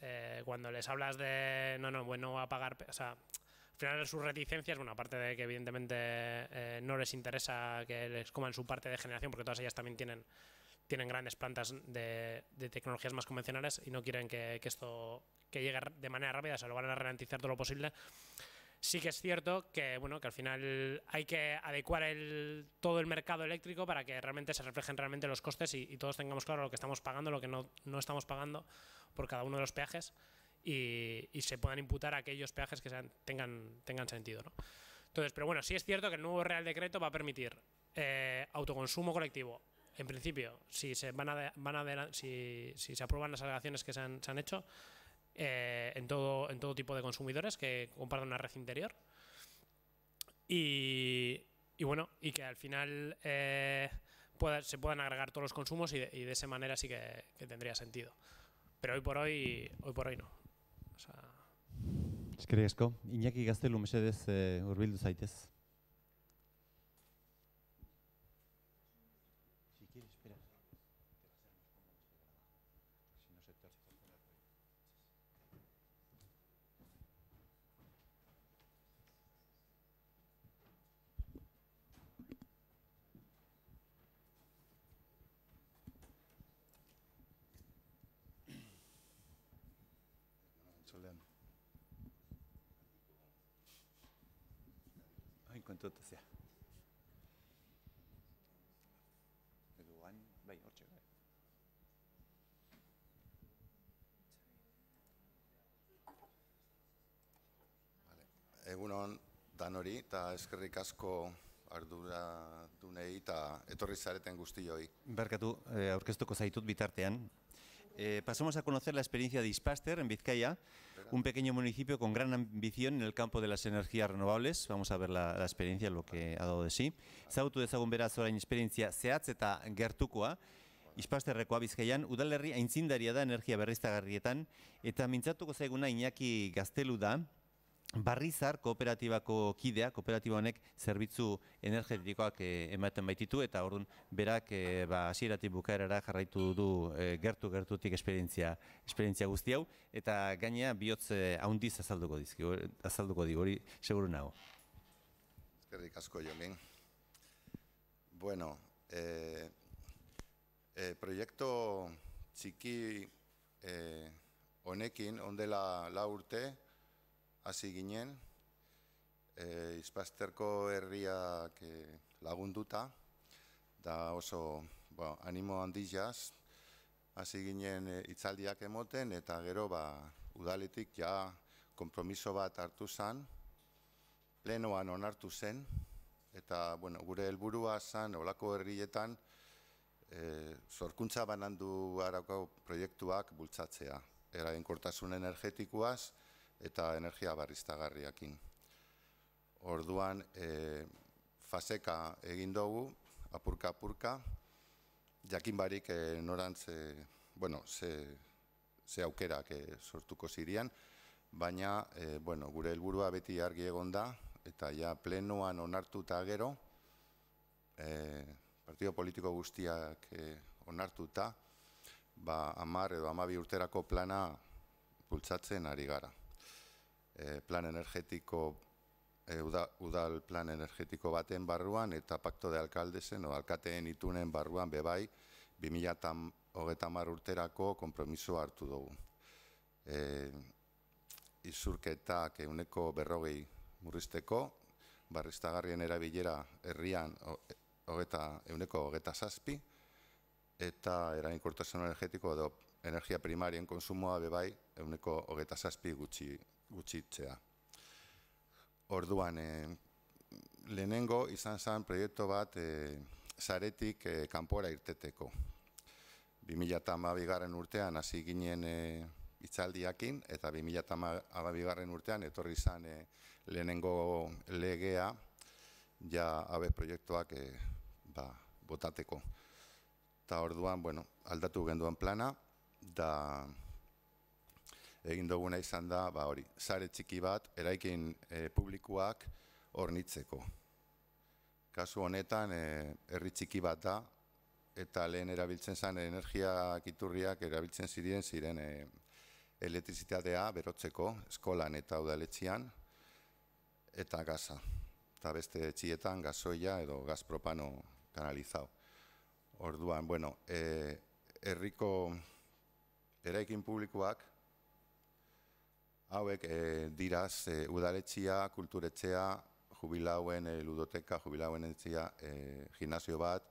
Speaker 4: cuando les hablas de no va a pagar, o sea, al final sus reticencias, bueno, aparte de que evidentemente no les interesa que les coman su parte de generación, porque todas ellas también tienen grandes plantas de tecnologías más convencionales y no quieren que esto que llegue de manera rápida, se lo van a ralentizar todo lo posible. Sí que es cierto que, bueno, que al final hay que adecuar todo el mercado eléctrico para que realmente se reflejen realmente los costes y todos tengamos claro lo que estamos pagando, lo que no estamos pagando por cada uno de los peajes y se puedan imputar aquellos peajes que tengan sentido, ¿no? Entonces, pero bueno, sí es cierto que el nuevo Real Decreto va a permitir autoconsumo colectivo. En principio, si se aprueban las alegaciones que se han hecho, en todo tipo de consumidores que compartan una red interior y bueno, y que al final se puedan agregar todos los consumos y de esa manera sí que tendría sentido, pero hoy por hoy no, o sea...
Speaker 1: Eskerrik asko. Iñaki Gaztelu, mesedez hurbildu zaitez. Si quieres, espera. Kontutzea. Bai, hortxe.
Speaker 6: Egunon danori eta eskerrik asko arduradunei eta etorri zareten guztioi.
Speaker 1: Barkatu, aurkeztuko zaitut bitartean. Pasamos a conocer la experiencia de Ispaster en Vizcaya, un pequeño municipio con gran ambición en el campo de las energías renovables. Vamos a ver la experiencia, lo que ha dado de sí. Ezagutu dezagun beraz orain esperientzia zehatz eta gertukoa. Ispasterrekoa Bizkaian, udalerri aintzindaria da energia berriztagarrietan, eta mintzatuko zaiguna Iñaki Gaztelu da, Barrizar kooperatibako kidea, kooperatiba honek zerbitzu energetikoak ematen baititu, eta orduan berak hasieratik bukaerara jarraitu du gertutik esperientzia guzti hau, eta gainea bihotz handiz azalduko digu, hori seguru nago.
Speaker 6: Eskerrik asko, Jomin. Bueno, proiektu txiki honekin, ondela 4 urte, hasi ginen, Ispasterko herriak lagunduta, da oso animo handiaz, hasi ginen hitzaldiak emoten, eta gero udaletik ja konpromiso bat hartu zen, plenoan onartu zen, eta gure helburua zen olako herrietan sorkuntza banandu harako proiektuak bultzatzea, eraginkortasun energetikoaz, eta energia berriztagarriakin. Orduan, faseka egin dugu, apurka, jakin barik norantz, ze aukerak sortuko zirian, baina, gure helburua beti argi egon da, eta ja plenoan onartuta gero, partido politiko guztiak onartuta, 10 edo 12 urterako plana bultzatzen ari gara. Plan energetiko, udal plan energetiko baten barruan eta pakto de alkaldesen o alkateen itunen barruan bebai 2030 urterako konpromiso hartu dugu. Izurketak 40% murrizteko, berriztagarrien erabilera herrian 27%, eta eraginkortasun energetiko edo energia primarien konsumoa bebai 27% gutxitzea. Orduan, lehenengo izan zen proiektu bat saretik kanpora irteteko. 2012 urtean hasi ginen hitzaldiakin, eta 2012 urtean etorri zen lehenengo legea ja abe proiektuak botateko. Eta orduan, aldatu genduan plana, da egin duguna izan da, sare txiki bat, eraikin publikoak hornitzeko. Kasu honetan, herri txiki bat da, eta lehen erabiltzen zen energia iturriak erabiltzen ziren elektrizitatea berotzeko, eskolan eta udaletxean, eta gaza. Eta beste etxietan gasoia edo gaz propano kanalizau. Orduan, herriko eraikin publikoak, hauek diraz udaletxea, kulturetxea, jubilauen ludoteka, jubilauen etxea, gimnasio bat,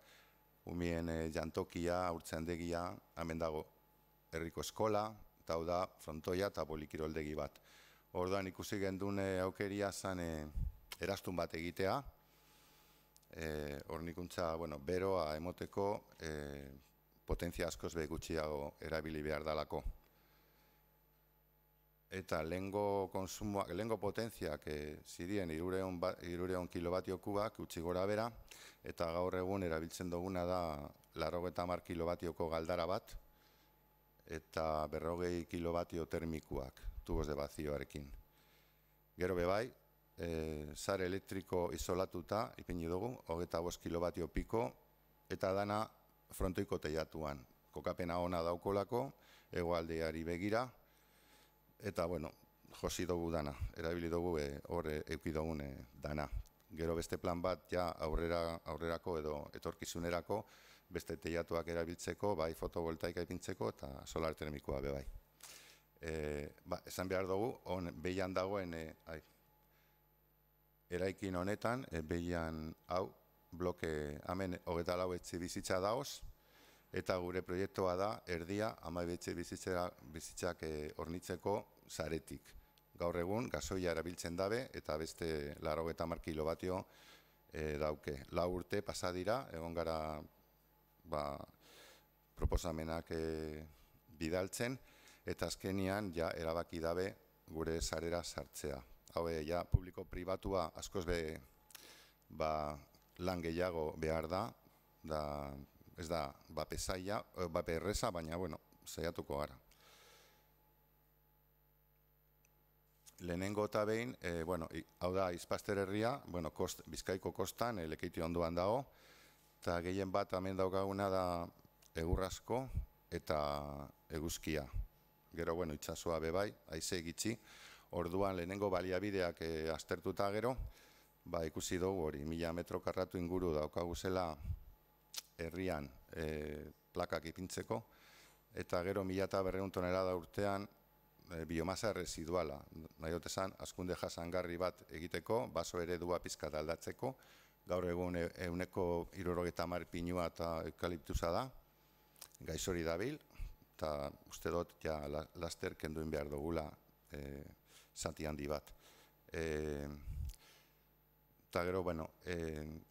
Speaker 6: umien jantokia, urtzeandegia, hemen dago herriko eskola, eta hau da frontoia eta polikiroldegi bat. Orduan ikusi gendun aukeria zen erastun bat egitea, hornikuntza, beroa emoteko potentzia askoz gutxiago erabili behar dalako. Eta lehengo potentziak zirien 300 kilobatio kubak utzi gora bera, eta gaur egun erabiltzen duguna da 90 kilobatioko galdara bat, eta 40 kilobatio termikuak, tubos de vacioarekin. Gero bebai, sare elektriko isolatuta, ipini dugu, 25 kilobatio piko, eta dana frontoiko teiatuan. Kokapena ona daukolako, hegoaldeari begira, eta, josi dugu dana, erabili dugu hor euki dugun dana. Gero beste plan bat ja aurrerako edo etorkizunerako, beste teiatuak erabiltzeko, bai fotovoltaika ipintzeko eta solar termikoa bebai. Esan behar dugu, behian dagoen eraikin honetan, behian hau, bloke hemen 24 etxe bizitza daoz, eta gure proiektua da, erdia, 12 bizitzak hornitzeko saretik. Gaur egun, gasoia erabiltzen dabe, eta beste 90 kilobatio dauke. 4 urte pasadira, egon gara proposamenak bidaltzen, eta azkenian ja erabaki dabe gure sarera sartzea. Hau ja publiko-pribatua askoz lan gehiago behar da, ez da bape zaila, bape erreza, baina saiatuko gara. Lehenengo eta behin, hau da Izpaster herria, Bizkaiko kostan, Lekeitio ondoan dago, eta gehien bat hemen daukaguna da egurrasko eta eguzkia. Gero, itxasua bebai, haize gitxi, orduan lehenengo baliabideak aztertuta gero, ikusi dugu hori, 1000 metro karratu inguru daukaguzela herrian plakak ipintzeko, eta gero 1200 tonelada urtean biomasa residuala, nahi esan, hazkunde jasangarri bat egiteko, baso eredua pizkat aldatzeko, gaur egun 170 pinua eta eukaliptusa da, gaixori dabil, eta uste dut ja laster kenduin behar dugula zati handi bat. Eta gero,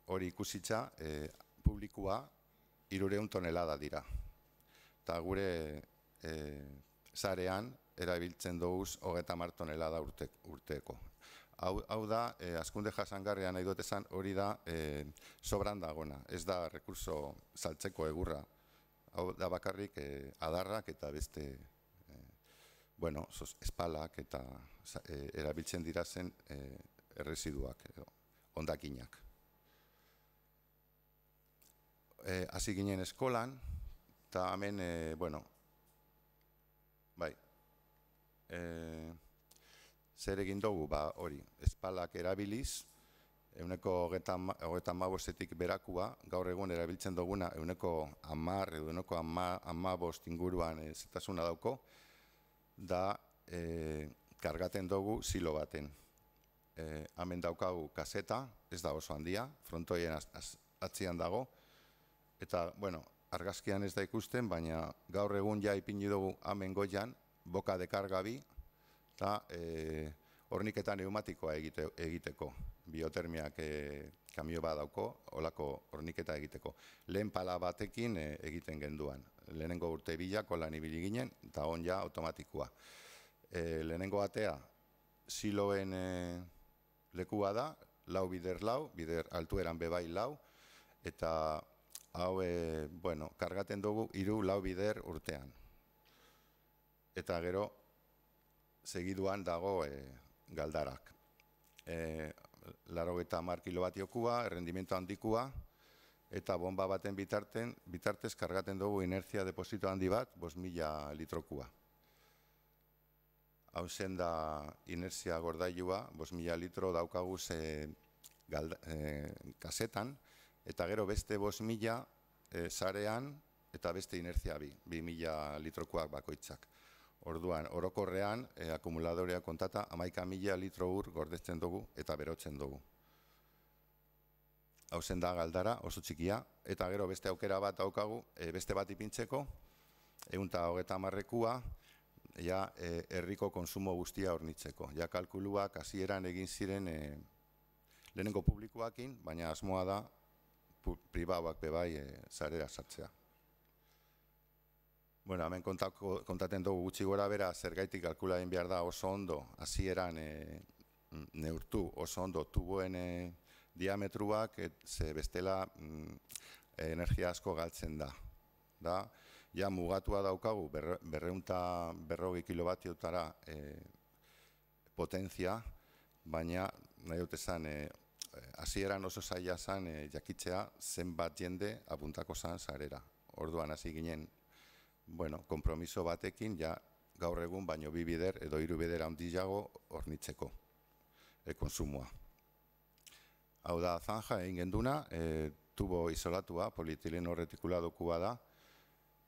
Speaker 6: hori ikusitza, publikoa 300 tonelada dira. Eta gure zarean erabiltzen dugu 30 tonelada urteko. Hau da, hazkunde jasangarria nahi dut esan, hori da sobran dagona. Ez da rekurso saltzeko egurra. Hau da bakarrik adarrak eta beste espalak eta erabiltzen dira zen erresiduak, hondakinak. Hasi ginen eskolan, eta hemen, zer egin dugu, hori, espalak erabiliz, 135 berakua, gaur egun erabiltzen duguna 110 edo 115 inguruan zetasuna dauko, da kargaten dugu silo baten. Hemen daukagu kaseta, ez da oso handia, frontoien atzian dago, eta, argazkian ez da ikusten, baina gaur egun ja ipini dugu hemen goian, boka de karga bi, eta horniketa neumatikoa egiteko, biotermiak kamio bat dauko, olako horniketa egiteko. Lehen pala batekin egiten genduan. Lehenengo urte bilako lan ibili ginen, eta on ja automatikoa. Lehenengo batea, siloen lekua da, lau bider altueran bebai lau, eta hau, kargaten dugu 3-4 bider urtean. Eta gero, segiduan dago galdarak. 80 kilobatiokua, errendimiento handikua, eta bomba baten bitartez kargaten dugu inertzia deposito handi bat, 5.000 litrokua. Hau zen da inertzia gordailua, 5.000 litro daukaguz kasetan, eta gero beste 5.000 zarean, eta beste inertzia 2.000 litrokoak bakoitzak. Orduan, orokorrean, akumuladorea kontata, 11.000 litro ur gordetzen dugu eta berotzen dugu. Hau zen da galdara, oso txikia, eta gero beste aukera bat daukagu, beste bat ipintzeko, 130 ja herriko konsumo guztia hornitzeko. Ja kalkuluak hasieran egin ziren lehenengo publikoakin, baina asmoa da pribauak bebai zarera sartzea. Hemen kontaten dugu gutxi gora bera, zergaitik kalkula egin behar da oso ondo, hasieran neurtu oso ondo tuboen diametruak, ze bestela energia asko galtzen da. Ja mugatua daukagu 240 kilobatiotara potentzia, baina nahi dut esan, hasieran oso zaila zen jakitzea zenbat jende apuntako zen zarera. Orduan hasi ginen, kompromiso batekin, ja gaur egun baino 2 bider edo 3 bider handiago hornitzeko konsumoa. Hau da zanja egin genduna, tubo isolatua, polietileno reticuladokua da,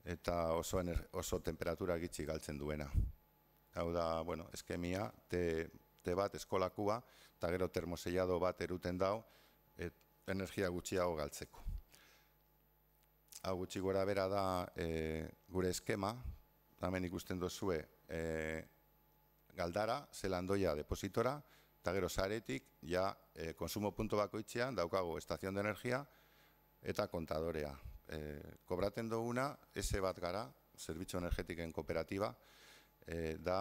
Speaker 6: eta oso temperatura gitxi galtzen duena. Hau da, eskemia, te bat eskolakua, eta gero termosellado bat eruten dau, energia gutxiago galtzeko. Hau gutxi gora bera da gure eskema, hemen ikusten dozue galdara, zelandoia depositora, eta gero zaretik, ja konsumo punto bakoitzean daukago estazion de energia eta kontadorea. Kobraten duguna, ese bat gara, zerbitzu energetikoen kooperatiba, da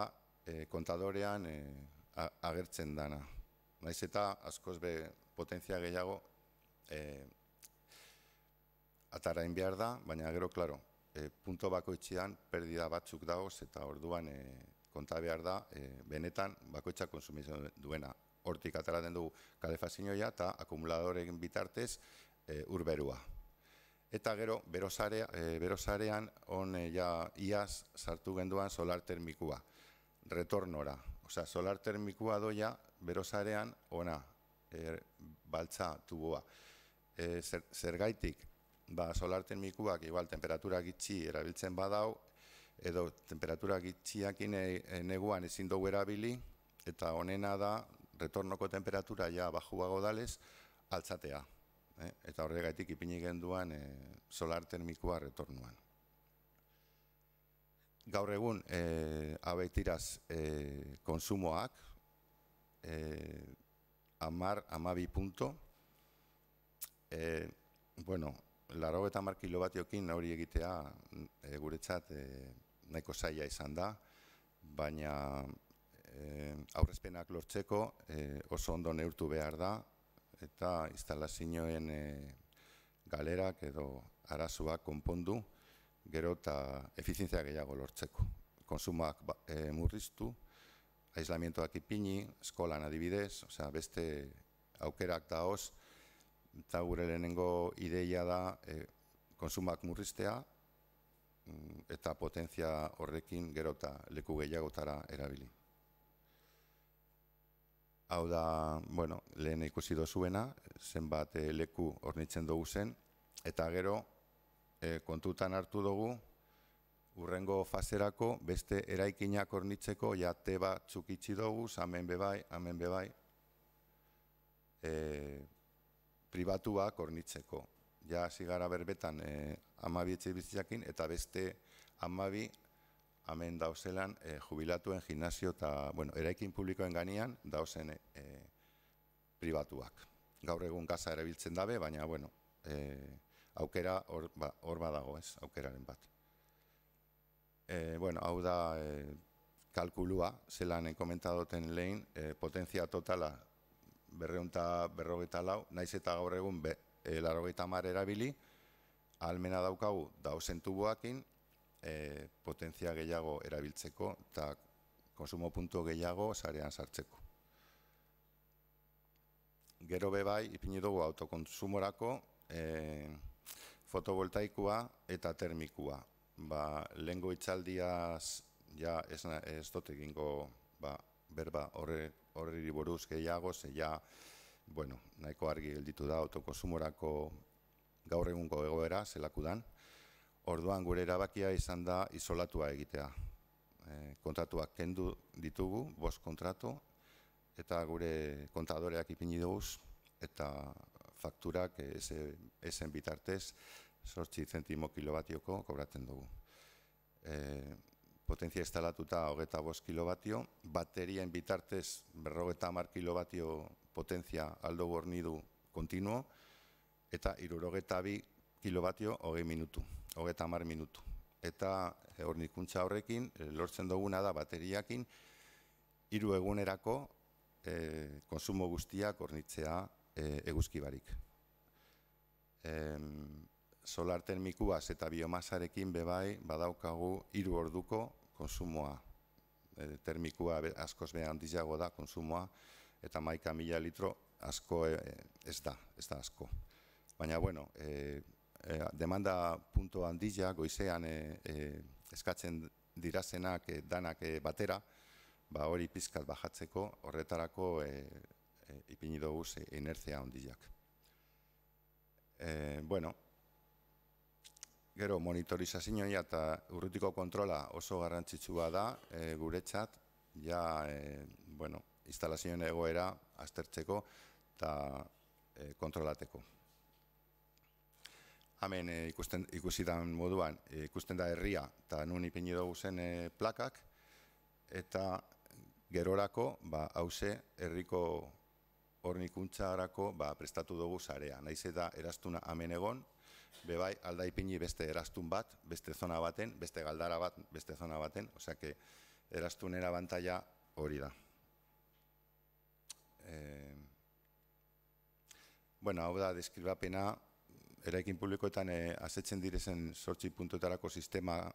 Speaker 6: kontadorean agertzen dana. Naiz eta askoz be potentzia gehiago atarain behar da, baina gero, klaro, punto bakoitzean perdida batzuk dagoz eta orduan konta behar da, benetan bakoitzak konsumitzen duena. Hortik ataraten dugu kalefazioa eta akumuladoren bitartez urberua. Eta gero, berosarean on iaz sartu genduan solar termikua, retornora. Osea, solar termikua doia berosarean ona, baltza tuboa. Zergaitik, solar termikuak igual temperatura gitxi erabiltzen badau, edo temperatura gitxiakin neguan ezin dugu erabili, eta honena da, retornoko temperatura ja bajuago dalez, altzatea. Eta horregaitik ipini genduan solar termikoa retornuan. Gaur egun, abeitiraz konsumoak, 12 punto, bueno, 80 kilobatiokin hori egitea guretzat nahiko zaila izan da, baina aurrezpenak lortzeko oso ondo neurtu behar da, eta instalazioen galerak edo arazoak konpondu, gero eta efizientzia gehiago lortzeko. Konsumoak murriztu, aislamientoak ipini, eskolan adibidez, osea, beste aukerak daoz, eta gure lehenengo ideia da konsumoak murriztea, eta potentzia horrekin gero eta leku gehiagotara erabili. Hau da, bueno, lehen ikusi dozuena, zenbat leku hornitzen dugu zen, eta gero kontutan hartu dugu, urrengo faserako beste eraikinak hornitzeko, ja te batzuk itxi dugu, hemen bebai, pribatuak hornitzeko. Ja, zigara berbetan 12 etxebizitzakin, eta beste 12 hemen dauzelan jubilatuen gimnasio eta, bueno, eraikin publikoen ganean dauzen pribatuak. Gaur egun gaza erabiltzen dabe, baina, bueno, aukera hor badago ez, aukeraren bat. Bueno, hau da kalkulua, zelan komentadoten lehen, potentzia totala 254, naiz eta gaur egun 80 erabili, ahalmena daukagu dauzen tuboakin, potentzia gehiago erabiltzeko eta konsumo puntu gehiago sarean sartzeko. Gero bebai, ipini dugu autokonsumorako fotovoltaikoa eta termikua. Lehengo itzaldiaz ja ez dut egingo berba horri buruz gehiago, ze ja, bueno, nahiko argi gelditu da autokonsumorako gaur egungo egoera zelakudan. Orduan gure erabakia izan da isolatua egitea. Kontratuak kendu ditugu, 5 kontratu, eta gure kontadoreak ipini dugu, eta fakturak esen bitartez 8 zentimo kilobatioko kobratzen dugu. Potentzia instalatuta 25 kilobatio, baterien bitartez 50 kilobatio potentzia aldo gornidu kontinuo, eta 62 kilobatio 20 minutu. 30 minutu. Eta hornikuntza horrekin, lortzen duguna da bateriakin, 3 egunerako konsumo guztiak hornitzea eguzkibarik. Solar termikuaz eta biomasarekin bebai badaukagu 3 orduko konsumoa. Termikua askoz behan handiago da konsumoa, eta 11.000 litro asko ez da asko. Baina, bueno, demanda punto handia goizean eskatzen dirazenak danak batera, hori pizkat bajatzeko, horretarako ipini dugu inertzia handiak. Bueno, gero monitorizazioa eta urrutiko kontrola oso garrantzitsua da guretzat, ja, bueno, instalazioen egoera aztertzeko eta kontrolateko. Hemen ikusidan moduan, ikusten da herria eta nun ipini dugu zen plakak, eta gerorako, hauze, herriko hornikuntzarako prestatu dugu zarea. Naiz eta eraztuna hemen egon, bebai alda ipini beste erastun bat, beste zona baten, beste galdara bat, beste zona baten, osea que erastunera abantaila hori da. Bueno, hau da deskribapena, eraikin publikoetan asetzen direzen 8 puntuetarako sistema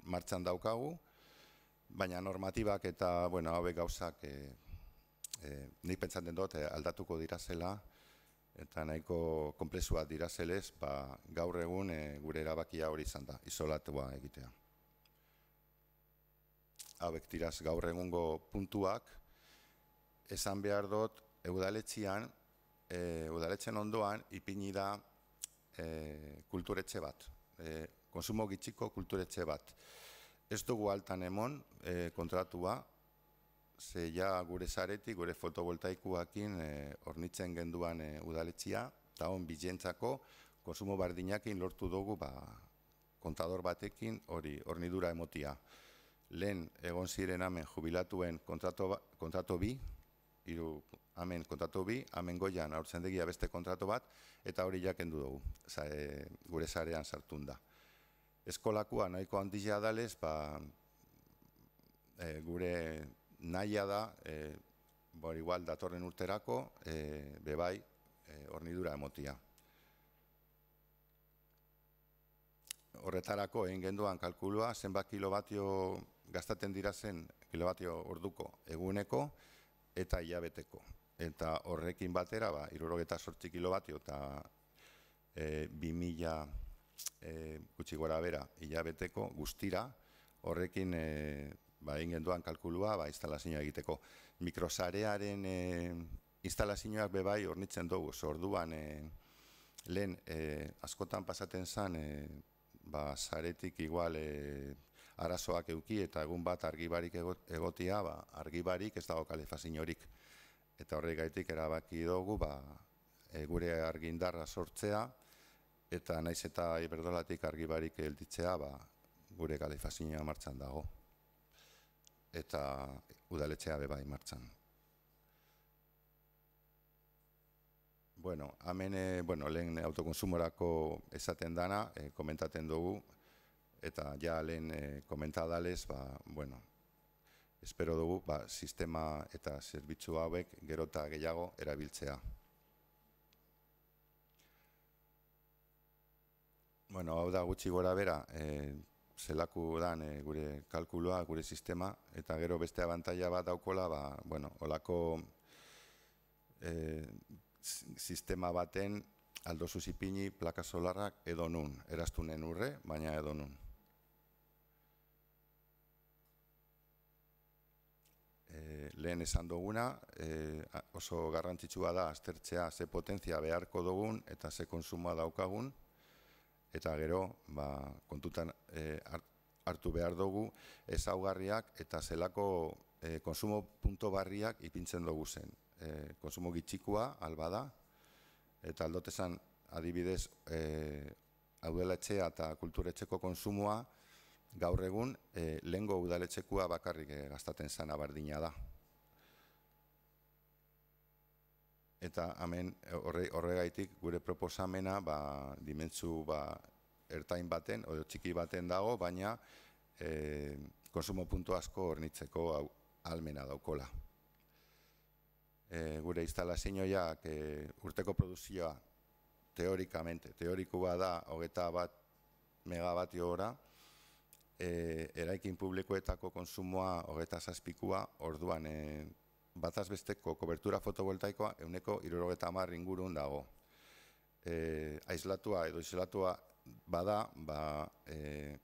Speaker 6: martxan daukagu, baina normatibak eta hauek gauzak nik pentsatzen dut aldatuko dirazela eta nahiko konplexuak dirazelez, gaur egun gure erabakia hori izan da, isolatua egitea. Hauek diraz gaur egungo puntuak, esan behar dut udaletxen ondoan ipini da kulturetxe bat, konsumo gitxiko kulturetxe bat. Ez dugu altan emon kontratua, ze ja gure saretik, gure fotovoltaikuakin hornitzen genduan udaletxia, eta hon bilentzako konsumo bardinakin lortu dugu kontador batekin hori hornidura emotia. Lehen egon ziren hemen jubilatuen kontrato bi, hemen kontratu bi, hemen goian aurtzendegia beste kontratu bat, eta hori jakendu dugu, gure sarean sartun da. Eskolakua nahiko handia dalez, gure nahia da, igual datorren urterako, bebai, hornidura emotia. Horretarako egin genduan kalkulua, zenbat kilobatio gastaten dira zen kilobatio orduko eguneko eta hilabeteko. Eta horrekin batera, 78 kilobatio eta 2000 gutxi gora bera hilabeteko guztira, horrekin egin genduan kalkulua instalazioa egiteko. Mikrosarearen instalazioak bebai hornitzen dugu, orduan lehen askotan pasaten zen, saretik igual arazoak euki eta egun bat argibarik egotia, argibarik ez dago kalefaziorik. Eta horregaitik erabaki dugu gure argindarra sortzea eta naiz eta iberdrolatik argibarik helditzea gure kalefazioa martxan dago. Eta udaletxea bebai martxan. Hemen lehen autokonsumorako esaten dana, komentaten dugu, eta ja lehen komentadalez, espero dugu sistema eta zerbitzu hauek gero eta gehiago erabiltzea. Hau da gutxi gora bera, zelaku dan gure kalkulua, gure sistema, eta gero beste abantaila bat daukola, olako sistema baten aldozuz ipini plaka solarrak edo nun, eraztunen urre, baina edo nun. Lehen esan duguna, oso garrantzitsua da aztertzea ze potentzia beharko dugun eta ze konsumoa daukagun, eta gero kontutan hartu behar dugu ezaugarriak eta zelako konsumo punto barriak ipintzen dugu zen. Konsumo gitxikoa, alba da, eta aldotezan adibidez udaletxea eta kulturetxeko konsumoa gaur egun lehengo udaletxekua bakarrik gastaten zana bardina da. Eta hemen horregaitik gure proposamena dimentsu ertain baten, edo txiki baten dago, baina konsumo puntu asko hornitzeko ahalmena daukola. Gure instalazioak urteko produzioa teorikoa da 21 megabatio hora, eraikin publikoetako konsumoa 27koa, orduan bataz besteko kobertura fotovoltaikoa 170 ingurun dago. Aislatua edo isolatua bada,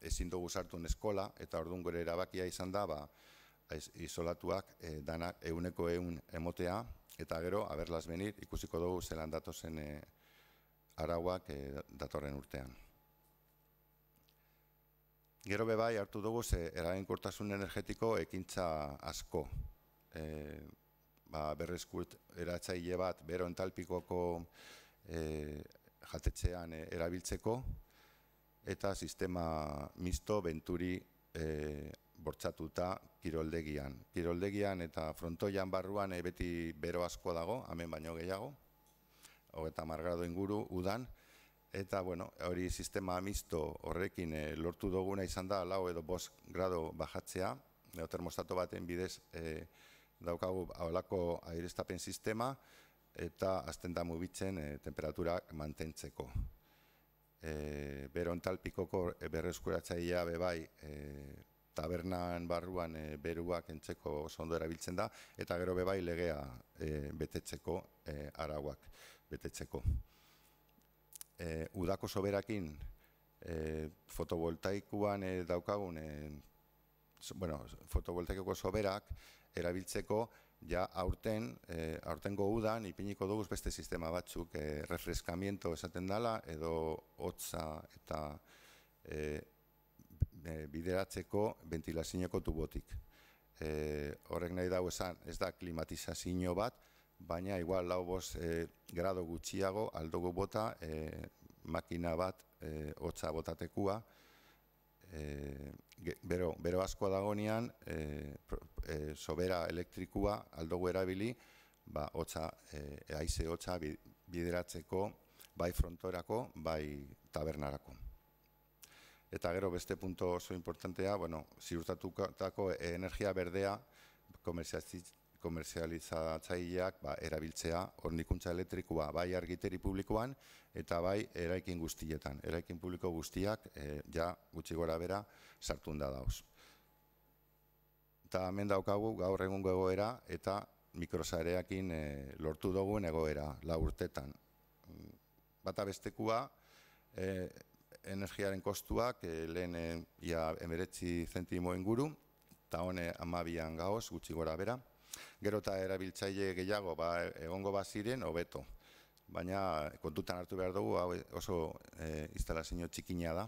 Speaker 6: ezin dugu sartu eskola, eta orduan gure erabakia izan da, isolatuak danak 100% emotea, eta gero, aberlas benir, ikusiko dugu zelan datozen arauak datorren urtean. Gero bebai hartu dugu eraginkortasun energetiko ekintza asko. Berreskurt eratzaile bat bero entalpikoko jatetxean erabiltzeko, eta sistema misto benturi bortxatuta kiroldegian. Kiroldegian eta frontoian barruan beti bero asko dago, hemen baino gehiago, 30 gradu inguru udan, Eta, bueno, hori sistema misto horrekin lortu duguna izan da 4 edo 5 grado bajatzea, termostato baten bidez daukagu holako aireztapen sistema, eta azten da mugitzen temperaturak mantentzeko. Bero entalpikoko berreskuratzailea bebai tabernan barruan beruak entzeko oso ondo erabiltzen da, eta gero bebai legea betetzeko, arauak betetzeko. Udako soberakin fotovoltaikuan daukagun, fotovoltaikoko soberak erabiltzeko, ja aurtengo udan ipiniko dugu beste sistema batzuk, refrescamiento esaten dela, edo hotza eta bideratzeko ventilazioko tubotik. Horrek nahi dago esan, ez da klimatizazio bat, baina igual 4-5 grado gutxiago aldugu bota makina bat hotza botatekua. Bero asko dagonean, sobera elektrikua aldugu erabili, haize hotza bideratzeko bai frontorako, bai tabernarako. Eta gero beste punto oso importantea, ziurtatutako energia berdea komerzializatzaileak erabiltzea hornikuntza elektrikoa bai argiteri publikoan eta bai eraikin guztietan. Eraikin publiko guztiak ja gutxi gora bera sartunda dauz. Eta hemen daukagu gaur egungo egoera eta mikrosareakin lortu dugun egoera 4 urtetan. Bata bestekua, energiaren kostuak lehen ia 19 zentimo inguru, eta hone 12an gaoz, gutxi gora bera. Gero eta erabiltzaile gehiago egongo baziren, hobeto. Baina kontutan hartu behar dugu, oso instalazio txikina da,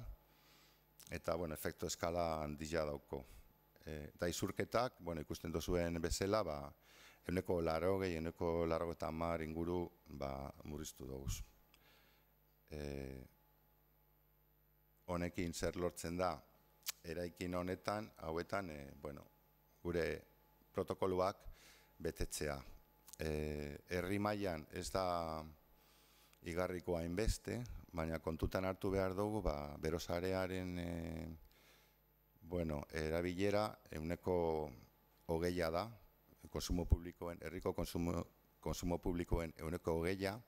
Speaker 6: eta efektu eskala handia dauko. Eta izurketak, ikusten duzuen bezala, 180, 180 inguru murriztu dugu. Honekin zer lortzen da, eraikin honetan, hauetan, gure protokoloak betetzea. Herri mailan ez da igarriko hainbeste, baina kontutan hartu behar dugu, berosarearen erabilera 120 da, herriko konsumo publikoen 120,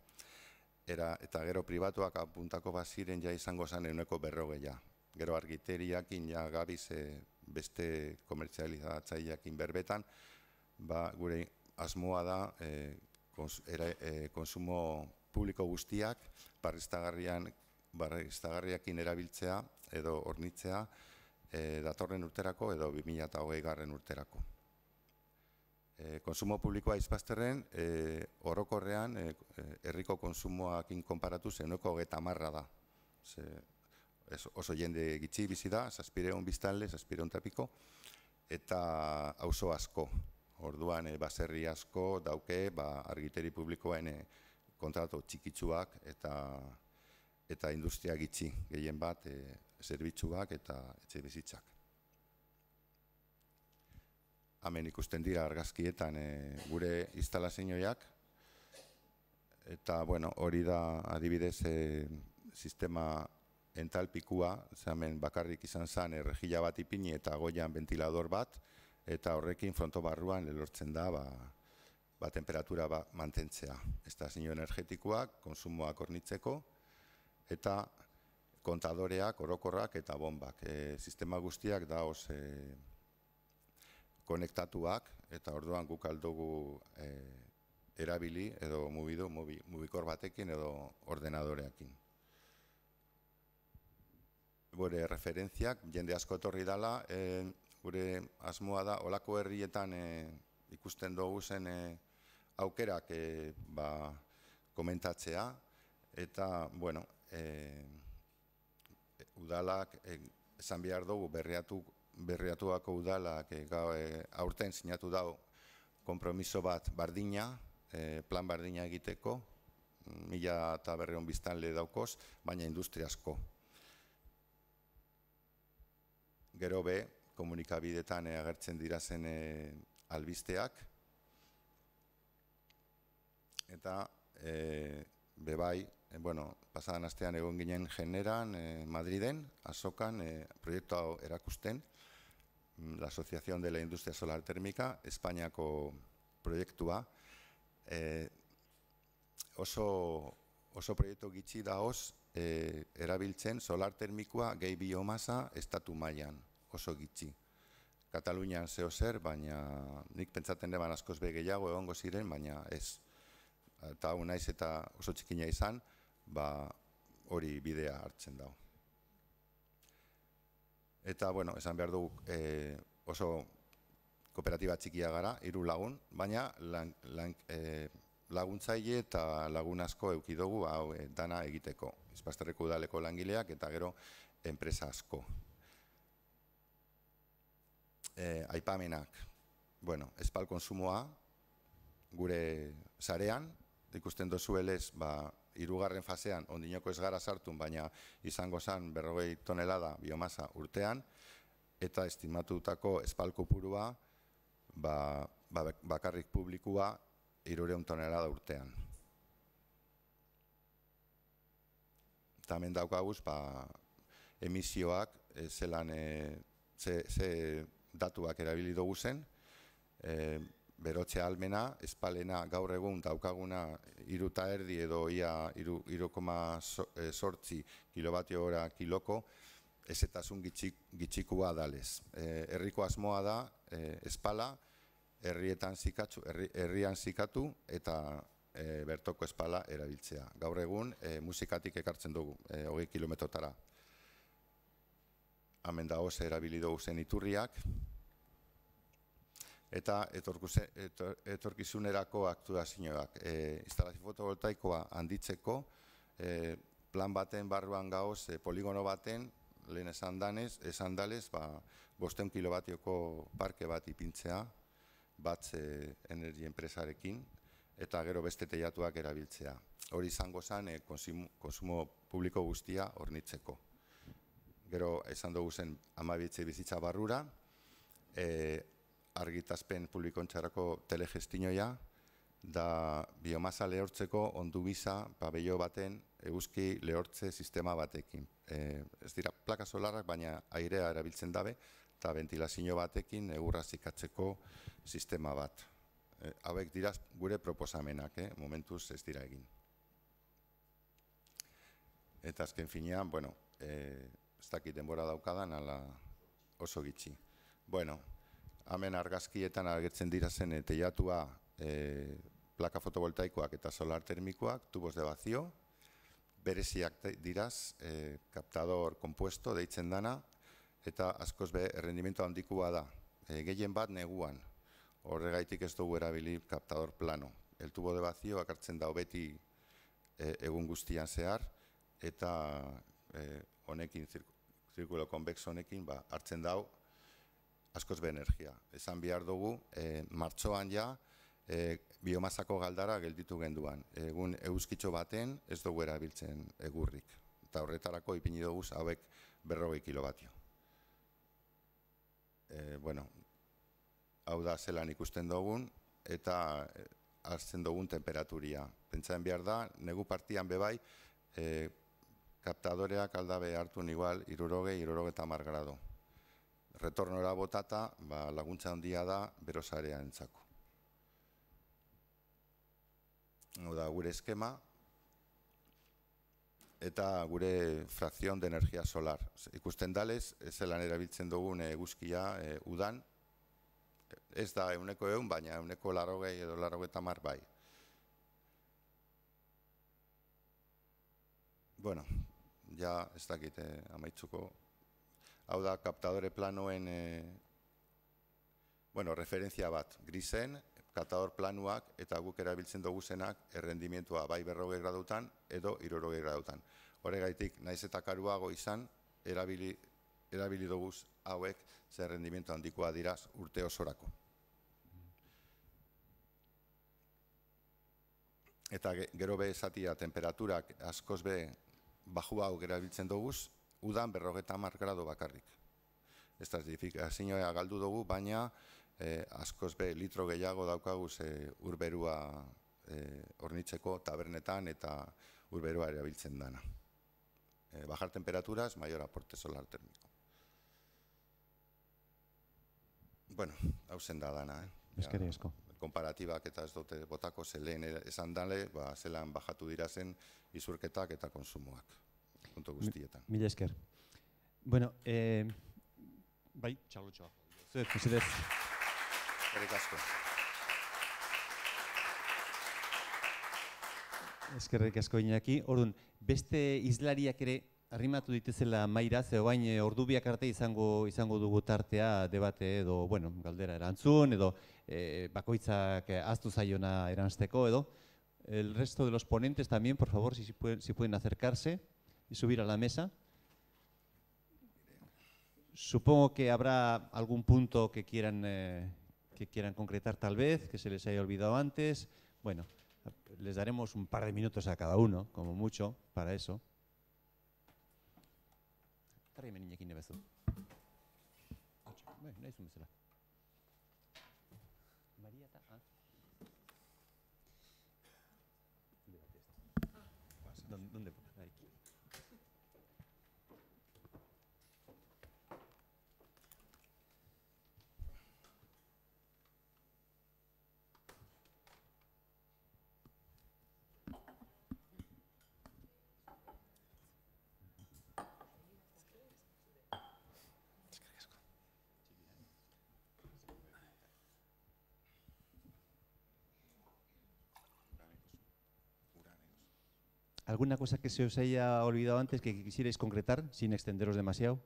Speaker 6: eta gero pribatuak apuntako baziren ja izango zen 140. Gero argiteriakin ja gabiz beste komertzializatzaileakin berbetan, gure asmoa da konsumo publiko guztiak barriztagarriakin erabiltzea edo hornitzea datorren urterako edo 2020 urterako. Konsumo publikoa izpazterren, orokorrean, herriko konsumoakin konparatuz 130 da. Oso jende gitxi bizi da, 700 biztanle, 700 tapiko, eta auzo asko. Orduan, baserri asko dauke, argiteri publikoen kontratu txikitsuak eta industria gitxi, gehien bat, zerbitzuak eta etxe bizitzak. Hemen ikusten dira argazkietan gure instalazioak, eta hori da adibidez sistema entalpikua, hemen bakarrik izan zen errejila bat ipini eta goian ventilador bat, eta horrekin fronto barruan lortzen da temperatura mantentzea. Estazio energetikoak, konsumoak hornitzeko, eta kontadoreak, orokorrak eta bombak. Sistema guztiak daoz konektatuak, eta orduan guk aldugu erabili edo mugikor batekin edo ordenadoreakin. Gure referentziak, jende asko etorri dela, gure asmoa da, olako herrietan ikusten dugu zen aukerak komentatzea, eta, udalak, esan behar dugu, berriatuako udalak aurten sinatu dago konpromiso bat bardina, plan bardina egiteko, 1.200 biztanle daukoz, baina industria asko. Gero komunikabidetan agertzen dira zen albisteak, eta bebai pasadan astean egon ginen Generan, Madriden, Azokan, proiektu hau erakusten, la Asociación de la Industria Solar Térmica, Espainiako proiektua. Oso proiektu gitxi daoz erabiltzen solar termikoa gehi biomasa estatu mailan, oso gitxi. Katalunian zeo zer, baina nik pentsaten deban askoz be gehiago egongo ziren, baina ez. Eta hau naiz eta oso txikina izan, hori bidea hartzen dago. Eta, esan behar dugu oso kooperatiba txikia gara, 3 lagun, baina laguntzaile eta lagun asko eukidogu hau dana egiteko. Izpasterreko udaleko langileak eta gero enpresa asko. Aipamenak, espal konsumoa gure sarean, ikusten dozuelez, 3. fasean, ondinoko ez gara sartun, baina izango zen 40 tonelada biomasa urtean, eta estimatutako espal kopurua bakarrik publikua 300 tonelada urtean. Eta hemen daukaguz, emisioak, zelan, ze datuak erabili dugu zen, berotze almena, espalena gaur egun daukaguna 3,5 edo ia 3,8 kilobatio hora kiloko, ezetasun gitxikua dalez. Herriko asmoa da, espala, herrian zikatu eta bertoko espala erabiltzea. Gaur egun musikatik ekartzen dugu, 20 kilometrotara. Hemen da oso erabili dugu zen iturriak, eta etorkizunerako aktuazioak. Instalazio fotovoltaikoa handitzeko, plan baten barruan gaoz, poligono baten, lehen esan dalez, 500 kilobatioko parke bat ipintzea, bat energia enpresarekin, eta gero beste teilatuak erabiltzea. Hori izango zen konsumo publiko guztia hornitzeko. Gero esan dugu zen 12 bizitza barrura, argitazpen publikontxarako telegestinoia, da biomasa lehortzeko ondu biza pabello baten eguzki lehortze sistema batekin. Ez dira plaka solarrak, baina airea erabiltzen dabe, eta ventilazio batekin egurra zikatzeko sistema bat. Hauek dira gure proposamenak, momentuz ez dira egin. Eta azken finean, ez dakit denbora daukadan, ala oso gitxi. Hemen argazkietan agertzen dira zen teilatua plaka fotovoltaikoak eta solar termikoak, tubos de vacío, bereziak diraz, kaptador compuesto deitzen dana, eta askoz be errendimendu handikua da. Gehien bat neguan, horregaitik ez dugu erabili kaptador plano. El tubo de vacío akartzen dau beti egun guztian zehar, eta honekin, zirkulo konvexo honekin, hartzen dau askoz be energia. Esan behar dugu, martxoan ja, biomasako galdara gelditu genduan. Egun euskitxo baten ez dugu erabiltzen egurrik. Eta horretarako ipini dugu hauek 40 kilobatio. Hau da zelan ikusten dugun eta hartzen dugun temperaturia. Pentsaen behar da, negu partian bebai, kaptadoreak aldabe hartun igual 60-70 grado. Retornora botata, laguntza handia da berosarea entzako. Hau da gure eskema eta gure frakzion de energia solar. Ikusten dalez, zelan erabiltzen dugun eguzkia udan, ez da 100, baina 180 edo 90 bai. Ja ez dakit amaitzuko. Hau da kaptadore planoen referentzia bat, grisen, kaptador planuak eta guk erabiltzen dugu zenak errendimientua bai 40 gradutan edo 60 gradutan. Horregaitik, naiz eta karuago izan, erabili dugu hauek zer errendimientu handikoa diraz urte osorako. Eta gero be esatia temperaturak askoz be baju hau erabiltzen dugu, udan 50 grado bakarrik. Estratifikazioa galdu dugu, baina askoz be litro gehiago daukaguz urberua hornitzeko tabernetan eta urberoa erabiltzen dana. Bajar temperaturas, mayor aporte solar térmico. Bueno, hau zen da dana,
Speaker 1: Eskerrik asko.
Speaker 6: Konparatibak eta ez dute botako, lehen esan dale, zelan bajatu dira zen izurketak eta konsumoak, punto guztietan.
Speaker 1: Mila esker. Bueno, bai, txalotxoa. Zuek, mesedez.
Speaker 6: Eskerrik asko.
Speaker 1: Eskerrik asko Iñaki. Orduan, beste izlariak ere arrimatu ditezela maira, ze bain ordu biak arte izango dugu tartea debate edo, bueno, galdera erantzun edo bakoitzak ahaztu zaiona eranzteko edo. El resto de los ponentes también, por favor, si pueden acercarse y subir a la mesa. Supongo que habrá algún punto que quieran concretar tal vez, que se les haya olvidado antes. Bueno, les daremos un par de minutos a cada uno, como mucho, para eso. ¿Dónde? Ahí. ¿Alguna cosa que se os haya olvidado antes que quisierais concretar, sin extenderos demasiado?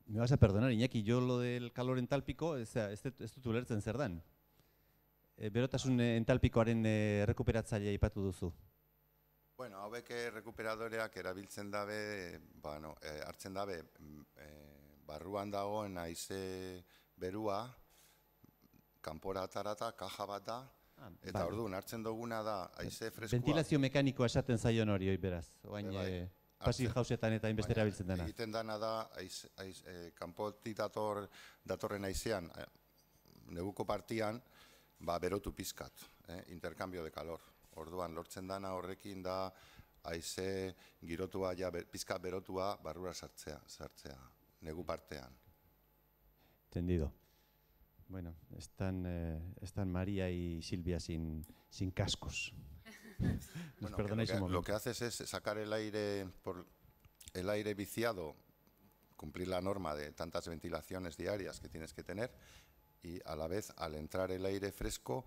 Speaker 1: Me vas a perdonar, Iñaki, yo lo del calor entálpico, ez dut ulertzen zer dan. Berotasun entalpikoaren rekuperatzailea aipatu duzu.
Speaker 6: Bueno, hauek rekuperadoreak erabiltzen dabe, hartzen dabe, barruan dagoen haize berua, kanpora atarata, kaja bat da, eta orduan hartzen duguna da haize freskoa.
Speaker 1: Ventilazio mekanikoa esaten zaion hori, beraz. Oain, pasi jausetan eta inbeste erabiltzen dena.
Speaker 6: Egiten dana da, kanpotik datorren haizean, neguko partian, berotu pizkat, intercambio de calor. Orduan, lortzen dana horrekin da, haize girotua, pizkat berotua, barrura sartzea, negu partean.
Speaker 1: Entendido. Bueno, están María y Silvia sin cascos.
Speaker 6: Bueno, lo que haces es sacar el aire viciado, cumplir la norma de tantas ventilaciones diarias que tienes que tener y a la vez al entrar el aire fresco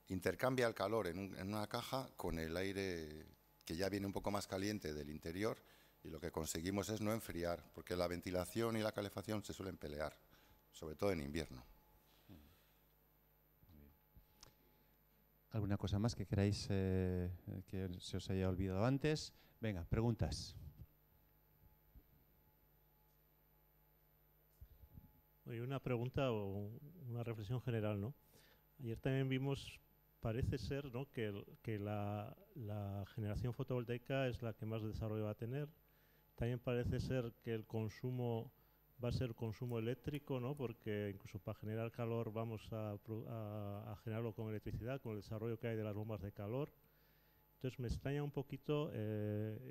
Speaker 6: intercambia el calor en una caja con el aire que ya viene un poco más caliente del interior y lo que conseguimos es no enfriar, porque la ventilación y la calefacción se suelen pelear, sobre todo en invierno.
Speaker 1: ¿Alguna cosa más que queráis que se os haya olvidado antes? Venga, preguntas.
Speaker 7: Oye, una pregunta o una reflexión general, ¿no? Ayer también vimos, parece ser, ¿no?, que la generación fotovoltaica es la que más desarrollo va a tener. También parece ser que el consumo va a ser consumo eléctrico, ¿no?, porque incluso para generar calor vamos a generarlo con electricidad, con el desarrollo que hay de las bombas de calor. Entonces me extraña un poquito,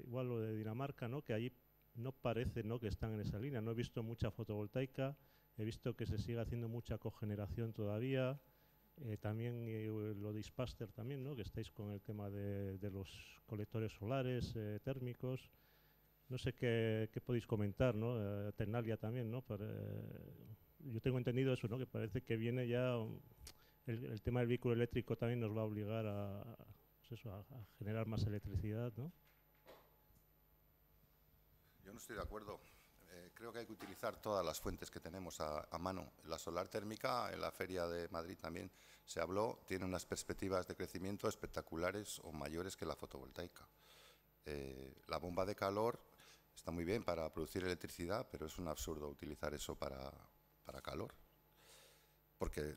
Speaker 7: igual lo de Dinamarca, ¿no?, que allí no parece, ¿no?, que están en esa línea. No he visto mucha fotovoltaica, he visto que se sigue haciendo mucha cogeneración todavía. También lo de Ispaster también, ¿no?, que estáis con el tema de los colectores solares térmicos. No sé qué podéis comentar, ¿no? Ternalia también, ¿no? Yo tengo entendido eso, ¿no?, que parece que viene ya el tema del vehículo eléctrico también nos va a obligar a generar más electricidad, ¿no?
Speaker 6: Yo no estoy de acuerdo. Creo que hay que utilizar todas las fuentes que tenemos a mano. La solar térmica, en la Feria de Madrid también se habló, tiene unas perspectivas de crecimiento espectaculares o mayores que la fotovoltaica. La bomba de calor está muy bien para producir electricidad, pero es un absurdo utilizar eso para calor. Porque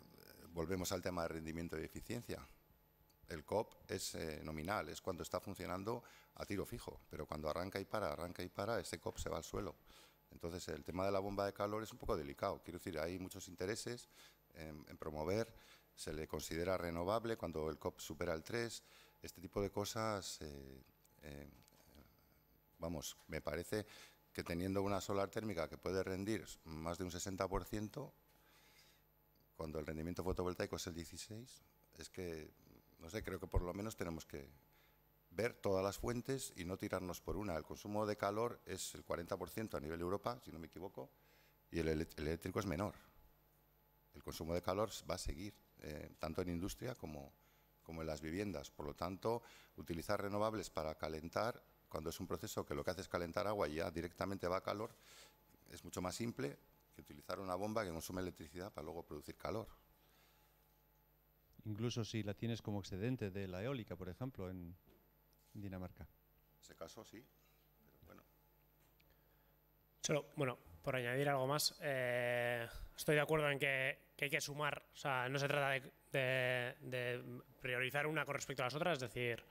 Speaker 6: volvemos al tema de rendimiento y eficiencia. El COP es nominal, es cuando está funcionando a tiro fijo, pero cuando arranca y para, ese COP se va al suelo. Entonces, el tema de la bomba de calor es un poco delicado. Quiero decir, hay muchos intereses en promover se le considera renovable cuando el COP supera el 3. Este tipo de cosas, vamos, me parece que teniendo una solar térmica que puede rendir más de un 60%, cuando el rendimiento fotovoltaico es el 16%, es que, no sé, creo que por lo menos tenemos que ver todas las fuentes y no tirarnos por una. El consumo de calor es el 40% a nivel Europa, si no me equivoco, y el eléctrico es menor. El consumo de calor va a seguir, tanto en industria como en las viviendas. Por lo tanto, utilizar renovables para calentar, cuando es un proceso que lo que hace es calentar agua y ya directamente va a calor, es mucho más simple que utilizar una bomba que consume electricidad para luego producir calor.
Speaker 1: Incluso si la tienes como excedente de la eólica, por ejemplo, en Dinamarca.
Speaker 6: En ese caso sí, pero bueno.
Speaker 4: Solo, bueno, por añadir algo más, estoy de acuerdo en que hay que sumar, o sea, no se trata de priorizar una con respecto a las otras, es decir,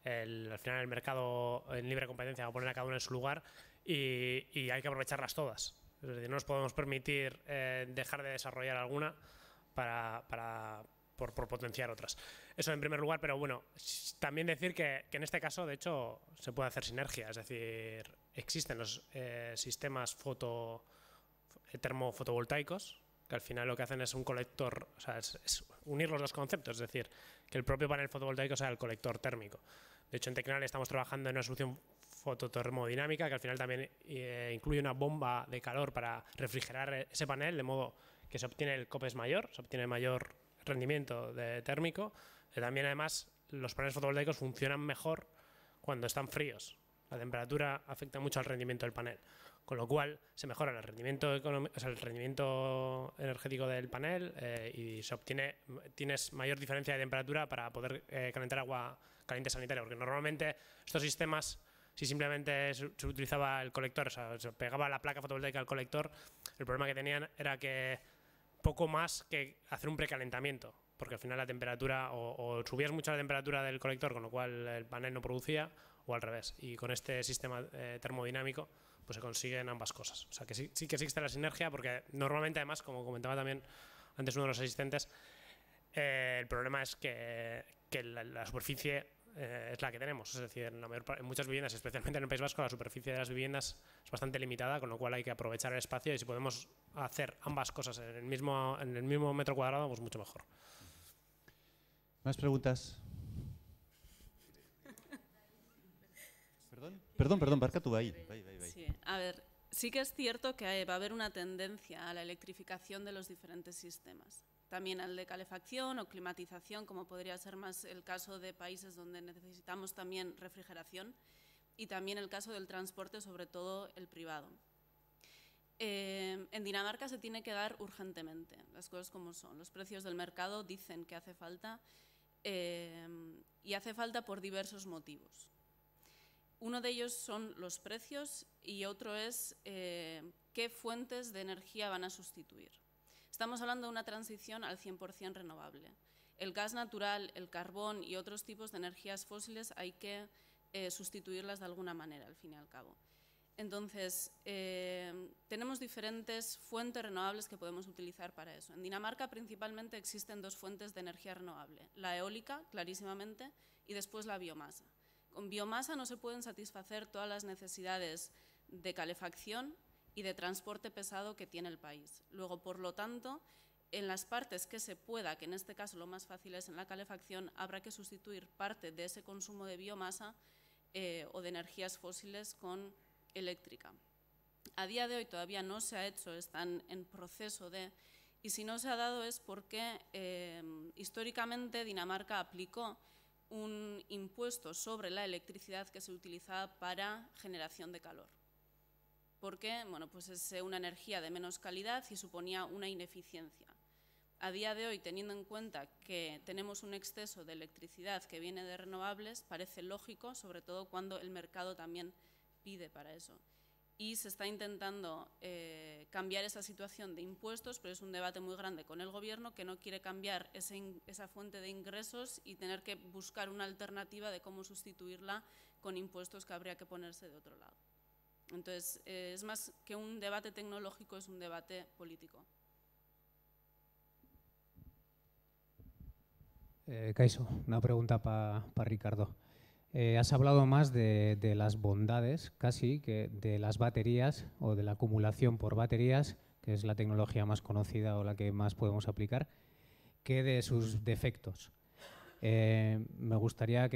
Speaker 4: al final el mercado en libre competencia va a poner a cada una en su lugar y hay que aprovecharlas todas. Es decir, no nos podemos permitir dejar de desarrollar alguna por potenciar otras. Eso en primer lugar, pero bueno, también decir que en este caso, de hecho, se puede hacer sinergia, es decir, existen los sistemas termofotovoltaicos, que al final lo que hacen es un colector, o sea, es unir los dos conceptos, es decir, que el propio panel fotovoltaico sea el colector térmico. De hecho, en Tecnal estamos trabajando en una solución fototermodinámica que al final también incluye una bomba de calor para refrigerar ese panel, de modo que se obtiene el COP es mayor, se obtiene mayor rendimiento térmico. También además los paneles fotovoltaicos funcionan mejor cuando están fríos. La temperatura afecta mucho al rendimiento del panel, con lo cual se mejora el rendimiento energético del panel y tienes mayor diferencia de temperatura para poder calentar agua caliente sanitaria, porque normalmente estos sistemas, si simplemente se utilizaba el colector, o sea, se pegaba la placa fotovoltaica al colector, el problema que tenían era que poco más que hacer un precalentamiento, porque al final la temperatura o subías mucho la temperatura del colector, con lo cual el panel no producía, o al revés. Y con este sistema termodinámico pues se consiguen ambas cosas. O sea que sí que existe la sinergia, porque normalmente además, como comentaba también antes uno de los asistentes, el problema es que la superficie es la que tenemos. Es decir, en muchas viviendas, especialmente en el País Vasco, la superficie de las viviendas es bastante limitada, con lo cual hay que aprovechar el espacio, y si podemos hacer ambas cosas en el mismo metro cuadrado, pues mucho mejor.
Speaker 1: ¿Más preguntas? Perdón, Barkatu, ahí.
Speaker 2: Sí, a ver, sí que es cierto que va a haber una tendencia a la electrificación de los diferentes sistemas. También al de calefacción o climatización, como podría ser más el caso de países donde necesitamos también refrigeración, y también el caso del transporte, sobre todo el privado. En Dinamarca se tiene que dar urgentemente, las cosas como son. Los precios del mercado dicen que hace falta, y hace falta por diversos motivos. Uno de ellos son los precios y otro es qué fuentes de energía van a sustituir. Estamos hablando de una transición al 100% renovable. El gas natural, el carbón y otros tipos de energías fósiles hay que sustituirlas de alguna manera, al fin y al cabo. Entonces, tenemos diferentes fuentes renovables que podemos utilizar para eso. En Dinamarca principalmente existen dos fuentes de energía renovable, la eólica, clarísimamente, y después la biomasa. Con biomasa no se pueden satisfacer todas las necesidades de calefacción y de transporte pesado que tiene el país. Luego, por lo tanto, en las partes que se pueda, que en este caso lo más fácil es en la calefacción, habrá que sustituir parte de ese consumo de biomasa o de energías fósiles con eléctrica. A día de hoy todavía no se ha hecho, están en proceso de, y si no se ha dado es porque históricamente Dinamarca aplicó un impuesto sobre la electricidad que se utilizaba para generación de calor. Porque bueno, pues es una energía de menos calidad y suponía una ineficiencia. A día de hoy, teniendo en cuenta que tenemos un exceso de electricidad que viene de renovables, parece lógico, sobre todo cuando el mercado también pide para eso. Y se está intentando cambiar esa situación de impuestos, pero es un debate muy grande con el gobierno que no quiere cambiar esa fuente de ingresos y tener que buscar una alternativa de cómo sustituirla con impuestos que habría que ponerse de otro lado. Entonces, es más que un debate tecnológico, es un debate político.
Speaker 3: Kaixo, una pregunta para Ricardo. Has hablado más de las bondades, casi, que de las baterías o de la acumulación por baterías, que es la tecnología más conocida o la que más podemos aplicar, que de sus defectos. Me gustaría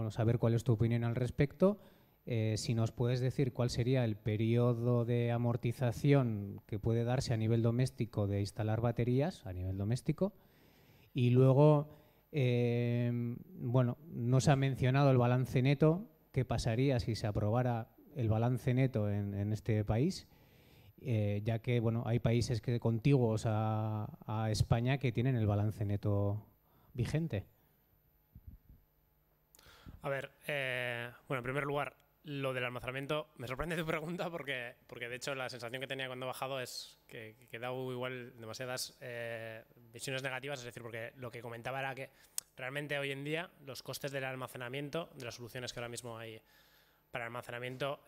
Speaker 3: saber cuál es tu opinión al respecto. Si nos puedes decir cuál sería el periodo de amortización que puede darse a nivel doméstico de instalar baterías a nivel doméstico. Y luego, no se ha mencionado el balance neto. ¿Qué pasaría si se aprobara el balance neto en este país? Ya que hay países contiguos a España que tienen el balance neto vigente.
Speaker 4: A ver, en primer lugar, lo del almacenamiento, me sorprende tu pregunta porque de hecho la sensación que tenía cuando he bajado es que he dado igual demasiadas visiones negativas, es decir, porque lo que comentaba era que realmente hoy en día los costes del almacenamiento, de las soluciones que ahora mismo hay para almacenamiento,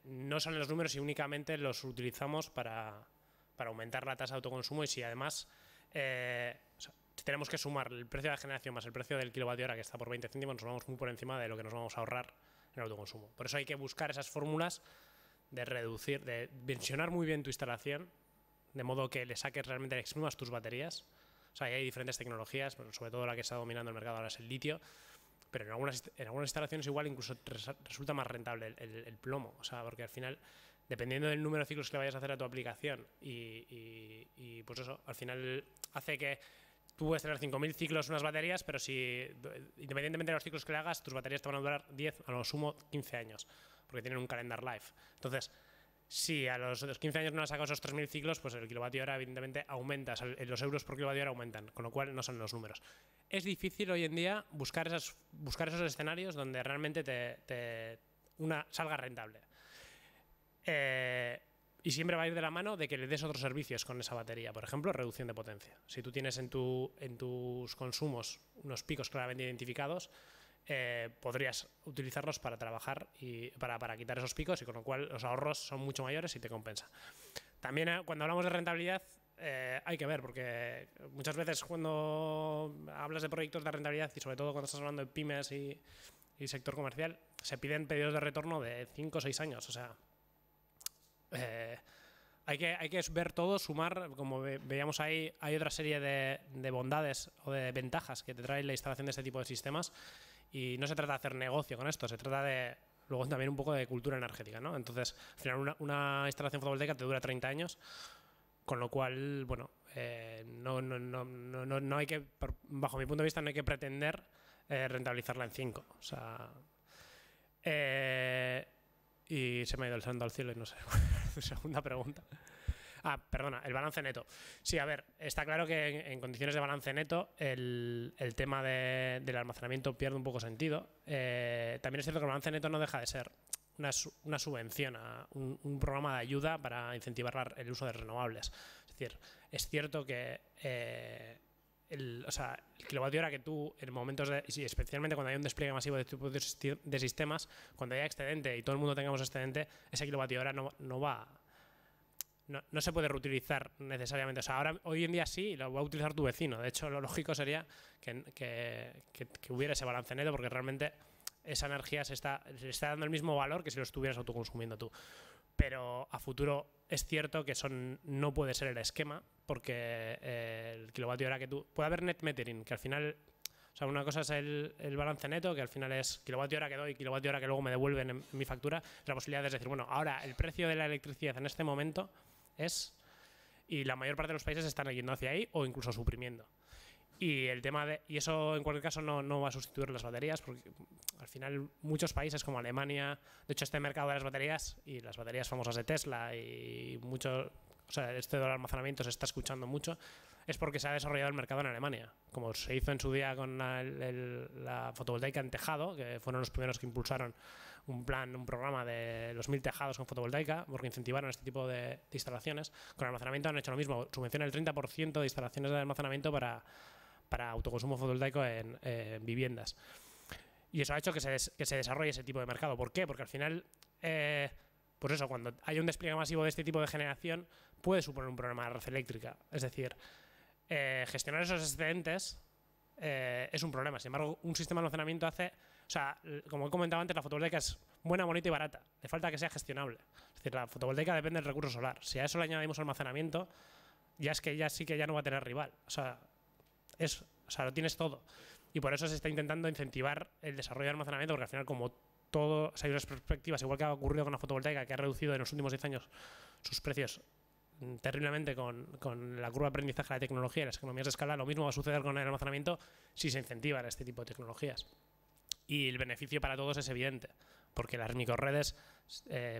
Speaker 4: no son los números y únicamente los utilizamos para aumentar la tasa de autoconsumo, y si además si tenemos que sumar el precio de la generación más el precio del kilovatio hora, que está por 20 céntimos, nos vamos muy por encima de lo que nos vamos a ahorrar en el autoconsumo. Por eso hay que buscar esas fórmulas de reducir, de dimensionar muy bien tu instalación, de modo que le saques realmente, le exprimas tus baterías. O sea, hay diferentes tecnologías, sobre todo la que está dominando el mercado ahora es el litio, pero en algunas instalaciones igual incluso resulta más rentable el plomo. O sea, porque al final, dependiendo del número de ciclos que le vayas a hacer a tu aplicación y pues eso, al final hace que tú puedes tener 5.000 ciclos unas baterías, pero si, independientemente de los ciclos que le hagas, tus baterías te van a durar 10, a lo sumo 15 años, porque tienen un calendar life. Entonces, si a los 15 años no has sacado esos 3.000 ciclos, pues el kilovatio hora evidentemente aumenta, o sea, los euros por kilovatio hora aumentan, con lo cual no son los números. Es difícil hoy en día buscar esos escenarios donde realmente salga rentable. Y siempre va a ir de la mano de que le des otros servicios con esa batería. Por ejemplo, reducción de potencia. Si tú tienes en tus consumos unos picos claramente identificados, podrías utilizarlos para trabajar y para quitar esos picos, y con lo cual los ahorros son mucho mayores y te compensa. También cuando hablamos de rentabilidad hay que ver, porque muchas veces cuando hablas de proyectos de rentabilidad, y sobre todo cuando estás hablando de pymes y sector comercial, se piden periodos de retorno de 5 o 6 años. O sea, hay que ver todo, sumar, como veíamos ahí, hay otra serie de bondades o de ventajas que te trae la instalación de este tipo de sistemas, y no se trata de hacer negocio con esto, se trata de luego también un poco de cultura energética, ¿no? Entonces, al final una instalación fotovoltaica te dura 30 años, con lo cual, no hay que, bajo mi punto de vista, no hay que pretender rentabilizarla en 5. O sea, y se me ha ido el santo al cielo y no sé. Tu segunda pregunta. Perdona, el balance neto. Sí, a ver, está claro que en condiciones de balance neto el tema del almacenamiento pierde un poco sentido. También es cierto que el balance neto no deja de ser una subvención, un programa de ayuda para incentivar el uso de renovables. Es decir, es cierto que el kilovatio hora que tú, en momentos y especialmente cuando hay un despliegue masivo de tipo de sistemas, cuando haya excedente y todo el mundo tengamos excedente, ese kilovatio hora no se puede reutilizar necesariamente. O sea, hoy en día sí, lo va a utilizar tu vecino. De hecho, lo lógico sería que hubiera ese balance neto, porque realmente esa energía se está dando el mismo valor que si lo estuvieras autoconsumiendo tú. Pero a futuro es cierto que no puede ser el esquema, porque el kilovatio hora que tú... Puede haber net metering, que al final... O sea, una cosa es el balance neto, que al final es kilovatio hora que doy, kilovatio hora que luego me devuelven en mi factura. La posibilidad es decir, bueno, ahora el precio de la electricidad en este momento es... Y la mayor parte de los países están yendo hacia ahí o incluso suprimiendo. Y eso en cualquier caso no va a sustituir las baterías, porque al final muchos países como Alemania, de hecho este mercado de las baterías y las baterías famosas de Tesla y mucho, o sea, este del almacenamiento se está escuchando mucho, es porque se ha desarrollado el mercado en Alemania, como se hizo en su día con la fotovoltaica en tejado, que fueron los primeros que impulsaron un programa de los 1000 tejados con fotovoltaica, porque incentivaron este tipo de instalaciones. Con el almacenamiento han hecho lo mismo, subvencionan el 30% de instalaciones de almacenamiento para autoconsumo fotovoltaico en viviendas. Y eso ha hecho que se desarrolle ese tipo de mercado. ¿Por qué? Porque al final, pues eso, cuando hay un despliegue masivo de este tipo de generación, puede suponer un problema de red eléctrica. Es decir, gestionar esos excedentes es un problema. Sin embargo, un sistema de almacenamiento hace, o sea, como he comentado antes, la fotovoltaica es buena, bonita y barata. Le falta que sea gestionable. Es decir, la fotovoltaica depende del recurso solar. Si a eso le añadimos almacenamiento, ya es que ya sí que ya no va a tener rival. O sea, lo tienes todo. Y por eso se está intentando incentivar el desarrollo de almacenamiento, porque al final, como todo, o sea, hay unas perspectivas, igual que ha ocurrido con la fotovoltaica, que ha reducido en los últimos 10 años sus precios terriblemente con la curva de aprendizaje de la tecnología y las economías de escala, lo mismo va a suceder con el almacenamiento si se incentivan este tipo de tecnologías. Y el beneficio para todos es evidente, porque las microredes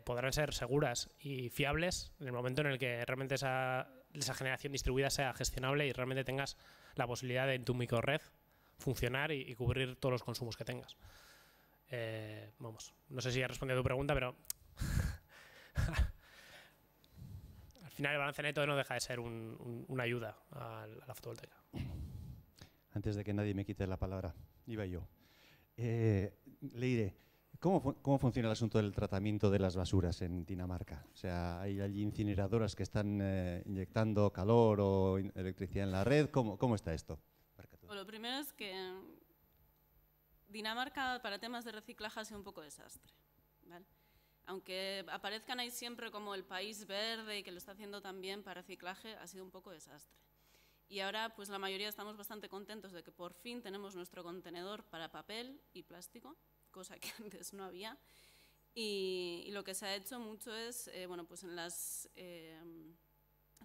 Speaker 4: podrán ser seguras y fiables en el momento en el que realmente esa generación distribuida sea gestionable y realmente tengas la posibilidad de en tu microred funcionar y cubrir todos los consumos que tengas. Vamos, no sé si he respondido a tu pregunta, pero al final el balance neto no deja de ser una ayuda a la fotovoltaica.
Speaker 1: Antes de que nadie me quite la palabra, iba yo. Leire, ¿cómo funciona el asunto del tratamiento de las basuras en Dinamarca? O sea, ¿hay allí incineradoras que están inyectando calor o electricidad en la red? ¿Cómo está esto?
Speaker 2: Bueno, lo primero es que Dinamarca para temas de reciclaje ha sido un poco desastre, ¿vale? Aunque aparezcan ahí siempre como el país verde y que lo está haciendo también para reciclaje, ha sido un poco desastre. Y ahora pues la mayoría estamos bastante contentos de que por fin tenemos nuestro contenedor para papel y plástico, cosa que antes no había. Y lo que se ha hecho mucho es, bueno, pues en las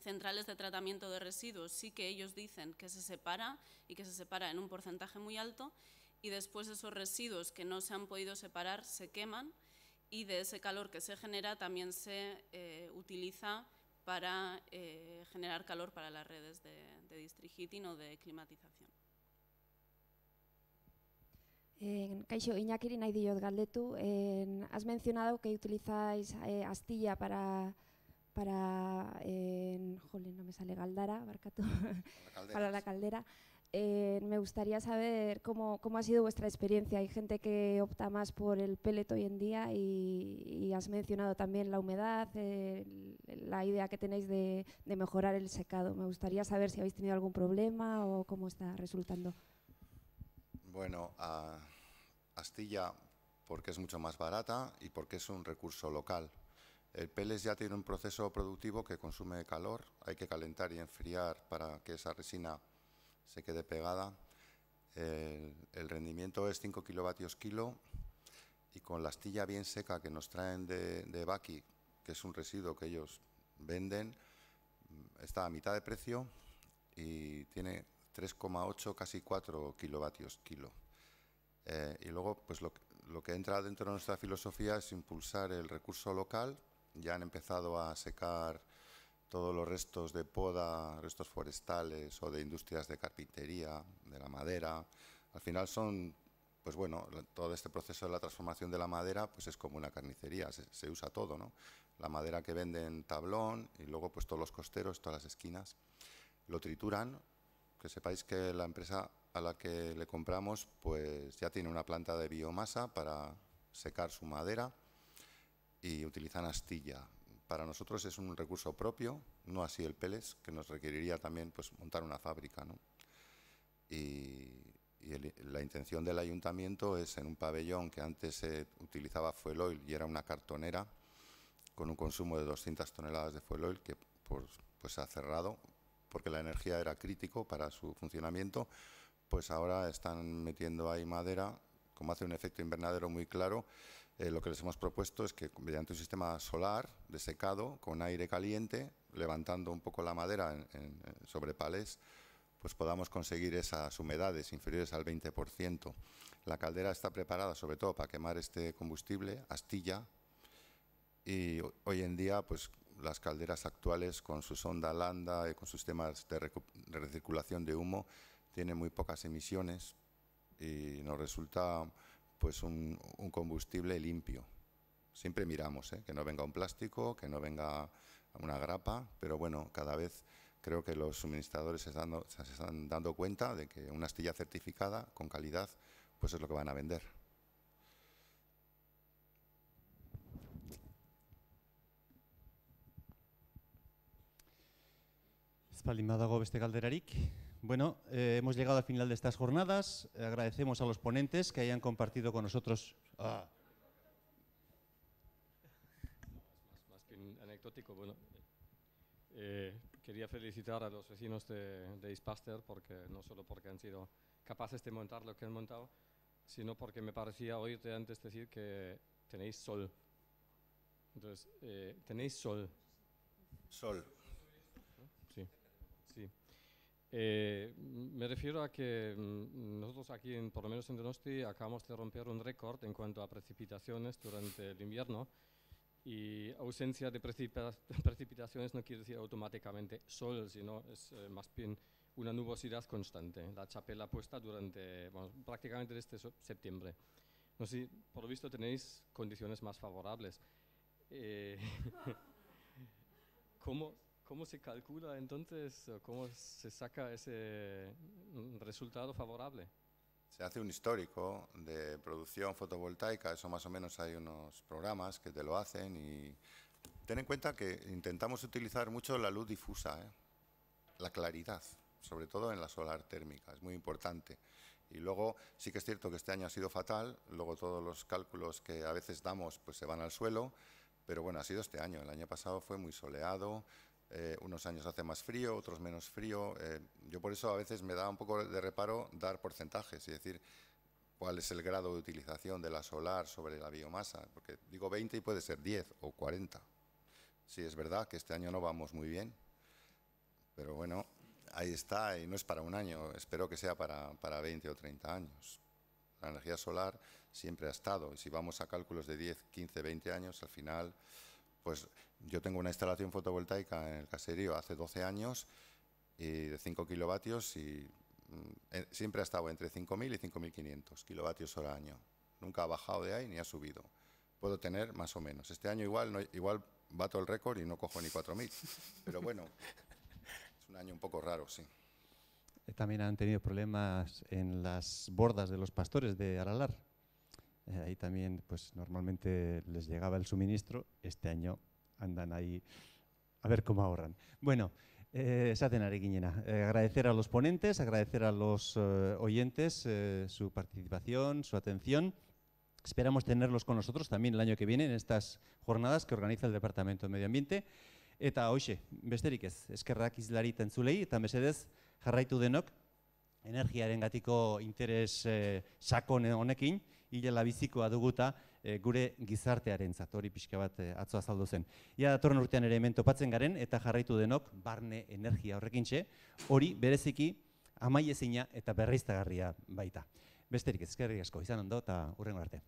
Speaker 2: centrales de tratamiento de residuos sí que ellos dicen que se separa y que se separa en un porcentaje muy alto, y después esos residuos que no se han podido separar se queman, y de ese calor que se genera también se utiliza para generar calor para las redes de district heating o de climatización.
Speaker 8: Kaixo, Iñakiri nahi diot galdetu. Has mencionado que utilizáis astilla para no me sale Galdara, barkatu, para la caldera. Me gustaría saber cómo ha sido vuestra experiencia. Hay gente que opta más por el pellet hoy en día y has mencionado también la humedad, la idea que tenéis de mejorar el secado. Me gustaría saber si habéis tenido algún problema o cómo está resultando.
Speaker 6: Bueno, astilla porque es mucho más barata y porque es un recurso local. El pellet ya tiene un proceso productivo que consume calor, hay que calentar y enfriar para que esa resina se quede pegada. El rendimiento es 5 kilovatios kilo, y con la astilla bien seca que nos traen de Baki, que es un residuo que ellos venden, está a mitad de precio y tiene 3,8, casi 4 kilovatios kilo. Y luego pues lo que entra dentro de nuestra filosofía es impulsar el recurso local. Ya han empezado a secar todos los restos de poda, restos forestales o de industrias de carpintería, de la madera. Al final son, pues bueno, todo este proceso de la transformación de la madera pues es como una carnicería, se usa todo, ¿no? La madera que venden tablón y luego pues todos los costeros, todas las esquinas, lo trituran. Que sepáis que la empresa a la que le compramos pues ya tiene una planta de biomasa para secar su madera y utilizan astilla. Para nosotros es un recurso propio, no así el pellets, que nos requeriría también pues montar una fábrica, ¿no? Y la intención del ayuntamiento es en un pabellón que antes se utilizaba fuel oil y era una cartonera con un consumo de 200 toneladas de fuel oil que pues se ha cerrado porque la energía era crítico para su funcionamiento. Pues ahora están metiendo ahí madera, como hace un efecto invernadero muy claro. Lo que les hemos propuesto es que mediante un sistema solar de secado con aire caliente, levantando un poco la madera sobre palés, pues podamos conseguir esas humedades inferiores al 20%. La caldera está preparada sobre todo para quemar este combustible, astilla, y hoy en día pues las calderas actuales con su sonda Landa y con sus sistemas de recirculación de humo tienen muy pocas emisiones y nos resulta pues un combustible limpio. Siempre miramos que no venga un plástico, que no venga una grapa, pero bueno, cada vez creo que los suministradores se están dando cuenta de que una astilla certificada con calidad pues es lo que van a vender.
Speaker 1: Ez baldin badago beste galderarik, Bueno, hemos llegado al final de estas jornadas. Agradecemos a los ponentes que hayan compartido con nosotros.
Speaker 9: Más bien anecdótico, bueno. Quería felicitar a los vecinos de Ispaster, porque no solo porque han sido capaces de montar lo que han montado, sino porque me parecía oírte antes decir que tenéis sol. Entonces, tenéis sol.
Speaker 6: Sol.
Speaker 9: Sí, sí. Me refiero a que nosotros aquí, por lo menos en Donosti, acabamos de romper un récord en cuanto a precipitaciones durante el invierno. Y ausencia de precipitaciones no quiere decir automáticamente sol, sino es más bien una nubosidad constante. La chapela puesta durante, bueno, prácticamente desde septiembre. No sé, por lo visto tenéis condiciones más favorables. ¿Cómo se calcula entonces, cómo se saca ese resultado favorable?
Speaker 6: Se hace un histórico de producción fotovoltaica, eso más o menos hay unos programas que te lo hacen, y ten en cuenta que intentamos utilizar mucho la luz difusa, la claridad, sobre todo en la solar térmica, es muy importante. Y luego sí que es cierto que este año ha sido fatal, luego todos los cálculos que a veces damos pues se van al suelo, pero bueno, ha sido este año. El año pasado fue muy soleado, unos años hace más frío, otros menos frío. Yo por eso a veces me da un poco de reparo dar porcentajes y decir cuál es el grado de utilización de la solar sobre la biomasa, porque digo 20 y puede ser 10 o 40. Sí, es verdad que este año no vamos muy bien, pero bueno, ahí está, y no es para un año, espero que sea para 20 o 30 años. La energía solar siempre ha estado, y si vamos a cálculos de 10, 15, 20 años, al final, pues yo tengo una instalación fotovoltaica en el caserío hace 12 años y de 5 kilovatios, y siempre ha estado entre 5.000 y 5.500 kilovatios hora año. Nunca ha bajado de ahí ni ha subido. Puedo tener más o menos. Este año igual bato el récord y no cojo ni 4.000, pero bueno, es un año un poco raro, sí.
Speaker 1: También han tenido problemas en las bordas de los pastores de Aralar. Ahí también, pues normalmente les llegaba el suministro. Este año andan ahí a ver cómo ahorran. Bueno, esaten ari ginena. Agradecer a los ponentes, agradecer a los oyentes su participación, su atención. Esperamos tenerlos con nosotros también el año que viene en estas jornadas que organiza el Departamento de Medio Ambiente. Eta hoxe, besterik ez, eskerrak izlari entzulei, eta mesedez jarraitu denok energiarengatiko interes sakon honekin, hilela bizikoa duguta gure gizartearentzat, hori pixka bat atzo azaldu zen. Ia datorren urtean ere hemen topatzen garen, eta jarraitu denok barne energia horrekintxe, hori bereziki amaiezina eta berriztagarria baita. Besterik ez, eskerrik asko, izan ondo eta hurrengo arte.